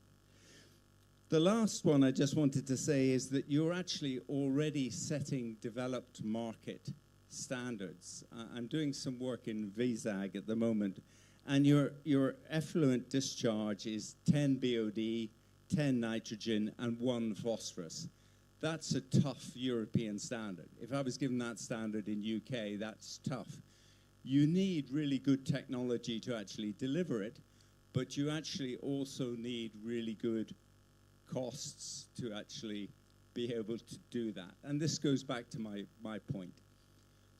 The last one I just wanted to say is that you're actually already setting developed market standards. I'm doing some work in Vizag at the moment, and your effluent discharge is 10 BOD, 10 nitrogen, and 1 phosphorus. That's a tough European standard. If I was given that standard in UK, that's tough. You need really good technology to actually deliver it, but you actually also need really good costs to actually be able to do that. And this goes back to my point.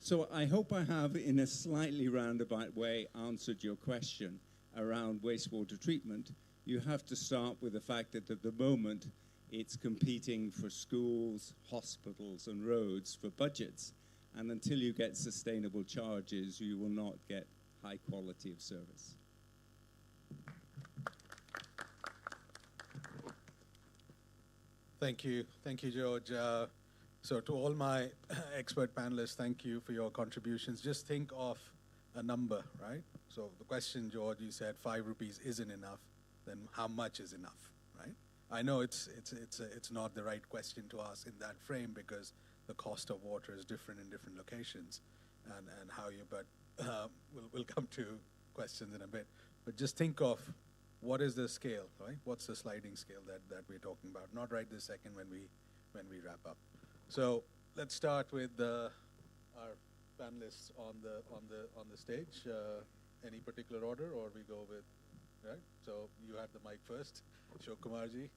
So I hope I have, in a slightly roundabout way, answered your question around wastewater treatment. You have to start with the fact that at the moment, it's competing for schools, hospitals, and roads for budgets. And until you get sustainable charges, you will not get high quality of service. Thank you, George. So to all my expert panelists, thank you for your contributions. Just think of a number, right? So the question, George, you said 5 rupees isn't enough. Then how much is enough, right? I know it's not the right question to ask in that frame because the cost of water is different in different locations, and how you. But we'll come to questions in a bit. But just think of what is the scale, right? What's the sliding scale that we're talking about? Not right this second when we wrap up. So let's start with our panelists on the stage. Any particular order, or we go with, right? So you had the mic first, Ashok Kumarji,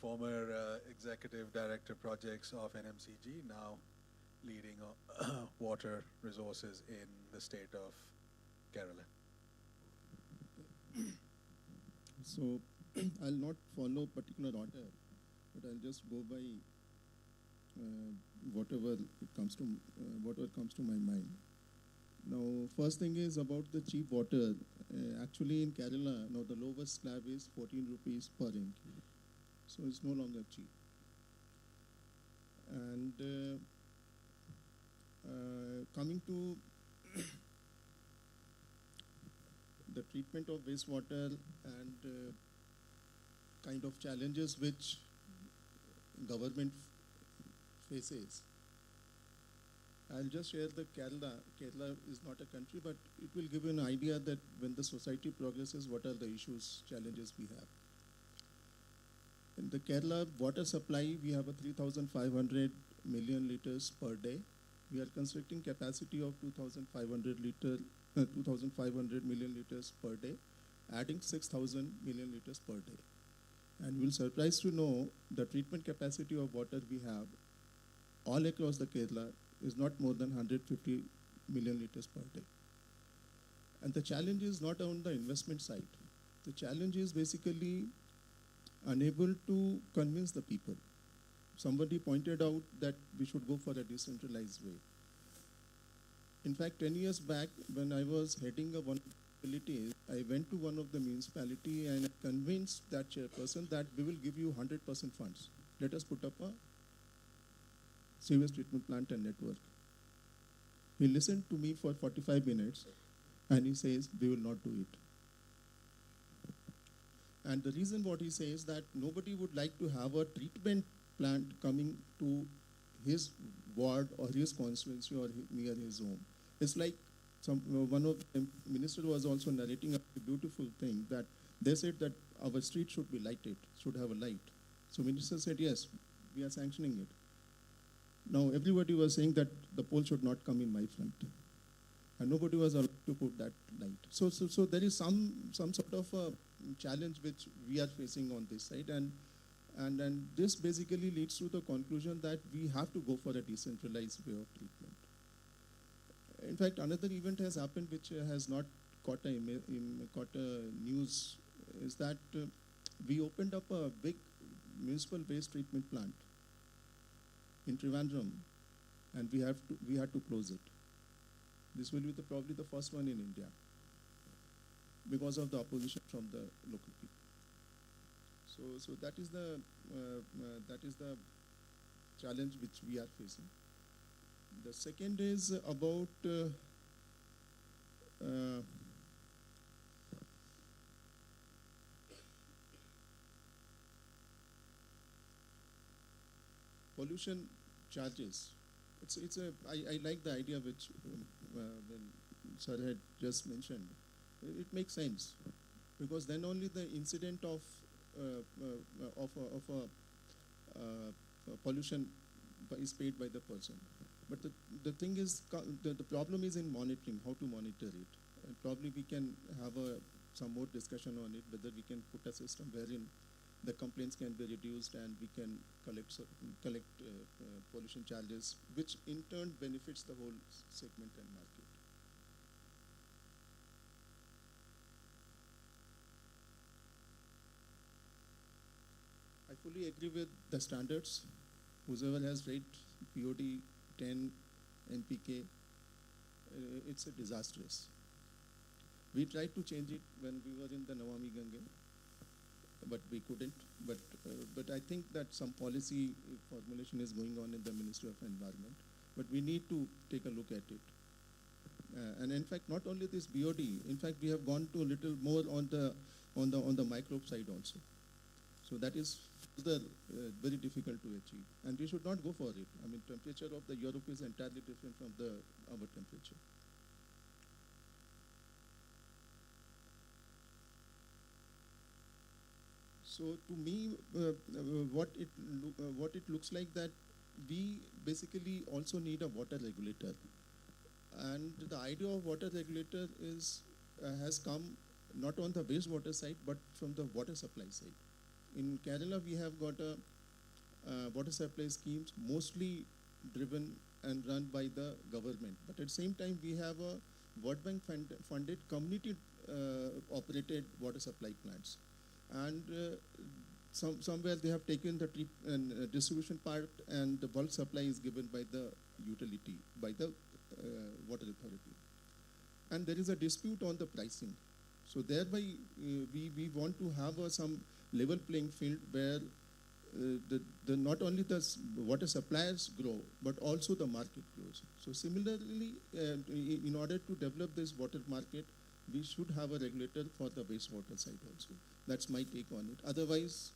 former executive director projects of NMCG, now leading water resources in the state of Kerala. So I'll not follow particular order, but I'll just go by whatever comes to my mind. Now, first thing is about the cheap water. Actually, in Kerala, now the lowest slab is 14 rupees per inch, so it's no longer cheap. And coming to the treatment of wastewater and kind of challenges which government faces. I'll just share the Kerala. Kerala is not a country, but it will give you an idea that when the society progresses, what are the issues, challenges we have. In the Kerala water supply, we have a 3,500 million liters per day. We are constructing capacity of 2,500 million liters per day, adding 6,000 million liters per day. And we'll surprise to know the treatment capacity of water we have all across the Kerala is not more than 150 million liters per day. And the challenge is not on the investment side. The challenge is basically unable to convince the people. Somebody pointed out that we should go for a decentralized way. In fact, 10 years back, when I was heading one municipality, I went to one of the municipality and convinced that chairperson that we will give you 100% funds. Let us put up a sewage treatment plant and network. He listened to me for 45 minutes and he says, we will not do it. And the reason what he says that nobody would like to have a treatment plant coming to his ward or his constituency or near his home. It's like one of the minister was also narrating a beautiful thing that they said that our street should be lighted, should have a light. So minister said, yes, we are sanctioning it. Now everybody was saying that the pole should not come in my front. And nobody was allowed to put that light. So there is some sort of a challenge which we are facing on this side. And this basically leads to the conclusion that we have to go for a decentralized way of treatment. In fact, another event has happened which has not caught a news is that we opened up a big municipal waste treatment plant in Trivandrum, and we had to close it. This will be probably the first one in India because of the opposition from the local people. So that is the challenge which we are facing. The second is about pollution charges. I like the idea which when Sir had just mentioned. It makes sense because then only the incident of pollution is paid by the person. But the thing is, the problem is in monitoring, how to monitor it. And probably we can have some more discussion on it, whether we can put a system wherein the complaints can be reduced and we can collect pollution charges, which in turn benefits the whole segment and market. I fully agree with the standards. Whoever has read POD 10 NPK, it's a disastrous. We tried to change it when we were in the Namami Gange, but we couldn't. But I think that some policy formulation is going on in the Ministry of Environment. But we need to take a look at it. And in fact, not only this BOD, in fact, we have gone to a little more on the microbe side also. So that is further very difficult to achieve. And we should not go for it. I mean, temperature of the Europe is entirely different from our temperature. So to me, what it looks like that we basically also need a water regulator. And the idea of water regulator has come not on the wastewater side, but from the water supply side. In Kerala, we have got a water supply schemes mostly driven and run by the government. But at the same time, we have a World Bank funded community operated water supply plants. And somewhere they have taken the distribution part, and the bulk supply is given by the utility, by the water authority. And there is a dispute on the pricing. So thereby, we want to have some level playing field where not only the water suppliers grow, but also the market grows. So similarly, in order to develop this water market, we should have a regulator for the wastewater side also. That's my take on it. Otherwise,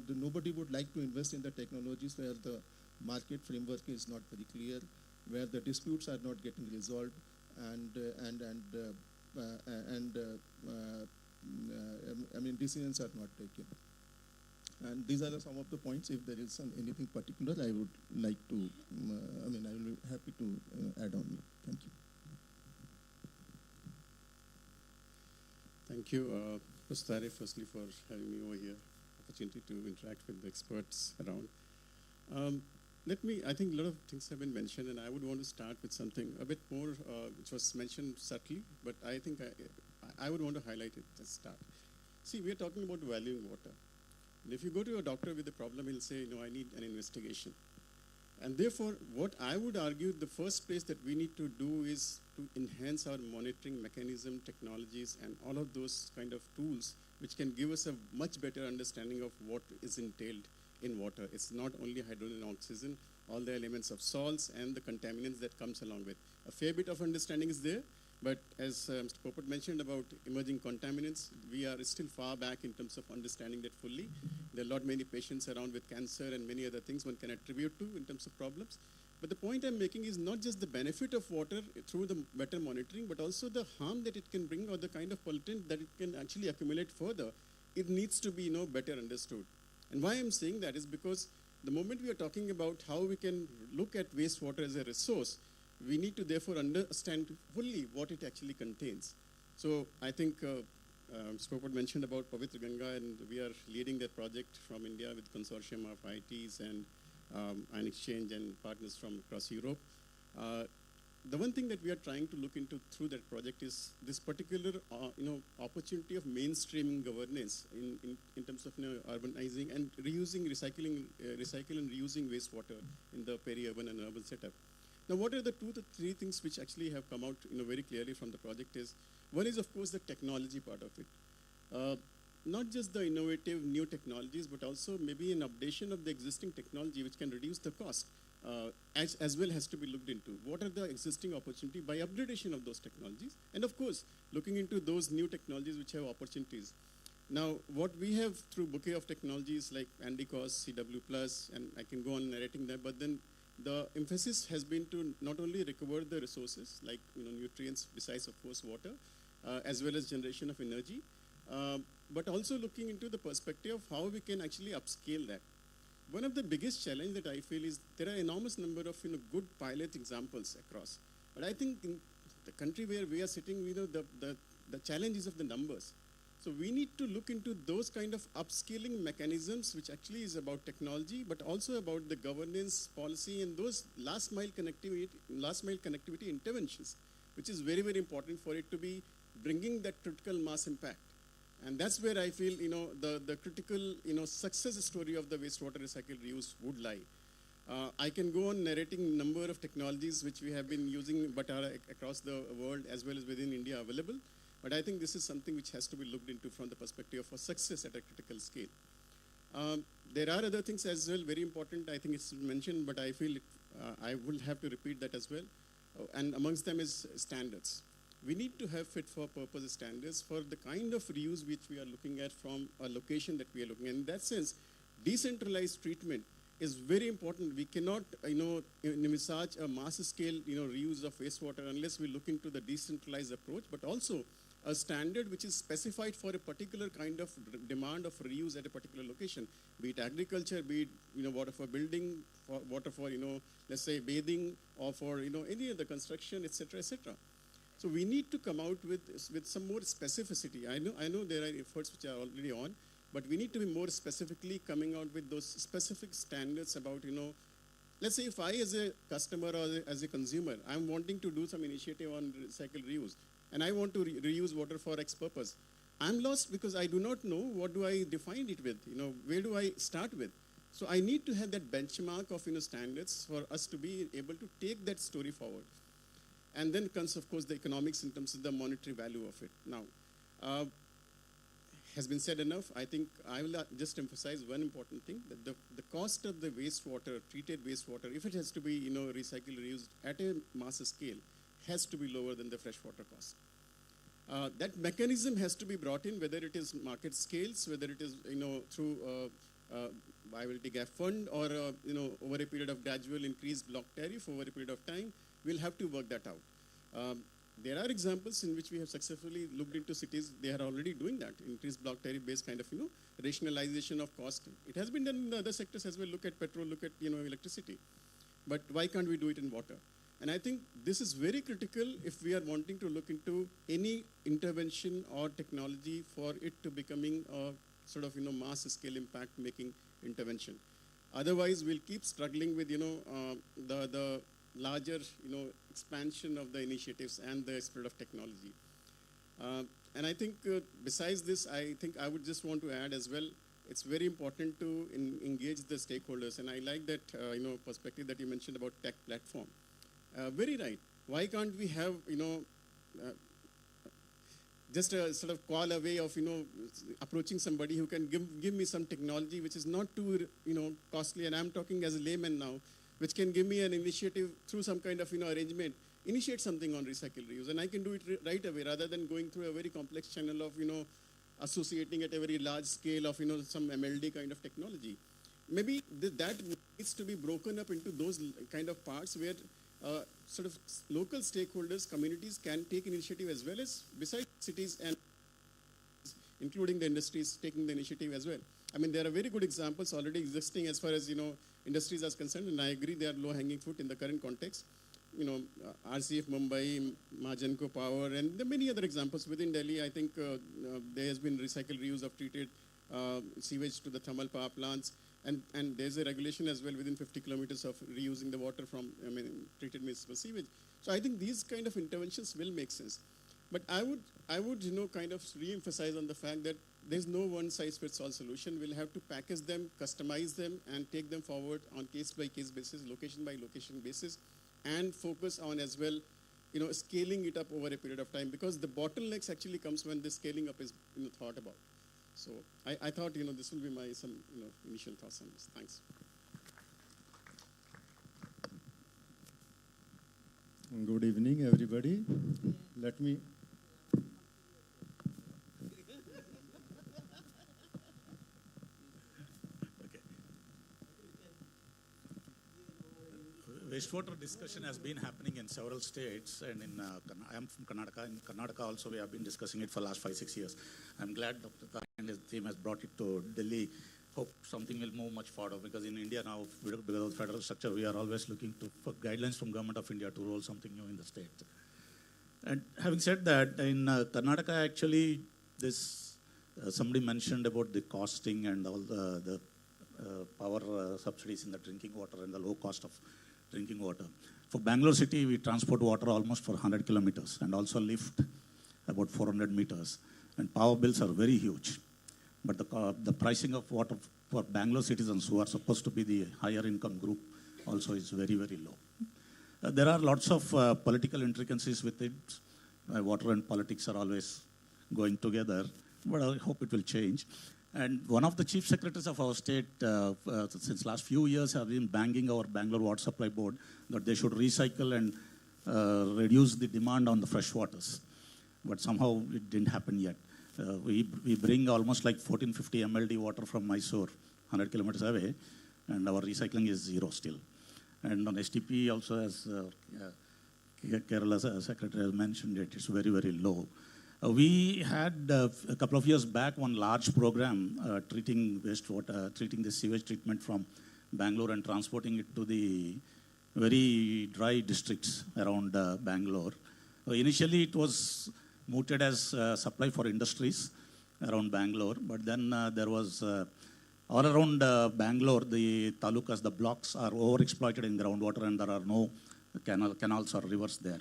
nobody would like to invest in the technologies where the market framework is not very clear, where the disputes are not getting resolved, I mean, decisions are not taken. And these are some of the points. If there is anything particular, I would like to, I will be happy to add on it. Thank you. Thank you, Mr. Tare, firstly for having me over here, opportunity to interact with the experts around. I think a lot of things have been mentioned, and I would want to start with something a bit more, which was mentioned subtly, but I think I would want to highlight it at the start. See, we are talking about valuing water. And if you go to a doctor with a problem, he'll say, no, I need an investigation. And therefore, what I would argue, the first place that we need to do is to enhance our monitoring mechanism, technologies, and all of those kind of tools, which can give us a much better understanding of what is entailed in water. It's not only hydrogen and oxygen, all the elements of salts and the contaminants that comes along with. A fair bit of understanding is there, but as Mr. Popat mentioned about emerging contaminants, we are still far back in terms of understanding that fully. There are many patients around with cancer and many other things one can attribute to in terms of problems. But the point I'm making is not just the benefit of water through the better monitoring, but also the harm that it can bring or the kind of pollutant that it can actually accumulate further. It needs to be better understood. And why I'm saying that is because the moment we are talking about how we can look at wastewater as a resource, we need to therefore understand fully what it actually contains. So I think Popat mentioned about Pavitra Ganga, and we are leading that project from India with consortium of ITs and Ion Exchange and partners from across Europe. The one thing that we are trying to look into through that project is this particular opportunity of mainstreaming governance in terms of urbanizing and reusing, recycle and reusing wastewater in the peri-urban and urban setup. Now, what are the 2 to 3 things which actually have come out very clearly from the project is, one is of course the technology part of it. Not just the innovative new technologies, but also maybe an updation of the existing technology which can reduce the cost. As well has to be looked into. What are the existing opportunity by upgradation of those technologies? And of course, looking into those new technologies which have opportunities. Now, what we have through bouquet of technologies like Andicos, CW+, and I can go on narrating that, but then the emphasis has been to not only recover the resources like nutrients besides of course water, as well as generation of energy, but also looking into the perspective of how we can actually upscale that. One of the biggest challenge that I feel is there are enormous number of good pilot examples across. But I think in the country where we are sitting, the challenge is of the numbers. So we need to look into those kind of upscaling mechanisms, which actually is about technology, but also about the governance, policy, and those last mile connectivity interventions, which is very, very important for it to be bringing that critical mass impact. And that's where I feel, the critical, success story of the wastewater recycle reuse would lie. I can go on narrating number of technologies which we have been using but are across the world as well as within India available. But I think this is something which has to be looked into from the perspective of success at a critical scale. There are other things as well, very important. I think it's mentioned, but I feel I will have to repeat that as well. and amongst them is standards. We need to have fit-for-purpose standards for the kind of reuse which we are looking at from a location that we are looking at. In that sense, decentralized treatment is very important. We cannot, envisage a mass-scale, reuse of wastewater unless we look into the decentralized approach, but also a standard which is specified for a particular kind of demand of reuse at a particular location, be it agriculture, be it, water for building, water for, let's say bathing, or for, any other construction, etc., etc. So we need to come out with some more specificity. I know there are efforts which are already on, but we need to be more specifically coming out with those specific standards about, let's say if I as a customer or as a consumer, I'm wanting to do some initiative on recycle reuse, and I want to reuse water for X purpose. I'm lost because I do not know what do I define it with, where do I start with? So I need to have that benchmark of, standards for us to be able to take that story forward. And then comes, of course, the economics in terms of the monetary value of it. Now, has been said enough. I think I will just emphasize one important thing, that the cost of the wastewater, treated wastewater, if it has to be, recycled, reused at a mass scale, has to be lower than the freshwater cost. That mechanism has to be brought in, whether it is market scales, whether it is, through viability gap fund, or, over a period of gradual increased block tariff over a period of time. We'll have to work that out. There are examples in which we have successfully looked into cities. They are already doing that, increased block tariff-based kind of, rationalization of cost. It has been done in the other sectors as well. Look at petrol, look at, electricity. But why can't we do it in water? And I think this is very critical if we are wanting to look into any intervention or technology for it to becoming a sort of, mass-scale impact-making intervention. Otherwise, we'll keep struggling with, the larger, expansion of the initiatives and the spread of technology. And I think besides this, I think I would just want to add as well, it's very important to engage the stakeholders. And I like that, perspective that you mentioned about tech platform. Very right. Why can't we have, just a sort of call away of, approaching somebody who can give me some technology which is not too, costly. And I'm talking as a layman now, which can give me an initiative through some kind of, arrangement, initiate something on recycle reuse. And I can do it right away rather than going through a very complex channel of, associating at a very large scale of, some MLD kind of technology. Maybe that needs to be broken up into those kind of parts where sort of local stakeholders, communities can take initiative as well as besides cities and including the industries taking the initiative as well. I mean, there are very good examples already existing as far as, industries are concerned, and I agree they are low-hanging fruit in the current context. RCF Mumbai, Majanko Power, and there are many other examples within Delhi. I think there has been recycle reuse of treated sewage to the thermal power plants, and there's a regulation as well within 50 kilometers of reusing the water from treated municipal sewage. So I think these kind of interventions will make sense. But I would kind of re-emphasize on the fact that there's no one-size-fits-all solution. We'll have to package them, customize them, and take them forward on case-by-case basis, location-by-location basis, and focus on as well, scaling it up over a period of time, because the bottlenecks actually comes when the scaling up is thought about. So I thought this will be my some initial thoughts on this. Thanks. Good evening, everybody. Let me. Wastewater discussion has been happening in several states, and I am from Karnataka. In Karnataka also, we have been discussing it for the last 5-6 years. I'm glad Dr. Tari and his team has brought it to Delhi. Hope something will move much further, because in India now, because of federal structure, we are always looking for guidelines from Government of India to roll something new in the state. And having said that, in Karnataka, actually, this somebody mentioned about the costing and all the power subsidies in the drinking water and the low cost of drinking water. For Bangalore city, we transport water almost for 100 kilometers and also lift about 400 meters. And power bills are very huge. But the pricing of water for Bangalore citizens who are supposed to be the higher income group also is very, very low. There are lots of political intricacies with it. Water and politics are always going together, but I hope it will change. And one of the chief secretaries of our state, since last few years, have been banging our Bangalore Water Supply Board that they should recycle and reduce the demand on the fresh waters. But somehow it didn't happen yet. We bring almost like 1450 MLD water from Mysore, 100 kilometers away, and our recycling is zero still. And on STP also, as Kerala's secretary has mentioned it, it's very, very low. We had a couple of years back one large program treating wastewater, treating the sewage treatment from Bangalore and transporting it to the very dry districts around Bangalore. Initially, it was mooted as supply for industries around Bangalore, but then there was all around Bangalore, the talukas, the blocks are overexploited in groundwater, and there are no canals or rivers there.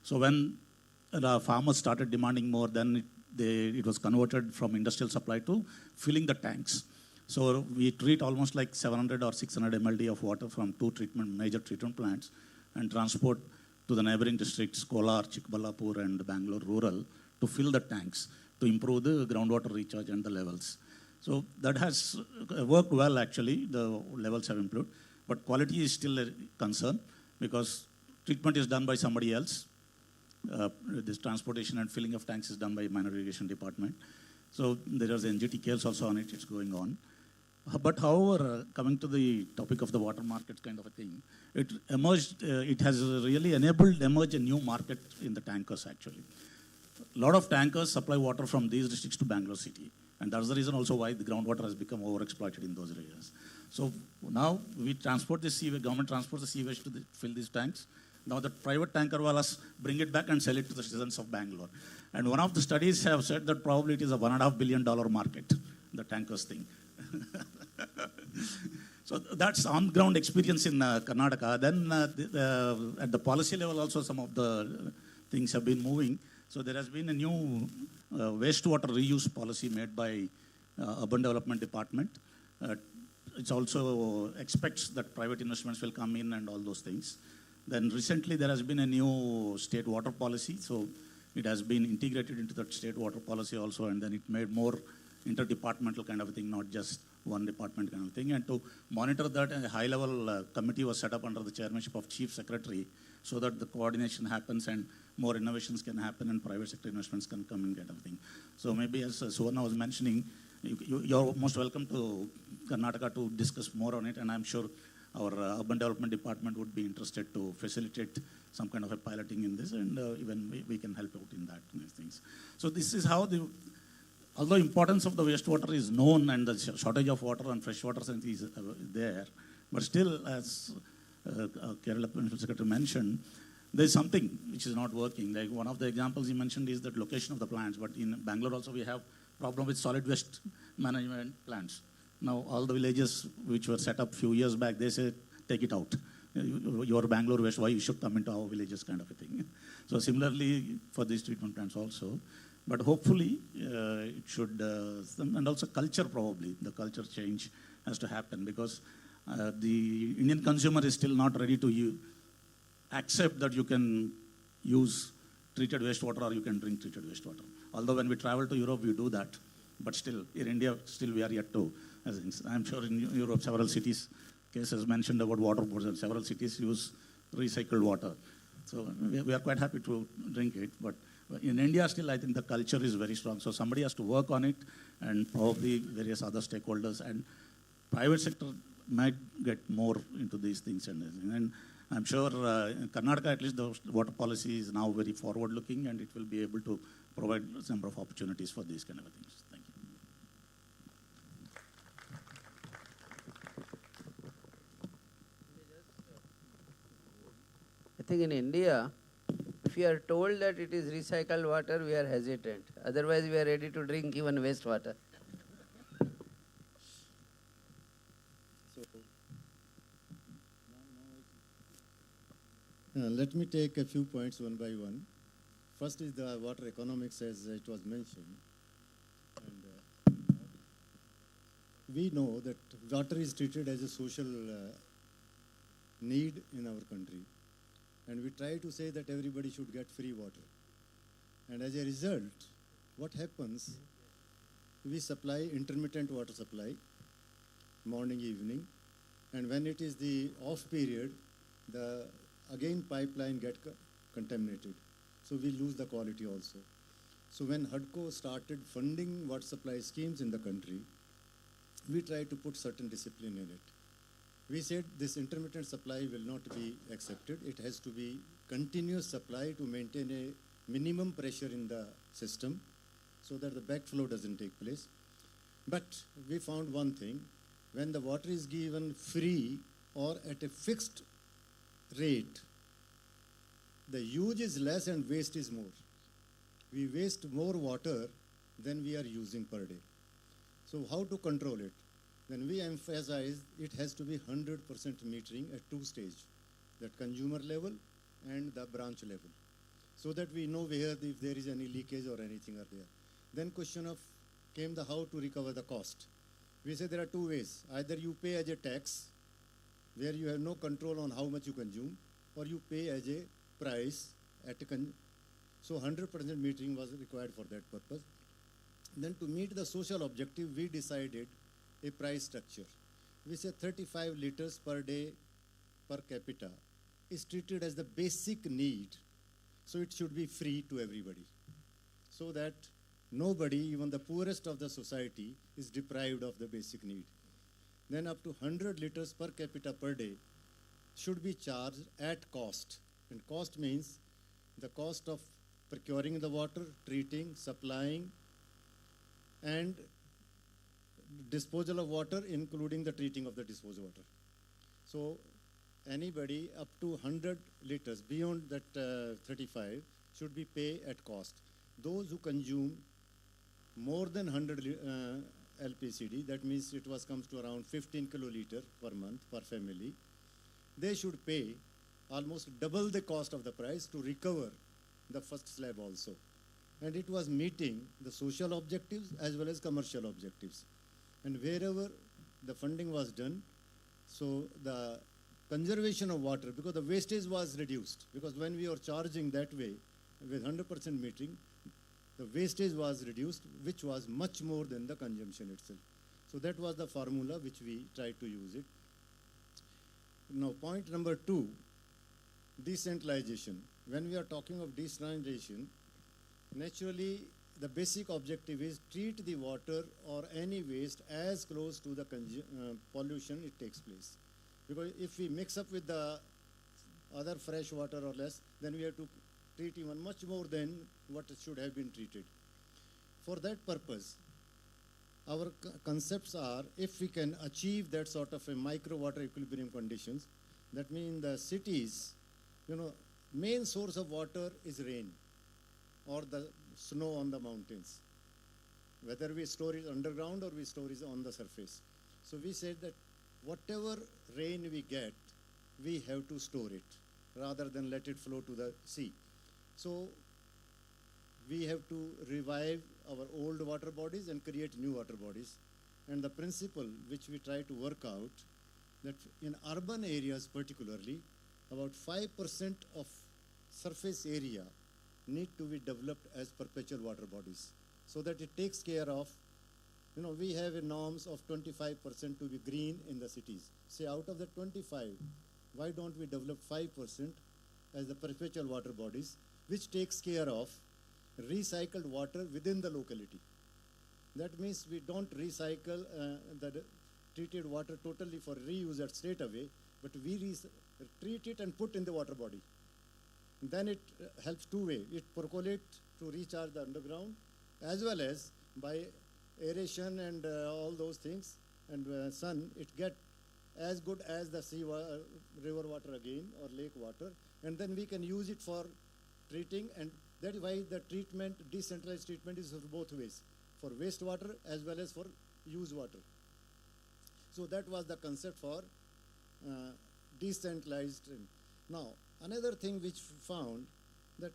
So when the farmers started demanding more, then it was converted from industrial supply to filling the tanks. So we treat almost like 700 or 600 MLD of water from two major treatment plants and transport to the neighboring districts, Kolar, Chikballapur, and Bangalore rural, to fill the tanks, to improve the groundwater recharge and the levels. So that has worked well, actually. The levels have improved. But quality is still a concern because treatment is done by somebody else. This transportation and filling of tanks is done by minor irrigation department. So there is NGT also on it, it's going on. But however, coming to the topic of the water market kind of a thing, it emerged, it has really enabled emerge a new market in the tankers actually. A lot of tankers supply water from these districts to Bangalore city. And that's the reason also why the groundwater has become overexploited in those areas. So now we transport the sewage, government transports the sewage to fill these tanks. Now the private tanker wallas bring it back and sell it to the citizens of Bangalore. And one of the studies have said that probably it is a $1.5 billion market, the tankers thing. So that's on-ground experience in Karnataka. Then at the policy level also some of the things have been moving. So there has been a new wastewater reuse policy made by Urban Development Department. It also expects that private investments will come in and all those things. Then recently there has been a new state water policy. So it has been integrated into that state water policy also, and then it made more interdepartmental kind of a thing, not just one department kind of thing. And to monitor that, a high-level committee was set up under the chairmanship of Chief Secretary so that the coordination happens and more innovations can happen and private sector investments can come in kind of thing. So maybe as Suvarna was mentioning, you're most welcome to Karnataka to discuss more on it, and I'm sure our Urban Development Department would be interested to facilitate some kind of a piloting in this, and even we can help out in that kind of things. So this is how although importance of the wastewater is known and the shortage of water and fresh water is there, but still, as Kerala Principal Secretary mentioned, there is something which is not working. Like one of the examples he mentioned is the location of the plants, but in Bangalore also we have problem with solid waste management plants. Now all the villages which were set up few years back, they say, take it out. Your Bangalore waste, why you should come into our villages kind of a thing. So similarly for these treatment plants also. But hopefully it should, and also culture probably, the culture change has to happen because the Indian consumer is still not ready to accept that you can use treated wastewater or you can drink treated wastewater. Although when we travel to Europe, we do that. But still, in India, still we are yet to. I'm sure in Europe, several cities, cases mentioned about water boards, and several cities use recycled water. So we are quite happy to drink it. But in India, still, I think the culture is very strong. So somebody has to work on it, and probably various other stakeholders. And private sector might get more into these things. And I'm sure in Karnataka, at least, the water policy is now very forward-looking, and it will be able to provide a number of opportunities for these kind of things. Thank you. I think in India, if we are told that it is recycled water, we are hesitant. Otherwise, we are ready to drink even wastewater. Let me take a few points one by one. First is the water economics, as it was mentioned. And we know that water is treated as a social need in our country. And we try to say that everybody should get free water. And as a result, what happens, we supply intermittent water supply, morning, evening. And when it is the off period, again pipeline get contaminated. So we lose the quality also. So when HUDCO started funding water supply schemes in the country, we tried to put certain discipline in it. We said this intermittent supply will not be accepted. It has to be continuous supply to maintain a minimum pressure in the system so that the backflow doesn't take place. But we found one thing: when the water is given free or at a fixed rate, the use is less and waste is more. We waste more water than we are using per day. So how to control it? Then we emphasize it has to be 100% metering at two stages, that consumer level and the branch level, so that we know where if there is any leakage or anything are there. Then question of came the how to recover the cost. We say there are two ways: either you pay as a tax, where you have no control on how much you consume, or you pay as a price at a so 100% metering was required for that purpose. Then to meet the social objective, we decided a price structure. We say 35 liters per day per capita is treated as the basic need, so it should be free to everybody, so that nobody, even the poorest of the society, is deprived of the basic need. Then up to 100 liters per capita per day should be charged at cost. And cost means the cost of procuring the water, treating, supplying, and disposal of water, including the treating of the disposal water. So anybody up to 100 liters, beyond that 35, should be paid at cost. Those who consume more than 100 LPCD, that means it comes to around 15 kiloliter per month per family, they should pay almost double the cost of the price to recover the first slab also. And it was meeting the social objectives as well as commercial objectives. And wherever the funding was done, so the conservation of water, because the wastage was reduced, because when we were charging that way with 100% metering, the wastage was reduced, which was much more than the consumption itself. So that was the formula which we tried to use it. Now, point number 2, decentralization. When we are talking of decentralization, naturally the basic objective is treat the water or any waste as close to the pollution it takes place. Because if we mix up with the other fresh water or less, then we have to treat even much more than what should have been treated. For that purpose, our concepts are, if we can achieve that sort of a micro water equilibrium conditions, that means the cities, main source of water is rain or the snow on the mountains, whether we store it underground or we store it on the surface. So we said that whatever rain we get, we have to store it rather than let it flow to the sea. So we have to revive our old water bodies and create new water bodies. And the principle which we try to work out, that in urban areas particularly, about 5% of surface area need to be developed as perpetual water bodies, so that it takes care of, we have norms of 25% to be green in the cities. Say out of the 25, why don't we develop 5% as the perpetual water bodies, which takes care of recycled water within the locality. That means we don't recycle the treated water totally for reuse at straight away, but we treat it and put in the water body. Then it helps two ways. It percolates to recharge the underground, as well as by aeration and all those things and sun, it gets as good as the river water again or lake water, and then we can use it for treating. And that is why the treatment, decentralized treatment, is for both ways, for wastewater as well as for use water. So that was the concept for decentralized. Now, another thing which found that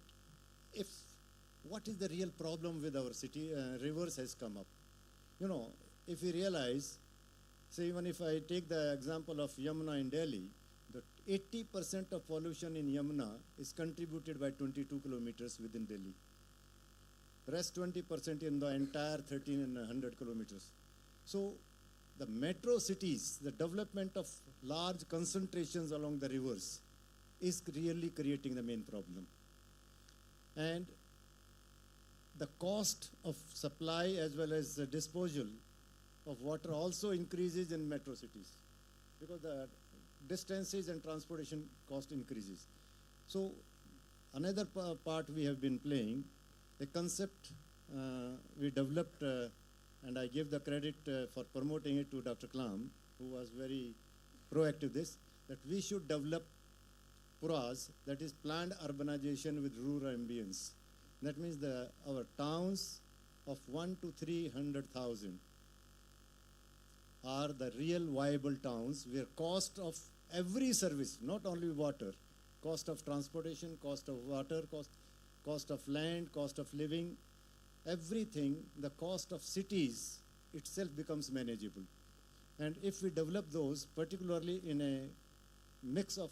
what is the real problem with our city, rivers has come up. If we realize, say even if I take the example of Yamuna in Delhi, that 80% of pollution in Yamuna is contributed by 22 kilometers within Delhi. Rest 20% in the entire 1300 kilometers. So the metro cities, the development of large concentrations along the rivers is really creating the main problem. And the cost of supply as well as the disposal of water also increases in metro cities because the distances and transportation cost increases. So another part we have been playing, the concept we developed, and I give the credit for promoting it to Dr. Kalam, who was very proactive this, that we should develop PURAs, that is planned urbanization with rural ambience. That means our towns of 1 to 300,000 are the real viable towns where cost of every service, not only water, cost of transportation, cost of water, cost of land, cost of living, everything, the cost of cities itself becomes manageable. And if we develop those, particularly in a mix of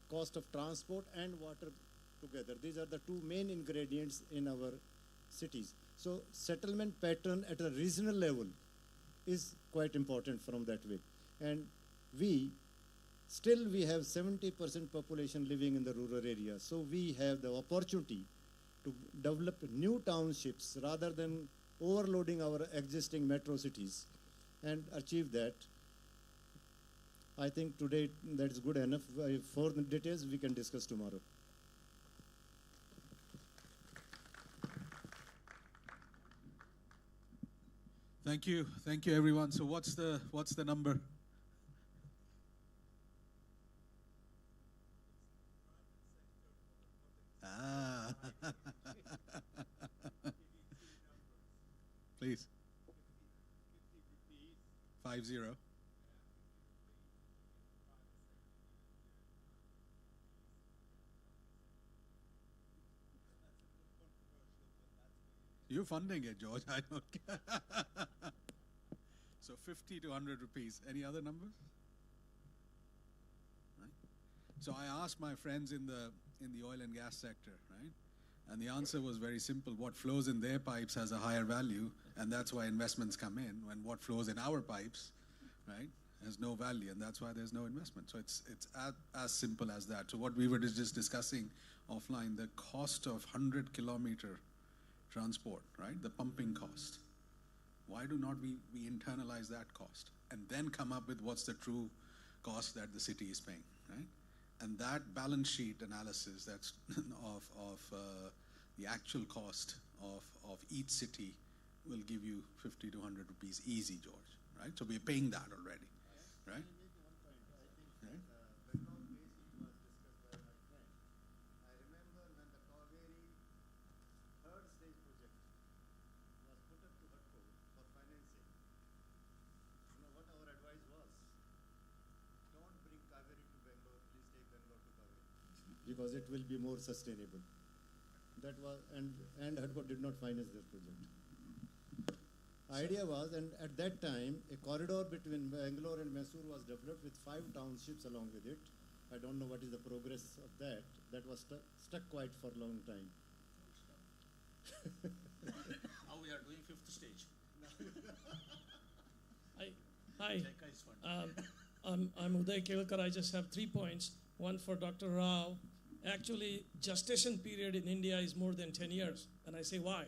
cost of transport and water together, these are the two main ingredients in our cities. So settlement pattern at a regional level is quite important from that way. And we have 70% population living in the rural area. So we have the opportunity to develop new townships rather than overloading our existing metro cities and achieve that. I think today that's good enough. For the details, we can discuss tomorrow. Thank you everyone. So what's the number? Please. 50. You're funding it, George. I don't care. So 50 to 100 rupees. Any other numbers? Right. So I asked my friends in the oil and gas sector, right? And the answer was very simple. What flows in their pipes has a higher value, and that's why investments come in. When what flows in our pipes, right, has no value, and that's why there's no investment. So it's as simple as that. So what we were just discussing offline, the cost of 100-kilometer transport, right, the pumping cost. Why do not we internalize that cost and then come up with what's the true cost that the city is paying, right? And that balance sheet analysis that's of the actual cost of each city will give you 50 to 100 rupees easy, George, right? So we're paying that already, right? Because it will be more sustainable. That was, and HUDCO did not finance this project. Idea was, and at that time, a corridor between Bangalore and Mysore was developed with 5 townships along with it. I don't know what is the progress of that. That was stuck quite for a long time. Now we are doing 5th stage. Hi. I'm Uday Kelkar. I just have 3 points. One for Dr. Rao. Actually, gestation period in India is more than 10 years. And I say why.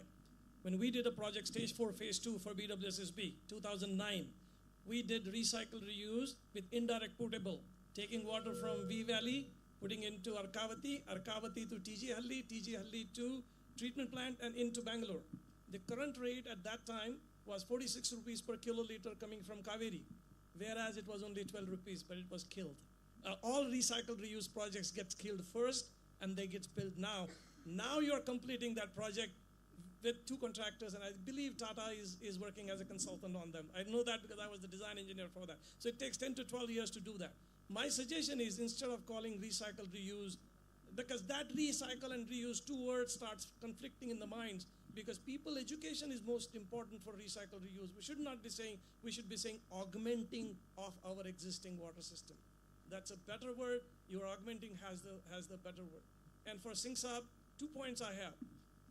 When we did a project stage 4 phase 2 for BWSSB, 2009, we did recycle reuse with indirect potable, taking water from V Valley, putting into Arkavati to TG Halli to treatment plant and into Bangalore. The current rate at that time was 46 rupees per kiloliter coming from Kaveri, whereas it was only 12 rupees, but it was killed. All recycle reuse projects get killed first and they get built now. Now you're completing that project with 2 contractors, and I believe Tata is working as a consultant on them. I know that because I was the design engineer for that. So it takes 10 to 12 years to do that. My suggestion is, instead of calling recycle reuse, because that recycle and reuse 2 words starts conflicting in the minds, because people education is most important for recycle reuse. We should not be saying, we should be saying augmenting of our existing water system. That's a better word. Your augmenting has the better word. And for SingSab, 2 points I have.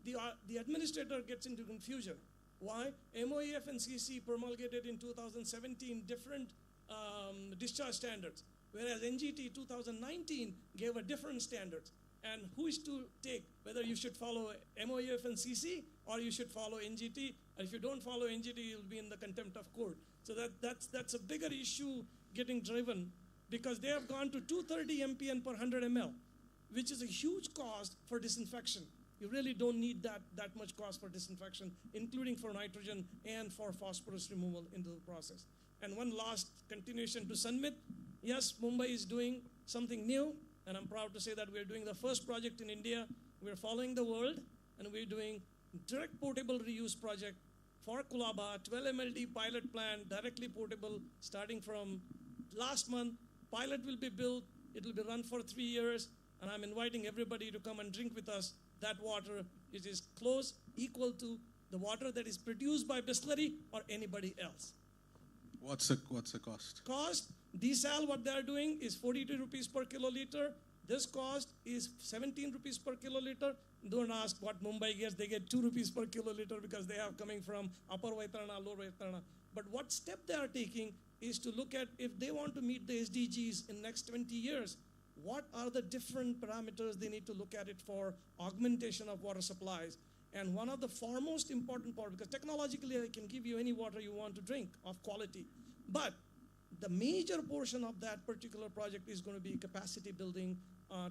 The administrator gets into confusion. Why? MOEF and CC promulgated in 2017 different discharge standards, whereas NGT 2019 gave a different standards. And who is to take, whether you should follow MOEF and CC or you should follow NGT. And if you don't follow NGT, you'll be in the contempt of court. So that's a bigger issue getting driven, because they have gone to 230 mpn per 100 ml, which is a huge cost for disinfection. You really don't need that much cost for disinfection, including for nitrogen and for phosphorus removal into the process. And one last continuation to Sanmit. Yes, Mumbai is doing something new, and I'm proud to say that we're doing the first project in India. We're following the world, and we're doing direct portable reuse project for Kulaba, 12 MLD pilot plant, directly portable, starting from last month. Pilot will be built, it will be run for 3 years, and I'm inviting everybody to come and drink with us that water. It is close, equal to the water that is produced by Bisleri or anybody else. What's the cost? Cost, desal, what they are doing is 42 rupees per kiloliter. This cost is 17 rupees per kiloliter. Don't ask what Mumbai gets. They get 2 rupees per kiloliter because they are coming from upper Vaitarana, lower Vaitarana. But what step they are taking is to look at, if they want to meet the SDGs in next 20 years, what are the different parameters they need to look at it for augmentation of water supplies. And one of the foremost important part, because technologically I can give you any water you want to drink of quality, but the major portion of that particular project is going to be capacity building,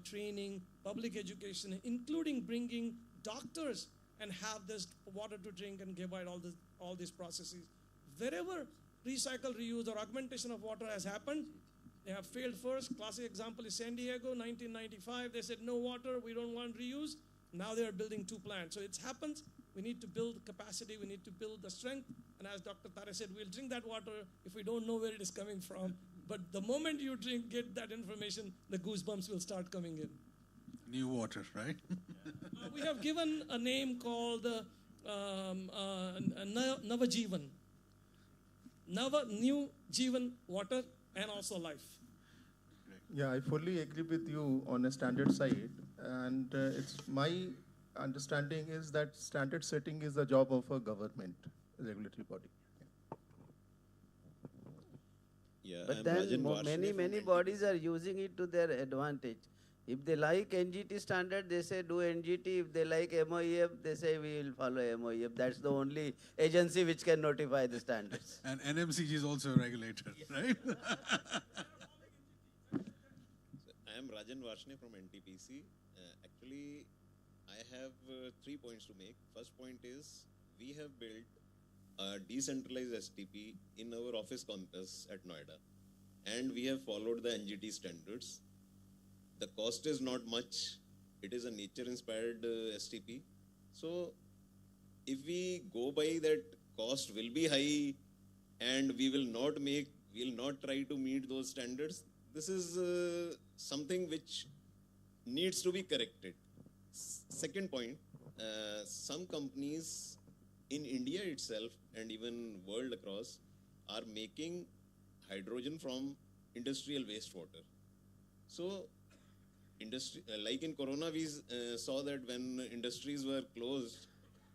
training, public education, including bringing doctors and have this water to drink and give out all these processes. Wherever recycle, reuse, or augmentation of water has happened, they have failed first. Classic example is San Diego, 1995. They said, no water, we don't want reuse. Now they are building 2 plants. So it happens. We need to build capacity. We need to build the strength. And as Dr. Tare said, we'll drink that water if we don't know where it is coming from. But the moment you get that information, the goosebumps will start coming in. New water, right? We have given a name called Navajivan. New Jivan water and also life. Yeah, I fully agree with you on a standard side, and it's my understanding is that standard setting is the job of a government regulatory body. Yeah, But then many bodies are using it to their advantage. If they like NGT standard, they say do NGT. If they like MOEF, they say we will follow MOEF. That's the only agency which can notify the standards. And NMCG is also a regulator, right? I am Rajan Varshne from NTPC. Actually, I have 3 points to make. First point is, we have built a decentralized STP in our office campus at Noida, and we have followed the NGT standards. The cost is not much. It is a nature-inspired STP. So, if we go by that, cost will be high, and we will not try to meet those standards. This is something which needs to be corrected. Second point, some companies in India itself and even world across are making hydrogen from industrial wastewater. So, like in Corona, we saw that when industries were closed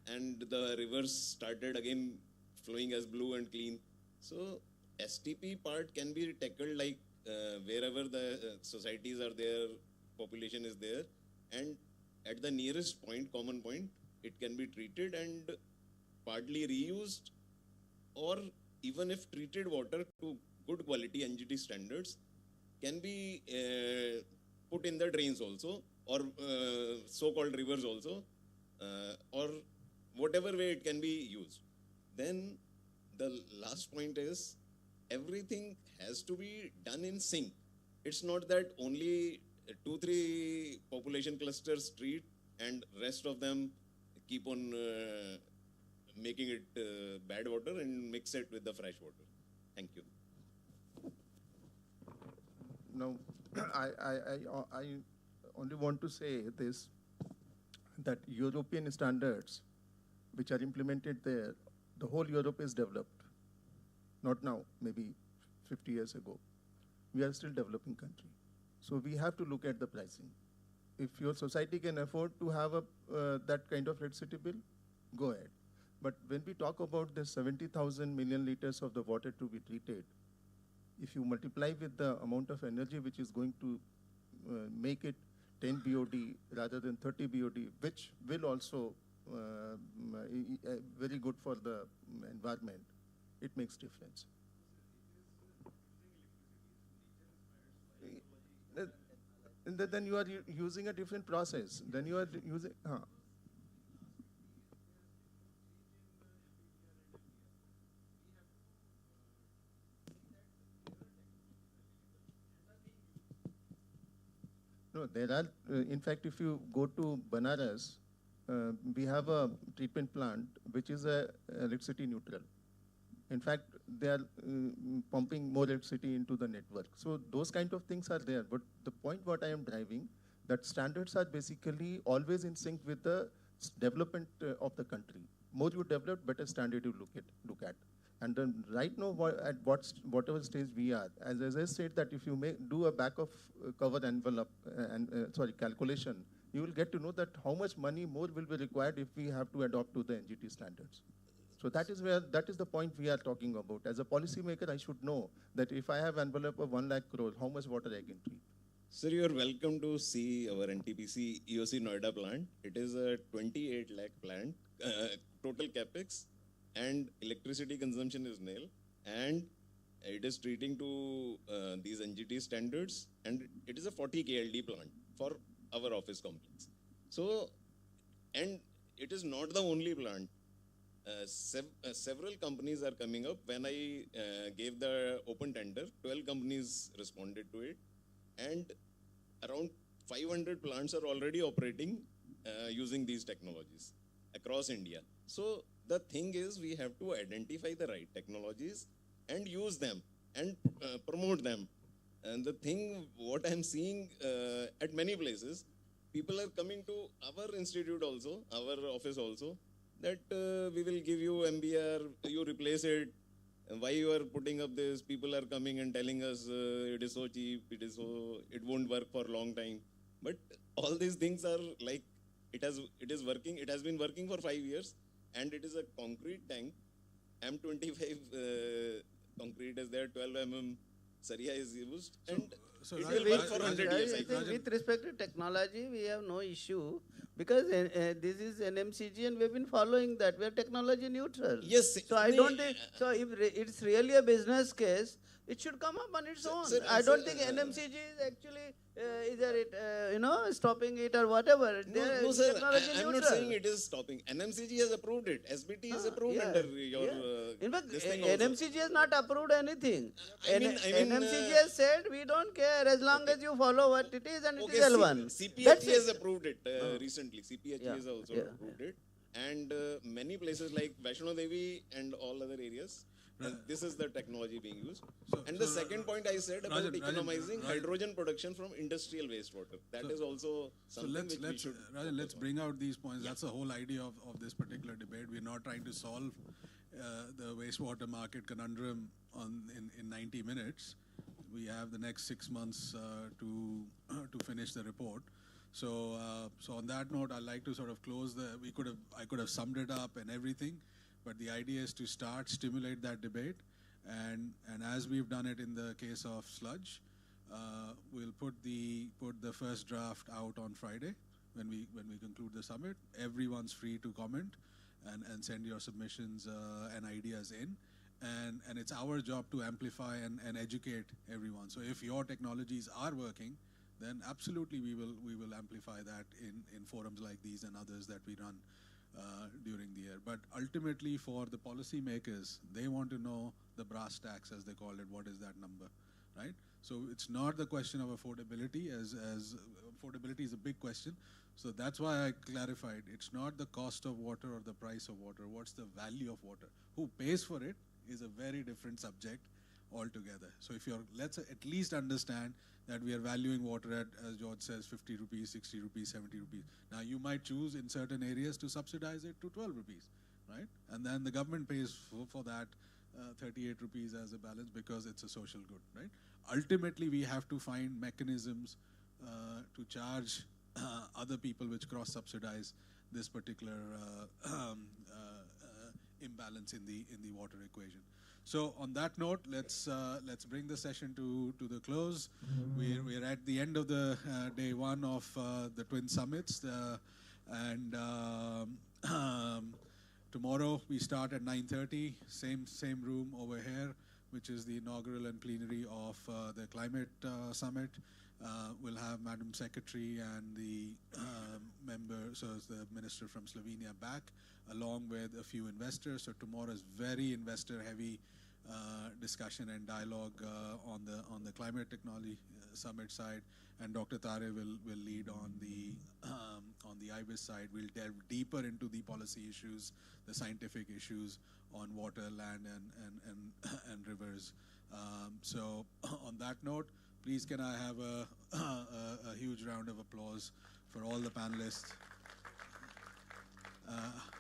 and the rivers started again flowing as blue and clean. So, STP part can be tackled like wherever the societies are there, population is there, and at the nearest point, common point, it can be treated and partly reused, or even if treated water to good quality NGT standards can be put in the drains also, or so-called rivers also, or whatever way it can be used. Then the last point is, everything has to be done in sync. It's not that only 2-3 population clusters treat and rest of them keep on making it bad water and mix it with the fresh water. Thank you. Now, I only want to say this, that European standards which are implemented there, the whole Europe is developed. Not now, maybe 50 years ago. We are still developing country. So we have to look at the pricing. If your society can afford to have that kind of electricity bill, go ahead. But when we talk about the 70,000 million liters of the water to be treated, if you multiply with the amount of energy which is going to make it 10 BOD rather than 30 BOD, which will also very good for the environment, it makes difference. Then you are using a different process. Then you are using. No, there are, in fact, if you go to Banaras, we have a treatment plant which is electricity neutral. In fact, they are pumping more electricity into the network. So those kind of things are there. But the point what I am driving, that standards are basically always in sync with the development of the country. More you develop, better standard you look at. And then right now, at whatever stage we are, as I said, that if you do a back of cover envelope calculation, you will get to know that how much money more will be required if we have to adopt to the NGT standards. So that is the point we are talking about. As a policymaker, I should know that if I have envelope of 1 lakh crore, how much water I can treat. Sir, you are welcome to see our NTPC EOC Noida plant. It is a 28 lakh plant, total capex, and electricity consumption is nil, and it is treating to these NGT standards, and it is a 40 KLD plant for our office complex. So, and it is not the only plant. Several companies are coming up. When I gave the open tender, 12 companies responded to it, and around 500 plants are already operating using these technologies across India. So the thing is, we have to identify the right technologies and use them and promote them. And the thing, what I'm seeing at many places, people are coming to our institute also, our office also, that we will give you MBR, you replace it. Why you are putting up this? People are coming and telling us it is so cheap, it won't work for a long time. But all these things are like, it is working. It has been working for 5 years, and it is a concrete tank. M25 concrete is there, 12 mm Saria is used, and it will work for 100 years. I think with respect to technology, we have no issue, because this is NMCG and we've been following that. We are technology neutral. Yes. So I don't think, so if it's really a business case, it should come up on its own. I don't think NMCG is actually stopping it or whatever. No, sir, I'm not saying it is stopping. NMCG has approved it. SBT is approved under your in fact, this thing also. NMCG has not approved anything. NMCG has said, we don't care as long as you follow what it is, and it is L1. CPHE has approved it recently. CPHE has also approved it. And many places like Vaishno Devi and all other areas, this is the technology being used. And the second point I said about economizing hydrogen production from industrial wastewater. That is also something which we should... let's bring out these points. That's the whole idea of this particular debate. We're not trying to solve the wastewater market conundrum in 90 minutes. We have the next 6 months to finish the report. So on that note, I'd like to sort of close I could have summed it up and everything. But the idea is to stimulate that debate, and as we've done it in the case of sludge, we'll put the first draft out on Friday when we conclude the summit. Everyone's free to comment and send your submissions and ideas in, and it's our job to amplify and educate everyone. So if your technologies are working, then absolutely we will amplify that in forums like these and others that we run during the year. But ultimately, for the policymakers, they want to know the brass tacks, as they call it. What is that number, right? So it's not the question of affordability, as affordability is a big question. So that's why I clarified. It's not the cost of water or the price of water. What's the value of water? Who pays for it is a very different subject altogether. So let's at least understand that we are valuing water at, as George says, 50 rupees, 60 rupees, 70 rupees. Now you might choose in certain areas to subsidize it to 12 rupees, right? And then the government pays for that 38 rupees as a balance because it's a social good, right? Ultimately, we have to find mechanisms to charge other people which cross-subsidize this particular imbalance in the water equation. So on that note, let's bring the session to the close. We're at the end of the day one of the Twin Summits, and tomorrow we start at 9:30, same room over here, which is the inaugural and plenary of the Climate Summit. We'll have Madam Secretary and the member, so it's the Minister from Slovenia back, along with a few investors. So tomorrow is very investor-heavy discussion and dialogue on the Climate Technology Summit side, and Dr. Tare will lead on the IBIS side. We'll delve deeper into the policy issues, the scientific issues on water, land, and rivers. So on that note, please can I have a huge round of applause for all the panelists.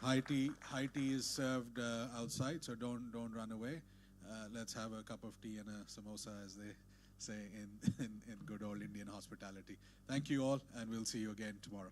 High tea is served outside, so don't run away. Let's have a cup of tea and a samosa, as they say in good old Indian hospitality. Thank you all, and we'll see you again tomorrow.